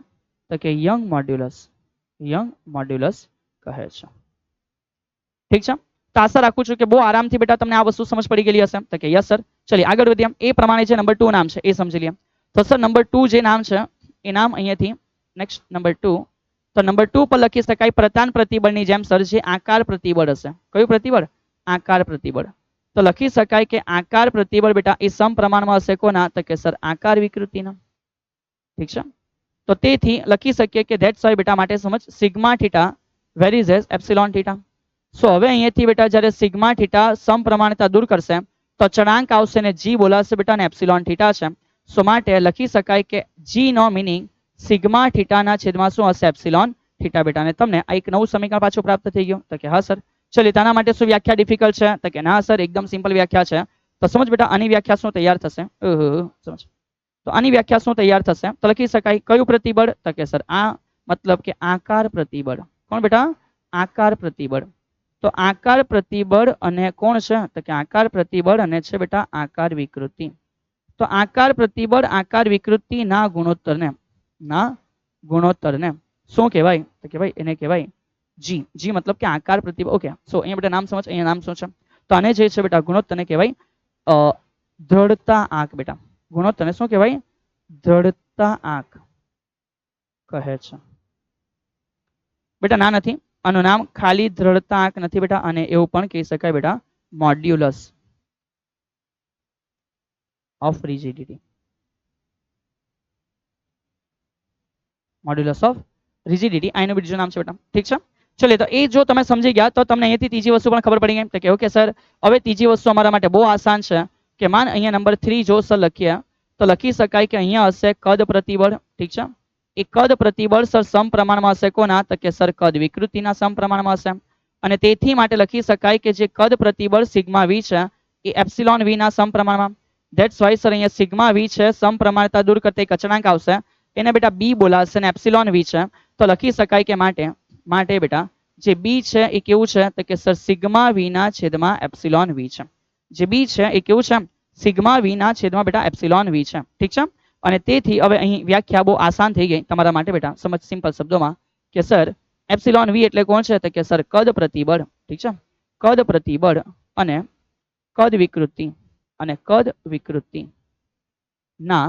તો કે યંગ મોડ્યુલસ કહે છે, ઠીક છે। તો આશા રાખું છું કે બહુ આરામથી બેટા તમને આ વસ્તુ સમજ પડી ગયેલી હશે। તો કે યસ સર। ચલિए આગળ વધીએ। એ પ્રમાણે જે નંબર 2 નામ છે એ સમજી લઈએ। તો સર નંબર 2 જે નામ છે એ નામ અહીંયાથી નેક્સ્ટ નંબર 2, તો નંબર 2 પર લખી શકાય પ્રતાન પ્રતિબળની જેમ સર જે આકાર પ્રતિબળ હશે। કયું પ્રતિબળ? આકાર પ્રતિબળ। તો લખી શકાય કે આકાર પ્રતિબળ બેટા એ સમપ્રમાણમાં હશે કોના? તો કે સર આકાર વિકૃતિના, ઠીક છે। તો તેથી લખી શકીએ કે ધેટ્સ વાય બેટા માટે સમજ sigma theta varies epsilon theta. So હવે અહીંયાથી બેટા જ્યારે સિગ્મા થીટા સમપ્રમાણતા દૂર કરશે તો અચળાંક આવશે ને જી બોલાશે બેટા ને એપ્સિલોન થીટા છે। સો માટે લખી શકાય કે જી નો મીનિંગ સિગ્મા થીટાના છેદમાં શું હશે? એપ્સિલોન થીટા બેટા। ને તમને આ એક નવું સમીકરણ પાછું પ્રાપ્ત થઈ ગયું? તો કે હા સર। ચલિए તેના માટે શું વ્યાખ્યા ડિફિકલ્ટ છે? તો કે ના સર એકદમ સિમ્પલ વ્યાખ્યા છે। તો સમજ બેટા આની વ્યાખ્યા શું તૈયાર થશે? સમજ તો આની વ્યાખ્યા શું તૈયાર થશે? તો લખી શકાય કયું પ્રતિબળ? તો કે સર આ મતલબ કે આકાર પ્રતિબળ। કોણ બેટા? આકાર પ્રતિબળ। તો આકાર પ્રતિબળ અને કોણ છે? તો કે આકાર પ્રતિબળ અને છે બેટા આકાર વિકૃતિ। તો આકાર પ્રતિબળ આકાર વિકૃતિ ના ગુણોત્તરને શું કહેવાય? તો કે ભાઈ એને કહેવાય જી. જી મતલબ કે આકાર પ્રતિબળ. ઓકે, સો અહીંયા બેટા નામ સમજ, અહીંયા નામ શું છે? તો આને જે છે બેટા ગુણોત્તરને કહેવાય દ્રઢતા આંક બેટા. ગુણોત્તરને શું કહેવાય? દ્રઢતા આંક કહે છે બેટા. ના નથી, આનું નામ ખાલી દ્રઢતા આંક નથી બેટા, અને એવું પણ કહી શકાય બેટા modulus of rigidity. Modulus of rigidity આ એનું બીજું નામ છે બેટા. ઠીક છે, ચલો તો એ જો તમે સમજી ગયા તો તમને અહીંયાથી ત્રીજી વસ્તુ પણ ખબર પડી ગઈ તો કે ઓકે સર હવે ત્રીજી વસ્તુ અમારા માટે બહુ આસાન છે કે માન અહીંયા નંબર 3 જો સર લખીએ તો લખી શકાય કે અહીંયા હશે કદ પ્રતિબળ. ઠીક છે, એ કદ પ્રતિબળ સર સમપ્રમાણમાં હશે કોના? તો કે સર કદ વિકૃતિના સમપ્રમાણમાં હશે, અને તેથી માટે લખી શકાય કે જે કદ પ્રતિબળ સિગ્મા વી છે એ એપ્સિલોન વી ના સમપ્રમાણમાં. ધેટ્સ વાય સર અહીંયા સિગ્મા વી છે સમપ્રમાણતા દૂર કરતા એક અચળાંક આવશે એને બેટા બી બોલાશે અને એપ્સિલોન વી છે તો લખી શકાય કે માટે બેટા જે બી છે એ કેવું છે? તો કે સર સિગ્મા વી ના છેદમાં એપ્સિલોન વી છે. જે બી છે એ કેવું છે? સિગ્મા વી ના છેદમાં બેટા એપ્સિલોન વી છે. ઠીક છે, અને તેથી હવે અહીં વ્યાખ્યા બહુ આસાન થઈ ગઈ તમારા માટે બેટા. સમજ સિમ્પલ શબ્દોમાં કે સર એપ્સિલોન વી એટલે કોણ છે? તો કે સર કદ પ્રતિબળ. ઠીક છે, કદ પ્રતિબળ અને કદ વિકૃતિ ના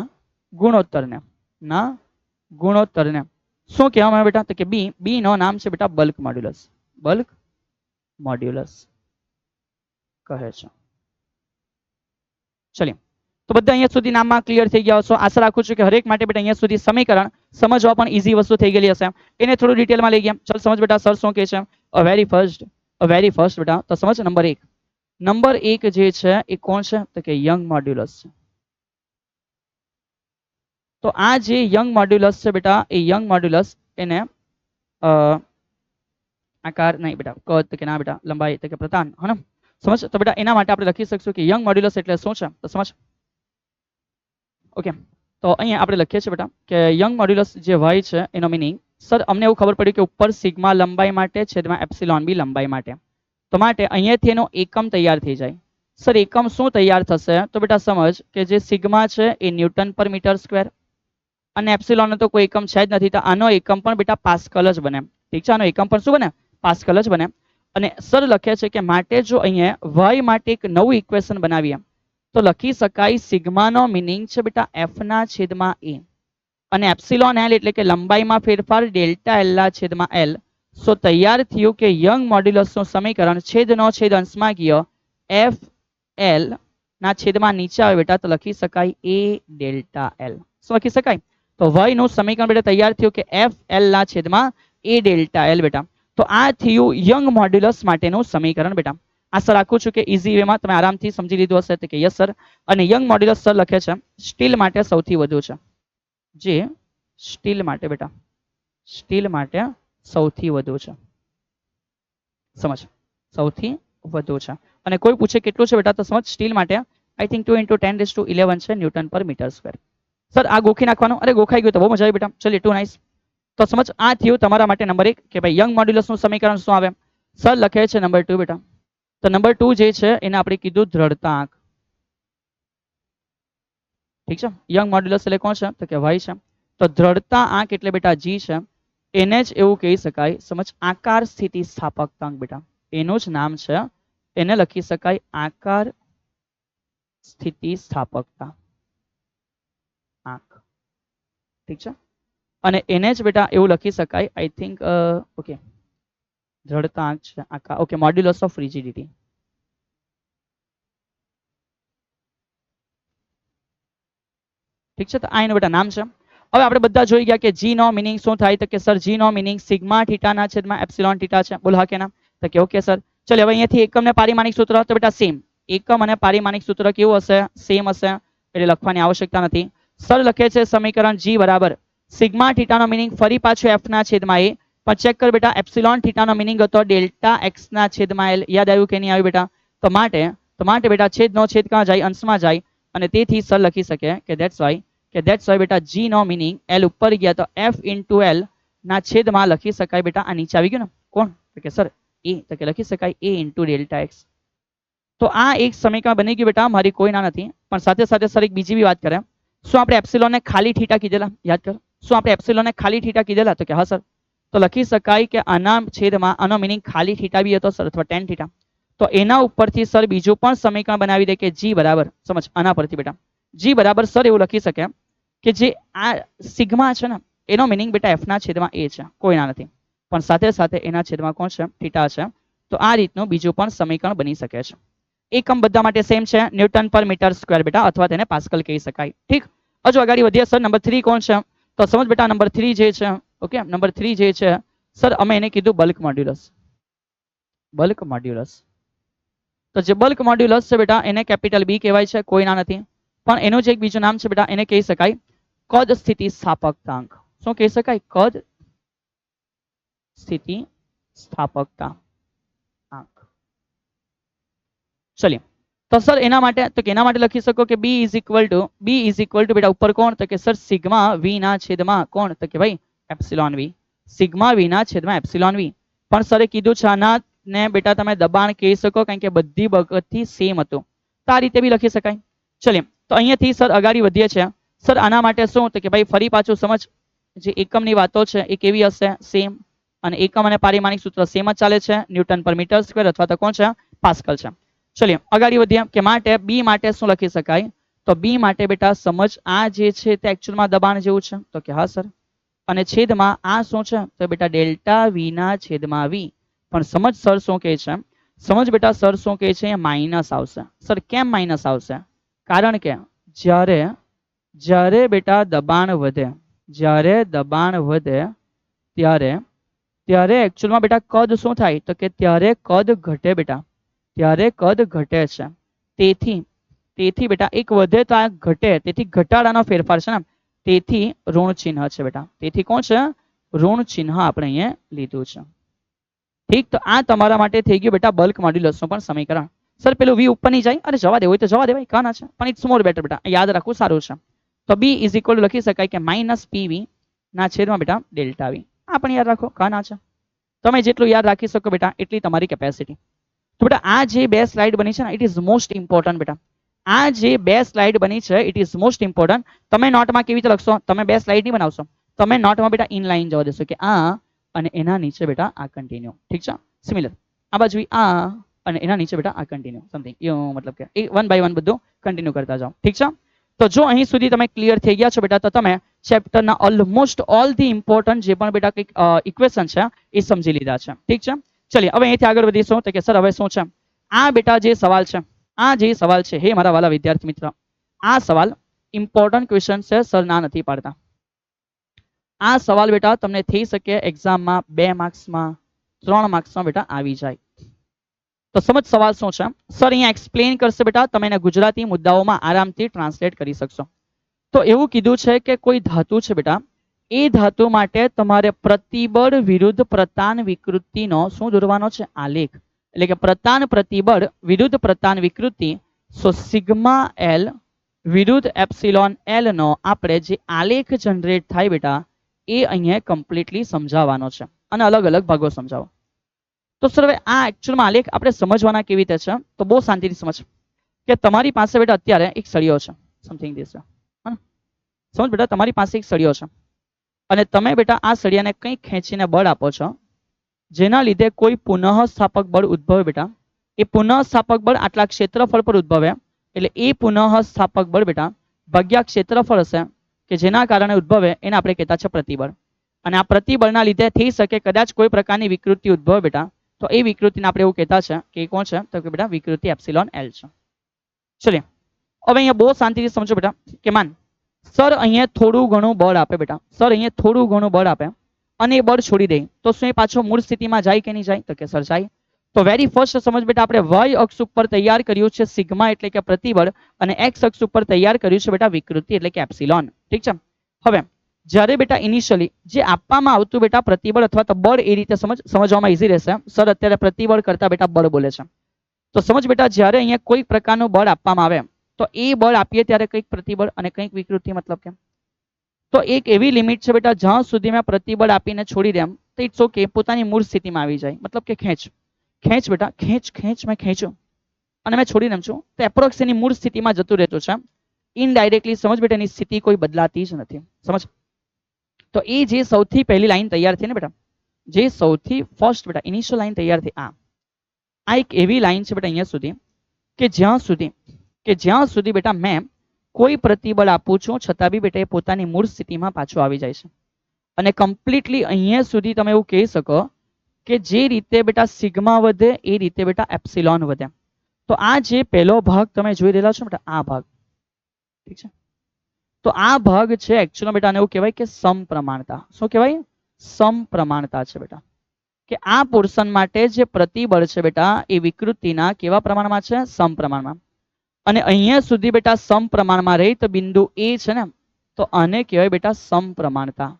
ગુણોત્તરને શું કહેવામાં આવે બેટા? તો કે બી નો નામ છે બેટા બલ્ક મોડ્યુલસ. બલ્ક મોડ્યુલસ કહે છે. ચલિए તો બધા અહીંયા સુધી નામમાં ક્લિયર થઈ ગયા હશો. આશા રાખું છું કે હરેક માટે બેટા અહીંયા સુધી સમીકરણ સમજવા પણ ઈઝી વસ્તુ થઈ ગયેલી હશે. એને થોડું ડિટેલમાં લઈ ગયા. ચલ સમજ બેટા સર શું કહે છે? વેરી ફર્સ્ટ બેટા તો સમજ નંબર 1 જે છે એ કોણ છે? તો કે યંગ મોડ્યુલસ છે. તો આ જે યંગ મોડ્યુલસ છે બેટા એ યંગ મોડ્યુલસ એને આકાર નહીં બેટા કદ તો કે ના બેટા લંબાઈ તો કે પ્રતાન હે ને સમજ. તો બેટા એના માટે આપણે લખી શકશું કે યંગ મોડ્યુલસ એટલે શું છે? તો સમજ. ઓકે, તો અહીંયા આપણે લખીએ છીએ બેટા કે યંગ મોડ્યુલસ જે y છે એનો મીનિંગ સર અમને એવું ખબર પડ્યું કે ઉપર સિગ્મા લંબાઈ માટે છેદમાં એપ્સિલોન બી લંબાઈ માટે, તો માટે અહીંયાથી એનો એકમ તૈયાર થઈ જાય. સર એકમ શું તૈયાર થશે? તો બેટા સમજ કે જે સિગ્મા છે એ ન્યૂટન પર મીટર સ્ક્વેર અને એપ્સિલોન તો કોઈ એકમ છે જ નથી તો આનો એકમ પણ બેટા પાસ્કલ જ બને. ઠીક છે, આનો એકમ પણ શું બને? પાસ્કલ જ બને. અને સર લખે છે કે માટે જો અહીંયા y માટે એક નવું ઇક્વેશન બનાવીએ તો લખી શકાય સિગ્માનો મીનિંગ છે બેટા f ના છેદમાં a અને એપ્સિલોન l એટલે કે લંબાઈમાં ફેરફાર ડેલ્ટા l ના છેદમાં l. સો તૈયાર થયું કે યંગ મોડ્યુલસનું સમીકરણ છેદનો છેદ અંશમાં ગયો f l ના છેદમાં નીચે આવે બેટા તો લખી શકાય a ડેલ્ટા l. શું લખી શકાય? તો y નું સમીકરણ બેટા તૈયાર થયું કે f l ના છેદમાં a ડેલ્ટા l બેટા. તો આ થયું યંગ મોડ્યુલસ માટેનું સમીકરણ બેટા. આશા રાખું છું કે ઈઝી વેમાં તમે આરામથી સમજી લીધું હશે તો કે યસ સર. અને યંગ મોડ્યુલસ સર લખે છે સ્ટીલ માટે સૌથી વધુ છે. જે સ્ટીલ માટે બેટા સ્ટીલ માટે સૌથી વધુ છે. સમજ, સૌથી વધુ છે. અને કોઈ પૂછે કેટલું છે બેટા તો સમજ સ્ટીલ માટે આઈ થિંક 2 × 10⁻11 છે ન્યૂટન પર મીટર સ્ક્વેર. સર આ ગોખી નાખવાનું. અરે ગોખાઈ ગયું તો બહુ મજા આવી બેટા. ચલિए ટુ નાઇસ. તો સમજ આ થયું તમારા માટે નંબર 1 કે ભાઈ યંગ મોડ્યુલસનું સમીકરણ શું આવે? સર લખે છે નંબર 2 બેટા. તો નંબર 2 જે છે એને આપણે કીધું દ્રઢતા આંક. ઠીક છે, યંગ મોડ્યુલસ એટલે કોણ છે? તો કે y છે. તો દ્રઢતા આંક એટલે બેટા g છે. એને જ એવું કહી શકાય સમજ આકાર સ્થિતિ સ્થાપકતાંક બેટા. એનું જ નામ છે, એને લખી શકાય આકાર સ્થિતિ સ્થાપકતા આંક. ઠીક છે, અને એને જ બેટા એવું લખી શકાય આઈ થિંક ઓકે દ્રઢતા આંક છે આકાર. Okay, modulus of rigidity. ઠીક છે, તો આ એનું બેટા નામ છે. હવે આપણે બધા જોઈ ગયા કે જી નો મીનિંગ શું થાય તો કે સર જી નો મીનિંગ સિગ્મા થીટાના છેદમાં એપ્સિલોન થીટા છે. બોલ હા કે ના? તો કે ઓકે સર. ચલો હવે અહીંયાથી એકમ ને પારિમાણિક સૂત્ર તો બેટા સેમ. એકમ અને પારિમાણિક સૂત્ર કેવું હશે? સેમ હશે, એટલે લખવાની આવશ્યકતા નથી. સર લખે છે સમીકરણ g બરાબર સિગ્મા થીટાનો મીનિંગ ફરી પાછું f ના છેદમાં a. પણ ચેક કર બેટા એપ્સિલોન થીટાનો મીનિંગ હતો ડેલ્ટા x ના છેદમાં l. યાદ આવ્યું કે નહીં આવ્યું બેટા? તો માટે બેટા છેદનો છેદ ક્યાં જાય? અંશમાં જાય. અને તેથી સર લખી શકે કે ધેટ્સ વાય બેટા g નો મીનિંગ l ઉપર ગયા તો f ઇન્ટુ l ના છેદમાં લખી શકાય બેટા આ નીચે આવી ગયું ને કોણ? તો કે સર a. તો કે લખી શકાય a ઇન્ટુ ડેલ્ટા x. તો આ એક સમીકરણ બની ગયું બેટા. મારી કોઈ ના નથી, પણ સાથે સાથે સર એક બીજી બી વાત કરે. શું આપણે એપ્સિલોન ને ખાલી થીટા કીધેલા? યાદ કર. શું આપણે એપ્સિલોન ને ખાલી થીટા કીધેલા? તો કે હા સર. તો લખી શકાય કે આના છેદમાં આનો મીનિંગ ખાલી થીટા બી હતો સર, અથવા ટેન થીટા. તો એના ઉપરથી સર બીજું પણ સમીકરણ બનાવી દે કે જી બરાબર, સમજ આના પરથી બેટા, જી બરાબર સર એવું લખી શકે કે જે આ સિગ્મા છે ને એનો મીનિંગ બેટા એફ ના છેદમાં એ છે, કોઈ ના નથી, પણ સાથે સાથે એના છેદમાં કોણ છે? થીટા છે. તો આ રીતનું બીજું પણ સમીકરણ બની શકે છે. એકમ બધા માટે સેમ છે, ન્યૂટન પર મીટર સ્ક્વેર બેટા, અથવા તેને પાસ્કલ કહી શકાય. ઠીક, હજુ આગળ વધીએ સર. નંબર 3 કોણ છે? તો સમજ બેટા નંબર 3 જે છે, ઓકે, નંબર 3 જે છે સર અમે એને કીધું બલ્ક મોડ્યુલસ. Bulk modulus. તો જે બલ્ક મોડ્યુલસ છે બેટા એને કેપિટલ બી કહેવાય છે, કોઈ ના નથી, પણ એનું જે એક બીજું નામ છે બેટા એને કહી શકાય કદ સ્થિતિ સ્થાપકતાંક. શું કહી શકાય? કદ સ્થિતિ સ્થાપકતા આંક. ચલિए, તો સર એના માટે, તો કે એના માટે લખી શકો કે b ઇઝ ઇક્વલ ટુ બેટા ઉપર કોણ? તો કે સર સિગ્મા v ના છેદમાં કોણ? તો કે ભાઈ એપ્સિલોન v. સિગ્મા v ના છેદમાં એપ્સિલોન v. પણ સરે કીધું છે આના ને બેટા તમે દબાણ કહી શકો, કારણ કે બધી વખતથી સેમ હતું, તો આ રીતે બી લખી શકાય. ચલિए, તો અહીંયાથી સર આગળ વધીએ છીએ. સર આના માટે શું? તો કે ભાઈ ફરી પાછું સમજ, જે એકમની વાતો છે એ કેવી હશે? સેમ. અને એકમ અને પારિમાણિક સૂત્ર સેમ જ ચાલે છે, ન્યૂટન પર મીટર સ્ક્વેર અથવા તો કોણ છે? પાસ્કલ છે. ચલિए આગળ વધીએ કે માટે બી માટે શું લખી શકાય? તો બી માટે બેટા સમજ આ જે છે તે એકચ્યુઅલમાં દબાણ જેવું છે, તો કે હા સર. અને છેદમાં આ શું છે? તો બેટા ડેલ્ટા વી ના છેદમાં વી. પણ સમજ સર શું કહે છે? સમજ બેટા સર શું કહે છે? માઇનસ આવશે. સર કેમ માઇનસ આવશે? કારણ કે જ્યારે બેટા દબાણ વધે, જ્યારે દબાણ વધે ત્યારે એકચ્યુઅલમાં બેટા કદ શું થાય? તો કે ત્યારે કદ ઘટે બેટા, ત્યારે કદ ઘટે છે. તેથી બેટા એક વધે તો આ ઘટે, તેથી ઘટાડાનો ફેરફાર છે ને, તેથી ઋણ ચિહ્ન છે બેટા. તેથી કોણ છે? ઋણ ચિહ્ન આપણે અહીંયા લીધું છે. ઠીક, તો આ તમારા માટે થઈ ગયું બેટા બલ્ક મોડ્યુલસનું પણ સમીકરણ. સર પેલું વી ઉપર નહીં જાય, અરે જવા દેવું હોય તો જવા દેવાય, કાના છે, પણ ઇટ્સ મોર બેટર બેટા, યાદ રાખવું સારું છે. તો બી ઇઝ ઇક્વલ લખી શકાય કે માઇનસ પીવી ના છેદમાં બેટા ડેલ્ટા વી. આ પણ યાદ રાખો, કાના છે. તમે જેટલું યાદ રાખી શકો બેટા એટલી તમારી કેપેસિટી. તો બેટા આ જે બે સ્લાઇડ બની છે ને, ઇટ ઇઝ મોસ્ટ ઇમ્પોર્ટન્ટ બેટા. આ જે બે સ્લાઇડ બની છે ઇટ ઇઝ મોસ્ટ ઇમ્પોર્ટન્ટ. તમે નોટમાં કેવી રીતે લખશો? તમે બે સ્લાઇડ નહીં બનાવશો, તમે નોટમાં બેટા ઇનલાઇન જવા દેશો કે આ અને એના નીચે બેટા આ કન્ટિન્યુ. ઠીક છે, સિમિલર. આ બાજુ આ અને એના નીચે બેટા આ કન્ટિન્યુ, સમથિંગ મતલબ કે એ વન બાય વન બધું કન્ટિન્યુ કરતા જાઓ. ઠીક છે, તો જો અહીં સુધી તમે ક્લિયર થઈ ગયા છો બેટા, તો તમે ચેપ્ટરના ઓલમોસ્ટ ઓલ ધી ઇમ્પોર્ટન્ટ જે પણ બેટા કંઈક ઇક્વેશન છે એ સમજી લીધા છે. ઠીક છે, ચલિए હવે અહીંથી આગળ વધીશું. તો કે સર હવે શું છે? આ બેટા જે સવાલ છે, આ જે સવાલ છે, હે મારા વાલા વિદ્યાર્થી મિત્ર, આ સવાલ ઇમ્પોર્ટન્ટ ક્વેશ્ચન છે, સર ના નથી પાડતા. આ સવાલ બેટા તમને થઈ શકે એક્ઝામમાં 2 માર્ક્સમાં, 3 માર્ક્સમાં બેટા આવી જાય. તો સમજ સવાલ શું છે? સર અહીંયા એક્સપ્લેન કરશે બેટા, તમે એને ગુજરાતી મુદ્દાઓમાં આરામથી ટ્રાન્સલેટ કરી શકશો. તો એવું કીધું છે કે કોઈ ધાતુ છે બેટા, એ ધાતુ માટે તમારે પ્રતિબળ વિરુદ્ધ પ્રતાન વિકૃતિનો શું દોરવાનો છે? આલેખ. એટલે કે પ્રતાન પ્રતિબળ વિરુદ્ધ પ્રતાન વિકૃતિ, સો સિગ્મા એલ વિરુદ્ધ એપ્સિલોન એલ નો આપણે જે આલેખ જનરેટ થાય બેટા એ અહીંયા કમ્પ્લીટલી સમજાવવાનો છે, અને અલગ અલગ ભાગો સમજાવો. તો સર હવે આ એકચ્યુઅલમાં આલેખ આપણે સમજવાના કેવી રીતે છે? તો બહુ શાંતિથી સમજ કે તમારી પાસે બેટા અત્યારે એક સળિયો છે, સમથિંગ ધીસ છે. સમજ બેટા, તમારી પાસે એક સળિયો છે અને તમે બેટા આ સળિયાને કંઈક ખેંચીને બળ આપો છો, જેના લીધે કોઈ પુનઃસ્થાપક બળ ઉદ્ભવે બેટા. એ પુનઃસ્થાપક બળ આટલા ક્ષેત્રફળ પર ઉદ્ભવે, એટલે એ પુનઃસ્થાપક બળ બેટા ભાગ્યા ક્ષેત્રફળ હશે કે જેના કારણે ઉદ્ભવે, એને આપણે કહેતા છે પ્રતિબળ. અને આ પ્રતિબળના લીધે થઈ શકે કદાચ કોઈ પ્રકારની વિકૃતિ ઉદ્ભવે બેટા, તો એ વિકૃતિને આપણે એવું કહેતા છે કે એ કોણ છે? તો કે બેટા વિકૃતિ એપ્સિલોન એલ છે. ચલિए હવે અહીંયા બહુ શાંતિથી સમજો બેટા કે માન સર અહીંયા થોડું ઘણું બળ આપે બેટા, સર અહીંયા થોડું ઘણું બળ આપે અને એ બળ છોડી દે, તો શું એ પાછો મૂળ સ્થિતિમાં જાય કે નહીં જાય? તો કે સર જાય. તો વેરી ફર્સ્ટ સમજ બેટા આપણે વાય અક્ષ ઉપર તૈયાર કર્યું છે સિગ્મા એટલે કે પ્રતિબળ, અને એક્સ અક્ષ ઉપર તૈયાર કર્યું છે બેટા વિકૃતિ એટલે કે એપ્સિલોન. ઠીક છે, હવે જ્યારે બેટા ઇનિશિયલી જે આપવામાં આવતું બેટા પ્રતિબળ અથવા તો બળ, એ રીતે સમજવામાં ઈઝી રહેશે. સર અત્યારે પ્રતિબળ કરતા બેટા બળ બોલે છે. તો સમજ બેટા જ્યારે અહીંયા કોઈ પ્રકારનું બળ આપવામાં આવે, તો એ બળ આપીએ ત્યારે કંઈક પ્રતિબળ અને કંઈક વિકૃતિ, મતલબ કે તો એક એવી લિમિટ છે બેટા જ્યાં સુધી મેં પ્રતિબળ આપીને છોડી દેમ તો ઇટ્સ ઓકે, પોતાની મૂળ સ્થિતિમાં આવી જાય. મતલબ કે ખેંચ બેટા, ખેંચ મેં ખેંચ્યું અને મેં છોડી દઉં છું તો એપ્રોક્સ એની મૂળ સ્થિતિમાં જતું રહેતું છે. ઇનડાયરેક્ટલી સમજ બેટા એની સ્થિતિ કોઈ બદલાતી જ નથી. સમજ तो ये जे सौथी पहली लाइन तैयार थी ने बेटा, जे सौथी फर्स्ट बेटा इनिशियल लाइन तैयार थी आ एक एवी लाइन है बेटा अहींया सुधी के ज्यां सुधी बेटा मैं कोई प्रतिबल आपू छूं छतां बी बेटा ए पोतानी मूळ स्थितिमां पाछो आवी जाय छे। અને કમ્પ્લીટલી અહીંયા સુધી તમે એવું કહી શકો કે જે રીતે બેટા સિગ્મા વધે એ રીતે બેટા એપ્સિલોન વધે। તો આ જે પહેલો ભાગ તમે જોઈ રહેલા છો બેટા આ ભાગ, ઠીક છે, તો આ ભાગ છે એકચ્યુઅલી બેટા આને એવું કહેવાય કે સમપ્રમાણતા। શું કહેવાય? સમપ્રમાણતા છે બેટા, કે આ પોર્શન માટે જે પ્રતિબળ છે બેટા એ વિકૃતિના કેવા પ્રમાણમાં છે? સમપ્રમાણમાં। અને અહીંયા સુધી બેટા સમપ્રમાણમાં રહી તો બિંદુ એ છે ને, તો આને કહેવાય બેટા સમપ્રમાણતા।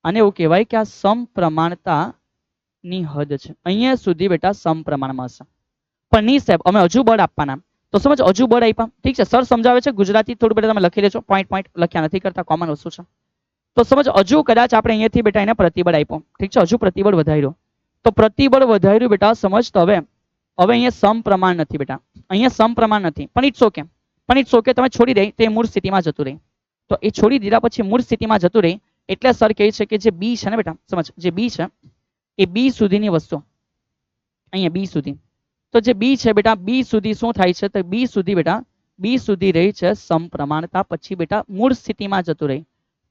અને એવું કહેવાય કે આ સમપ્રમાણતાની હદ છે, અહીંયા સુધી બેટા સમપ્રમાણમાં હશે। પણ ની સાહેબ અમે હજુ બળ આપવાના, તો સમજ હજુ બળ આપ્યા, ઠીક છે, સર સમજાવે છે ગુજરાતી થોડું બેટા તમે લખી લેજો, પોઈન્ટ પોઈન્ટ લખ્યા નથી કરતા, કોમન વસ્તુ છે। તો સમજ હજુ કદાચ આપણે અહીંયાથી બેટા એને પ્રતિબળ આપ્યો, ઠીક છે, હજુ પ્રતિબળ વધાર્યો, તો પ્રતિબળ વધાર્યું બેટા સમજ, તો હવે અહીંયા સમપ્રમાણ નથી બેટા, અહીંયા સમપ્રમાણ નથી, પણ ઇટ્સ ઓકે, તમે છોડી દે તો એ મૂળ સ્થિતિમાં જતું રહે। તો એ છોડી દીધા પછી મૂળ સ્થિતિમાં જતું રહે એટલે સર કહે છે કે જે બી છે ને બેટા સમજ, જે બી છે એ બી સુધીની વસ્તુ અહીંયા બી સુધી, તો જે બી છે બેટા બી સુધી શું થાય છે? તો બી સુધી બેટા બી સુધી રહી છે સમપ્રમાણતા, પછી બેટા મૂળ સ્થિતિમાં જતું રહે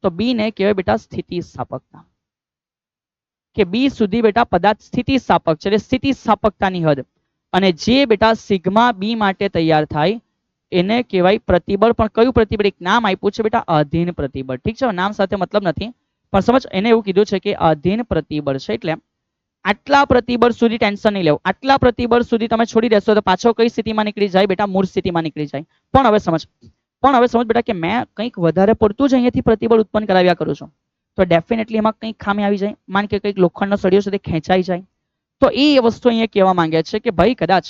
તો બી ને કહેવાય બેટા સ્થિતિસ્થાપકતા, કે બી સુધી બેટા પદાર્થ સ્થિતિસ્થાપક છે એટલે સ્થિતિસ્થાપકતાની હદ। અને જે બેટા સિગ્મા બી માટે તૈયાર થાય એને કહેવાય પ્રતિબળ। પણ કયું પ્રતિબળ? એક નામ આપ્યું છે બેટા અધીન પ્રતિબળ, ઠીક છે, નામ સાથે મતલબ નથી, પણ સમજ એને એવું કીધું છે કે અધીન પ્રતિબળ છે। એટલે આટલા પ્રતિબળ સુધી ટેન્શન નહીં લેવું, આટલા પ્રતિબળ સુધી તમે છોડી દેશો તો પાછો કઈ સ્થિતિમાં નીકળી જાય બેટા? મૂળ સ્થિતિમાં નીકળી જાય। પણ હવે સમજ બેટા કે મેં કંઈક વધારે પડતું જ અહીંયાથી પ્રતિબળ ઉત્પન્ન કરાવ્યા કરું છું તો ડેફિનેટલી એમાં કંઈક ખામી આવી જાય, માન કે કંઈક લોખંડનો સળિયો છે તે ખેંચાઈ જાય, તો એ વસ્તુ અહીંયા કહેવા માંગે છે કે ભાઈ કદાચ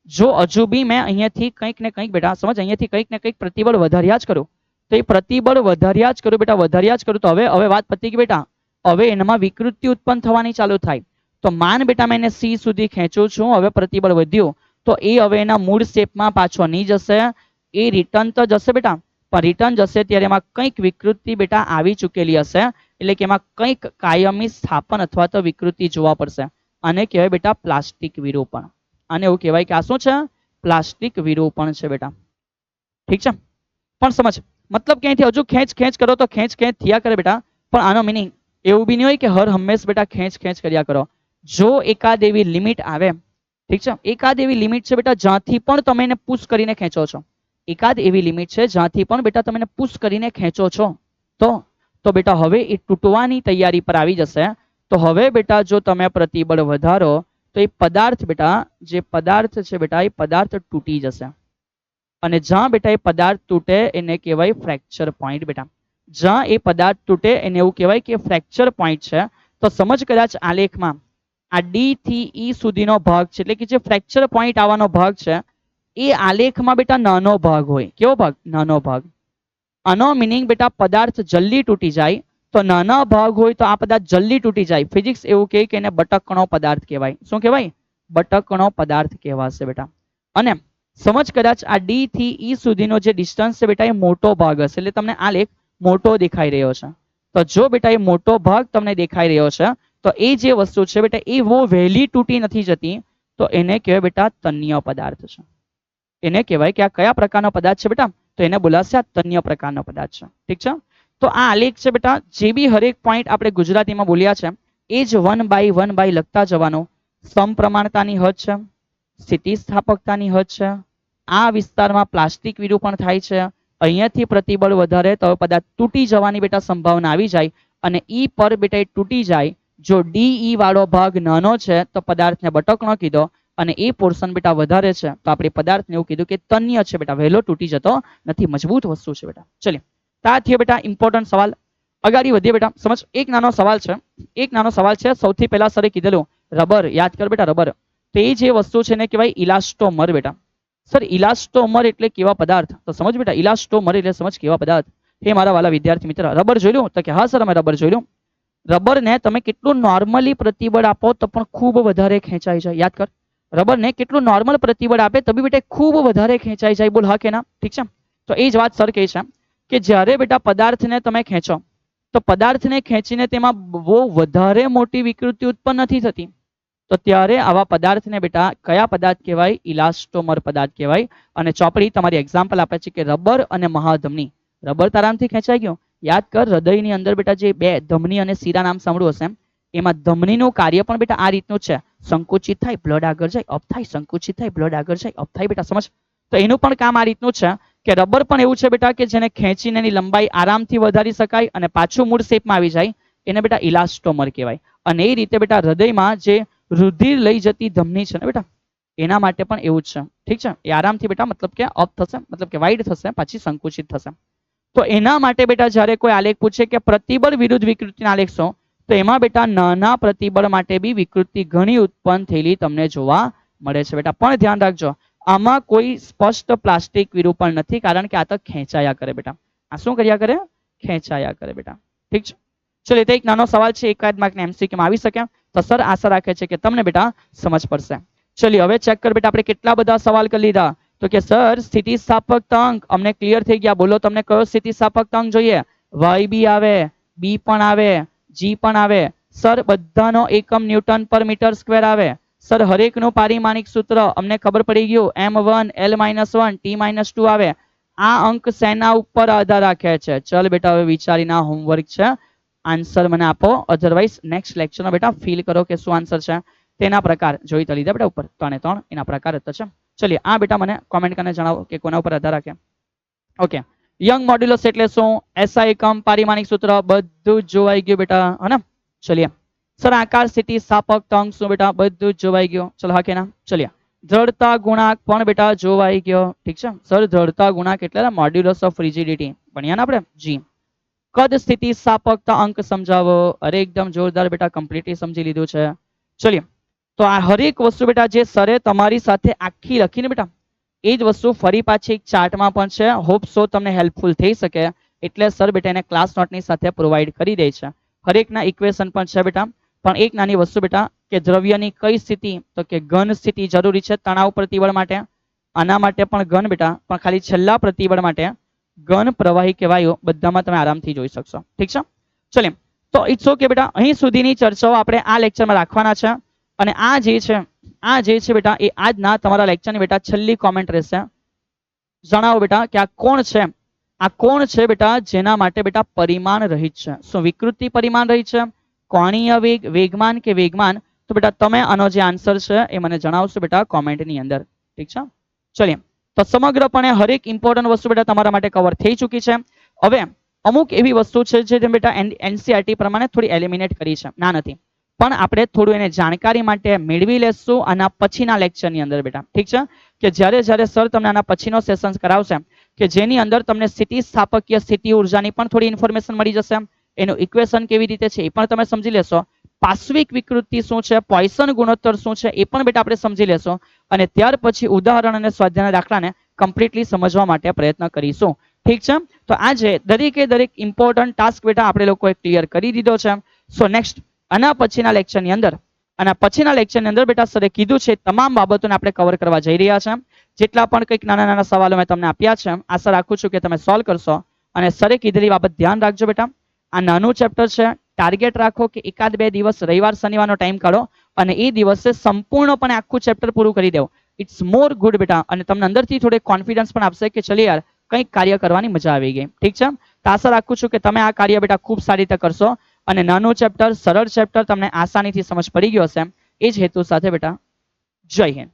જો હજુ બી મેં અહીંયાથી કંઈક ને કંઈક બેટા સમજ અહીંયાથી કંઈક ને કંઈક પ્રતિબળ વધાર્યા જ કરું, તો એ પ્રતિબળ વધાર્યા જ કરું બેટા, વધાર્યા જ કરું તો હવે વાત પતી ગઈ બેટા, હવે એનામાં વિકૃતિ ઉત્પન્ન થવાની ચાલુ થાય। તો માન બેટા મેં એને સી સુધી ખેંચું છું, હવે પ્રતિબળ વધ્યું તો એ હવે એના મૂળ શેપમાં પાછો નહીં જશે, એ રિટર્ન તો જશે બેટા, પણ રિટર્ન જશે ત્યારે એમાં કંઈક વિકૃતિ બેટા આવી ચૂકેલી હશે, એટલે કે એમાં કંઈક કાયમી સ્થાપન અથવા તો વિકૃતિ જોવા પડશે। આને કહેવાય બેટા પ્લાસ્ટિક વિરૂપણ। આને એવું કહેવાય કે આ શું છે? પ્લાસ્ટિક વિરૂપણ છે બેટા, ઠીક છે। પણ સમજ મતલબ ક્યાંયથી હજુ ખેંચ કરો તો ખેંચ થયા કરે બેટા, પણ આનો મિનિંગ એવું બી નહીં હોય કે હર હંમેશ બેટા ખેંચ કર્યા કરો। જો એકાદ એવી લિમિટ આવે, ઠીક છે, એકાદ એવી લિમિટ છે બેટા જ્યાંથી પણ તમે એને પુશ કરીને ખેંચો છો, એકાદ એવી લિમિટ છે જ્યાંથી પણ બેટા તમે એને પુશ કરીને ખેંચો છો તો બેટા હવે એ તૂટવાની તૈયારી પર આવી જશે। તો હવે બેટા જો તમે પ્રતિબળ વધારો તો એ પદાર્થ બેટા જે પદાર્થ છે બેટા એ પદાર્થ તૂટી જશે, અને જ્યાં બેટા એ પદાર્થ તૂટે એને કહેવાય ફ્રેક્ચર પોઈન્ટ બેટા, જ્યાં એ પદાર્થ તૂટે એને એવું કહેવાય કે ફ્રેક્ચર પોઈન્ટ છે। તો સમજ કદાચ આલેખમાં આ ડી થી ઈ સુધીનો ભાગ છે એટલે કે જે ફ્રેક્ચર પોઈન્ટ આવવાનો ભાગ છે એ આલેખમાં બેટા નાનો ભાગ હોય, કેવો ભાગ? નાનો ભાગ। આનો મિનિંગ બેટા પદાર્થ જલ્દી તૂટી જાય, તો નાના ભાગ હોય તો આ પદાર્થ જલ્દી તૂટી જાય, ફિઝિક્સ એવું કહે કે એને બટકણો પદાર્થ કહેવાય। શું કહેવાય? બટકણો પદાર્થ કહેવાશે બેટા। અને સમજ કદાચ આ ડી થી ઈ સુધીનો જે ડિસ્ટન્સ છે બેટા એ મોટો ભાગ હશે, એટલે તમને આલેખ મોટો દેખાઈ રહ્યો છે, તો જો બેટા એ મોટો ભાગ તમને દેખાઈ રહ્યો છે તો એ જે વસ્તુ છે બેટા એ બહુ વહેલી તૂટી નથી જતી, તો એને કહેવાય બેટા તન્ય પદાર્થ છે। એને કહેવાય કે આ કયા પ્રકારનો પદાર્થ છે બેટા? તો એને બોલાશે આ તન્ય પ્રકારનો પદાર્થ છે, ઠીક છે। તો આ આલેખ છે બેટા જે બી હરેક પોઈન્ટ આપણે ગુજરાતીમાં બોલ્યા છે એ જ વન બાય લખતા જવાનું। સમપ્રમાણતાની હદ છે, સ્થિતિસ્થાપકતાની હદ છે, આ વિસ્તારમાં પ્લાસ્ટિક વિરૂપણ થાય છે, અહીંયાથી પ્રતિબળ વધારે તો પદાર્થ તૂટી જવાની બેટા સંભાવના આવી જાય, અને ઈ પર બેટા એ તૂટી જાય, જો ડી ઈ વાળો ભાગ નાનો છે તો પદાર્થને બટકણો કીધો, અને એ પોર્શન બેટા વધારે છે તો આપણે પદાર્થને એવું કીધું કે તન્ય છે બેટા, વહેલો તૂટી જતો નથી, મજબૂત વસ્તુ છે બેટા। ચલિए આ થયો બેટા ઇમ્પોર્ટન્ટ સવાલ। અગાડી વધીએ બેટા સમજ, એક નાનો સવાલ છે, સૌથી પહેલા સરે કીધેલું રબર, યાદ કર બેટા રબર, તો એ જે વસ્તુ છે એને કહેવાય ઇલાસ્ટોમર બેટા। સર ઇલાસ્ટોમર એટલે કેવા પદાર્થ? તો સમજ બેટા ઇલાસ્ટોમર એટલે સમજ કેવા પદાર્થ? હે મારા વાલા વિદ્યાર્થી મિત્ર, રબર જોઈ લો? તો કે હા સર અમે રબર જોઈ લો। રબરને તમે કેટલું નોર્મલી પ્રતિબળ આપો તો પણ ખૂબ વધારે ખેંચાઈ જાય, યાદ કર, રબરને કેટલું નોર્મલ પ્રતિબળ આપે તો બી બેટા ખૂબ વધારે ખેંચાઈ જાય, બોલ હા કે ના? ઠીક છે, તો એ જ વાત સર કહે છે કે જ્યારે બેટા પદાર્થને તમે ખેંચો તો પદાર્થને ખેંચીને તેમાં બહુ વધારે મોટી વિકૃતિ ઉત્પન્ન નથી થતી. તો ત્યારે આવા પદાર્થને બેટા કયા પદાર્થ કહેવાય? ઇલાસ્ટોમર પદાર્થ કહેવાય. અને ચોપડી તમારી એક્ઝામ્પલ આપે છે કે રબર અને મહાધમની. રબર તારામથી ખેંચાઈ ગયો. યાદ કર, હૃદયની અંદર બેટા જે બે ધમની અને શીરા નામ સાંભળ્યું હશે, એમાં ધમનીનું કાર્ય પણ બેટા આ રીતનું છે. સંકુચિત થાય, બ્લડ આગળ જાય, અપ થાય, સંકુચિત થાય, બ્લડ આગળ જાય, અપ થાય. બેટા સમજ. તો એનું પણ કામ આ રીતનું છે કે રબર પણ એવું છે બેટા કે જેને ખેંચીને એની લંબાઈ આરામથી વધારી શકાય અને પાછું મૂળ શેપમાં આવી જાય, એને બેટા ઇલાસ્ટોમર કહેવાય. અને એ રીતે બેટા હૃદયમાં જે રુધિર લઈ જતી ધમની છે ને બેટા, એના માટે પણ એવું જ છે. ઠીક છે, એ આરામથી બેટા મતલબ કે અપ થશે, મતલબ કે વાઇડ થશે, પાછી સંકુચિત થશે. તો એના માટે બેટા જ્યારે કોઈ આલેખ પૂછે કે પ્રતિબળ વિરુદ્ધ વિકૃતિના આલેખ શું, તો એમાં બેટા નાના પ્રતિબળ માટે બી વિકૃતિ ઘણી ઉત્પન્ન થયેલી તમને જોવા મળે છે બેટા. પણ ધ્યાન રાખજો, આમાં કોઈ સ્પષ્ટ પ્લાસ્ટિક વિરૂપણ નથી, કારણ કે આ તો ખેંચાયા કરે બેટા. આ શું કર્યા કરે? ખેંચાયા કરે બેટા. ઠીક છે, ચલો તો એક નાનો સવાલ છે, એકાદ માર્કના એમસીક્યુ માં આવી શકે. તો સર આશા રાખે છે કે તમને બેટા સમજ પડશે. ચલિए હવે ચેક કર બેટા, આપણે કેટલા બધા સવાલ કરી લીધા. તો કે સર સ્થિતિસ્થાપક અંક અમને ક્લિયર થઈ ગયા. બોલો તમને કયો સ્થિતિસ્થાપક અંક જોઈએ? વાય બી આવે, બી પણ આવે, જી પણ આવે. સર બધાનો એકમ ન્યૂટન પર મીટર સ્ક્વેર આવે. સર હરેકનું પારિમાણિક સૂત્ર અમને ખબર પડી ગયું, m1 l-1 t-2 આવે. આ અંક શેના ઉપર આધાર રાખે છે? ચલ બેટા હવે વિચારીને હોમવર્ક છે, આન્સર મને આપો. અધરવાઇઝ નેક્સ્ટ લેક્ચરમાં બેટા ફીલ કરો કે શું આન્સર છે. તેના પ્રકાર જોઈ તો લીધા બેટા ઉપર 3 3 એના પ્રકાર હતા છે. ચલિए આ બેટા મને કોમેન્ટ કરીને જણાવો કે કોના ઉપર આધાર રાખે. ઓકે, યંગ મોડ્યુલસ એટલે શું? એસઆઈ એકમ, પારિમાણિક સૂત્ર બધું જ જોવાઈ ગયું બેટા, હે ને? ચલિए સર આકાર સ્થિતિસ્થાપક અંક શું બેટા? બધું જ જોવાઈ ગયું. ચલો હા કે ના? ચલિए દ્રઢતા ગુણાંક પણ બેટા જોવાઈ ગયો. ઠીક છે સર, દ્રઢતા ગુણાંક એટલે મોડ્યુલસ ઓફ રિજિડિટી ભણ્યા ને આપણે. જી કદ સ્થિતિસ્થાપકતા અંક સમજાવો. અરે એકદમ જોરદાર બેટા, કમ્પ્લીટલી સમજી લીધું છે. ચલિए તો આ હરેક વસ્તુ બેટા જે સરે તમારી સાથે આખી લખીને બેટા, એ જ વસ્તુ ફરી પાછી એક ચાર્ટમાં પણ છે. હોપ સો તમને હેલ્પફુલ થઈ શકે, એટલે સર બેટા એને ક્લાસ નોટની સાથે પ્રોવાઈડ કરી દે છે. હરેકના ઇક્વેશન પણ છે બેટા. પણ એક નાની વસ્તુ બેટા કે દ્રવ્યની કઈ સ્થિતિ, તો કે ઘન સ્થિતિ જરૂરી છે તણાવ પ્રતિબળ માટે. આના માટે પણ ઘન બેટા, પણ ખાલી છેલ્લા પ્રતિબળ માટે ઘન પ્રવાહી કહેવાય. બધામાં તમે આરામથી જોઈ શકશો. ઠીક છે, ચલે તો ઇટ્સ ઓકે બેટા. અહીં સુધીની ચર્ચાઓ આપણે આ લેક્ચરમાં રાખવાના છે. અને આ જે છે બેટા એ આજના તમારા લેક્ચરની બેટા છેલ્લી કોમેન્ટ રહેશે. જણાવો બેટા કે આ કોણ છે? આ કોણ છે બેટા જેના માટે બેટા પરિમાણ રહિત છે? શું વિકૃતિ પરિમાણ રહિત છે? કોણીય વેગ, વેગમાન કે વેગમાન? તો બેટા તમે આનો જે આન્સર છે એ મને જણાવશો બેટા કોમેન્ટની અંદર. ઠીક છે, ચલિए તો સમગ્રપણે હરેક ઇમ્પોર્ટન્ટ વસ્તુ બેટા તમારા માટે કવર થઈ ચૂકી છે. હવે અમુક એવી વસ્તુ છે જે બેટા એનસીઆરટી પ્રમાણે થોડી એલિમિનેટ કરી છે. ના નથી, પણ આપણે થોડું એને જાણકારી માટે મેળવી લેશું આના પછીના લેક્ચરની અંદર બેટા. ઠીક છે, કે જ્યારે જ્યારે સર તમને આના પછીનો સેશન્સ કરાવશે કે જેની અંદર તમને સ્થિતિસ્થાપકીય સ્થિતિ ઉર્જાની પણ થોડી ઇન્ફોર્મેશન મળી જશે. એનું ઇક્વેશન કેવી રીતે છે એ પણ તમે સમજી લેશો. પાર્શ્વિક વિકૃતિ શું છે, પોઇસન ગુણોત્તર શું છે એ પણ બેટા આપણે સમજી લેશો. અને ત્યાર પછી ઉદાહરણ અને સ્વાધ્યાયના દાખલાને કમ્પ્લીટલી સમજવા માટે પ્રયત્ન કરીશું. ઠીક છે, તો આજે દરેક ઇમ્પોર્ટન્ટ ટાસ્ક બેટા આપણે લોકોએ ક્લિયર કરી દીધો છે. સો નેક્સ્ટ આના પછીના લેક્ચરની અંદર બેટા સરે કીધું છે તમામ બાબતોને આપણે કવર કરવા જઈ રહ્યા છે. જેટલા પણ કંઈક નાના નાના સવાલો મેં તમને આપ્યા છે, આશા રાખું છું કે તમે સોલ્વ કરશો. અને સરે કીધેલી બાબત ધ્યાન રાખજો બેટા. આ નાનું ચેપ્ટર છે, ટાર્ગેટ રાખો કે એકાદ બે દિવસ રવિવાર શનિવારનો ટાઈમ કાઢો અને એ દિવસે સંપૂર્ણપણે આખું ચેપ્ટર પૂરું કરી દેવું. ઇટ્સ મોર ગુડ બેટા. અને તમને અંદરથી થોડો કોન્ફિડન્સ પણ આપશે કે ચલી યાર કંઈક કાર્ય કરવાની મજા આવી ગઈ. ઠીક છે, તો આશા રાખું છું કે તમે આ કાર્ય બેટા ખૂબ સારી રીતે કરશો અને નાનું ચેપ્ટર, સરળ ચેપ્ટર તમને આસાનીથી સમજ પડી ગયો હશે. એ જ હેતુ સાથે બેટા જય હિન્દ.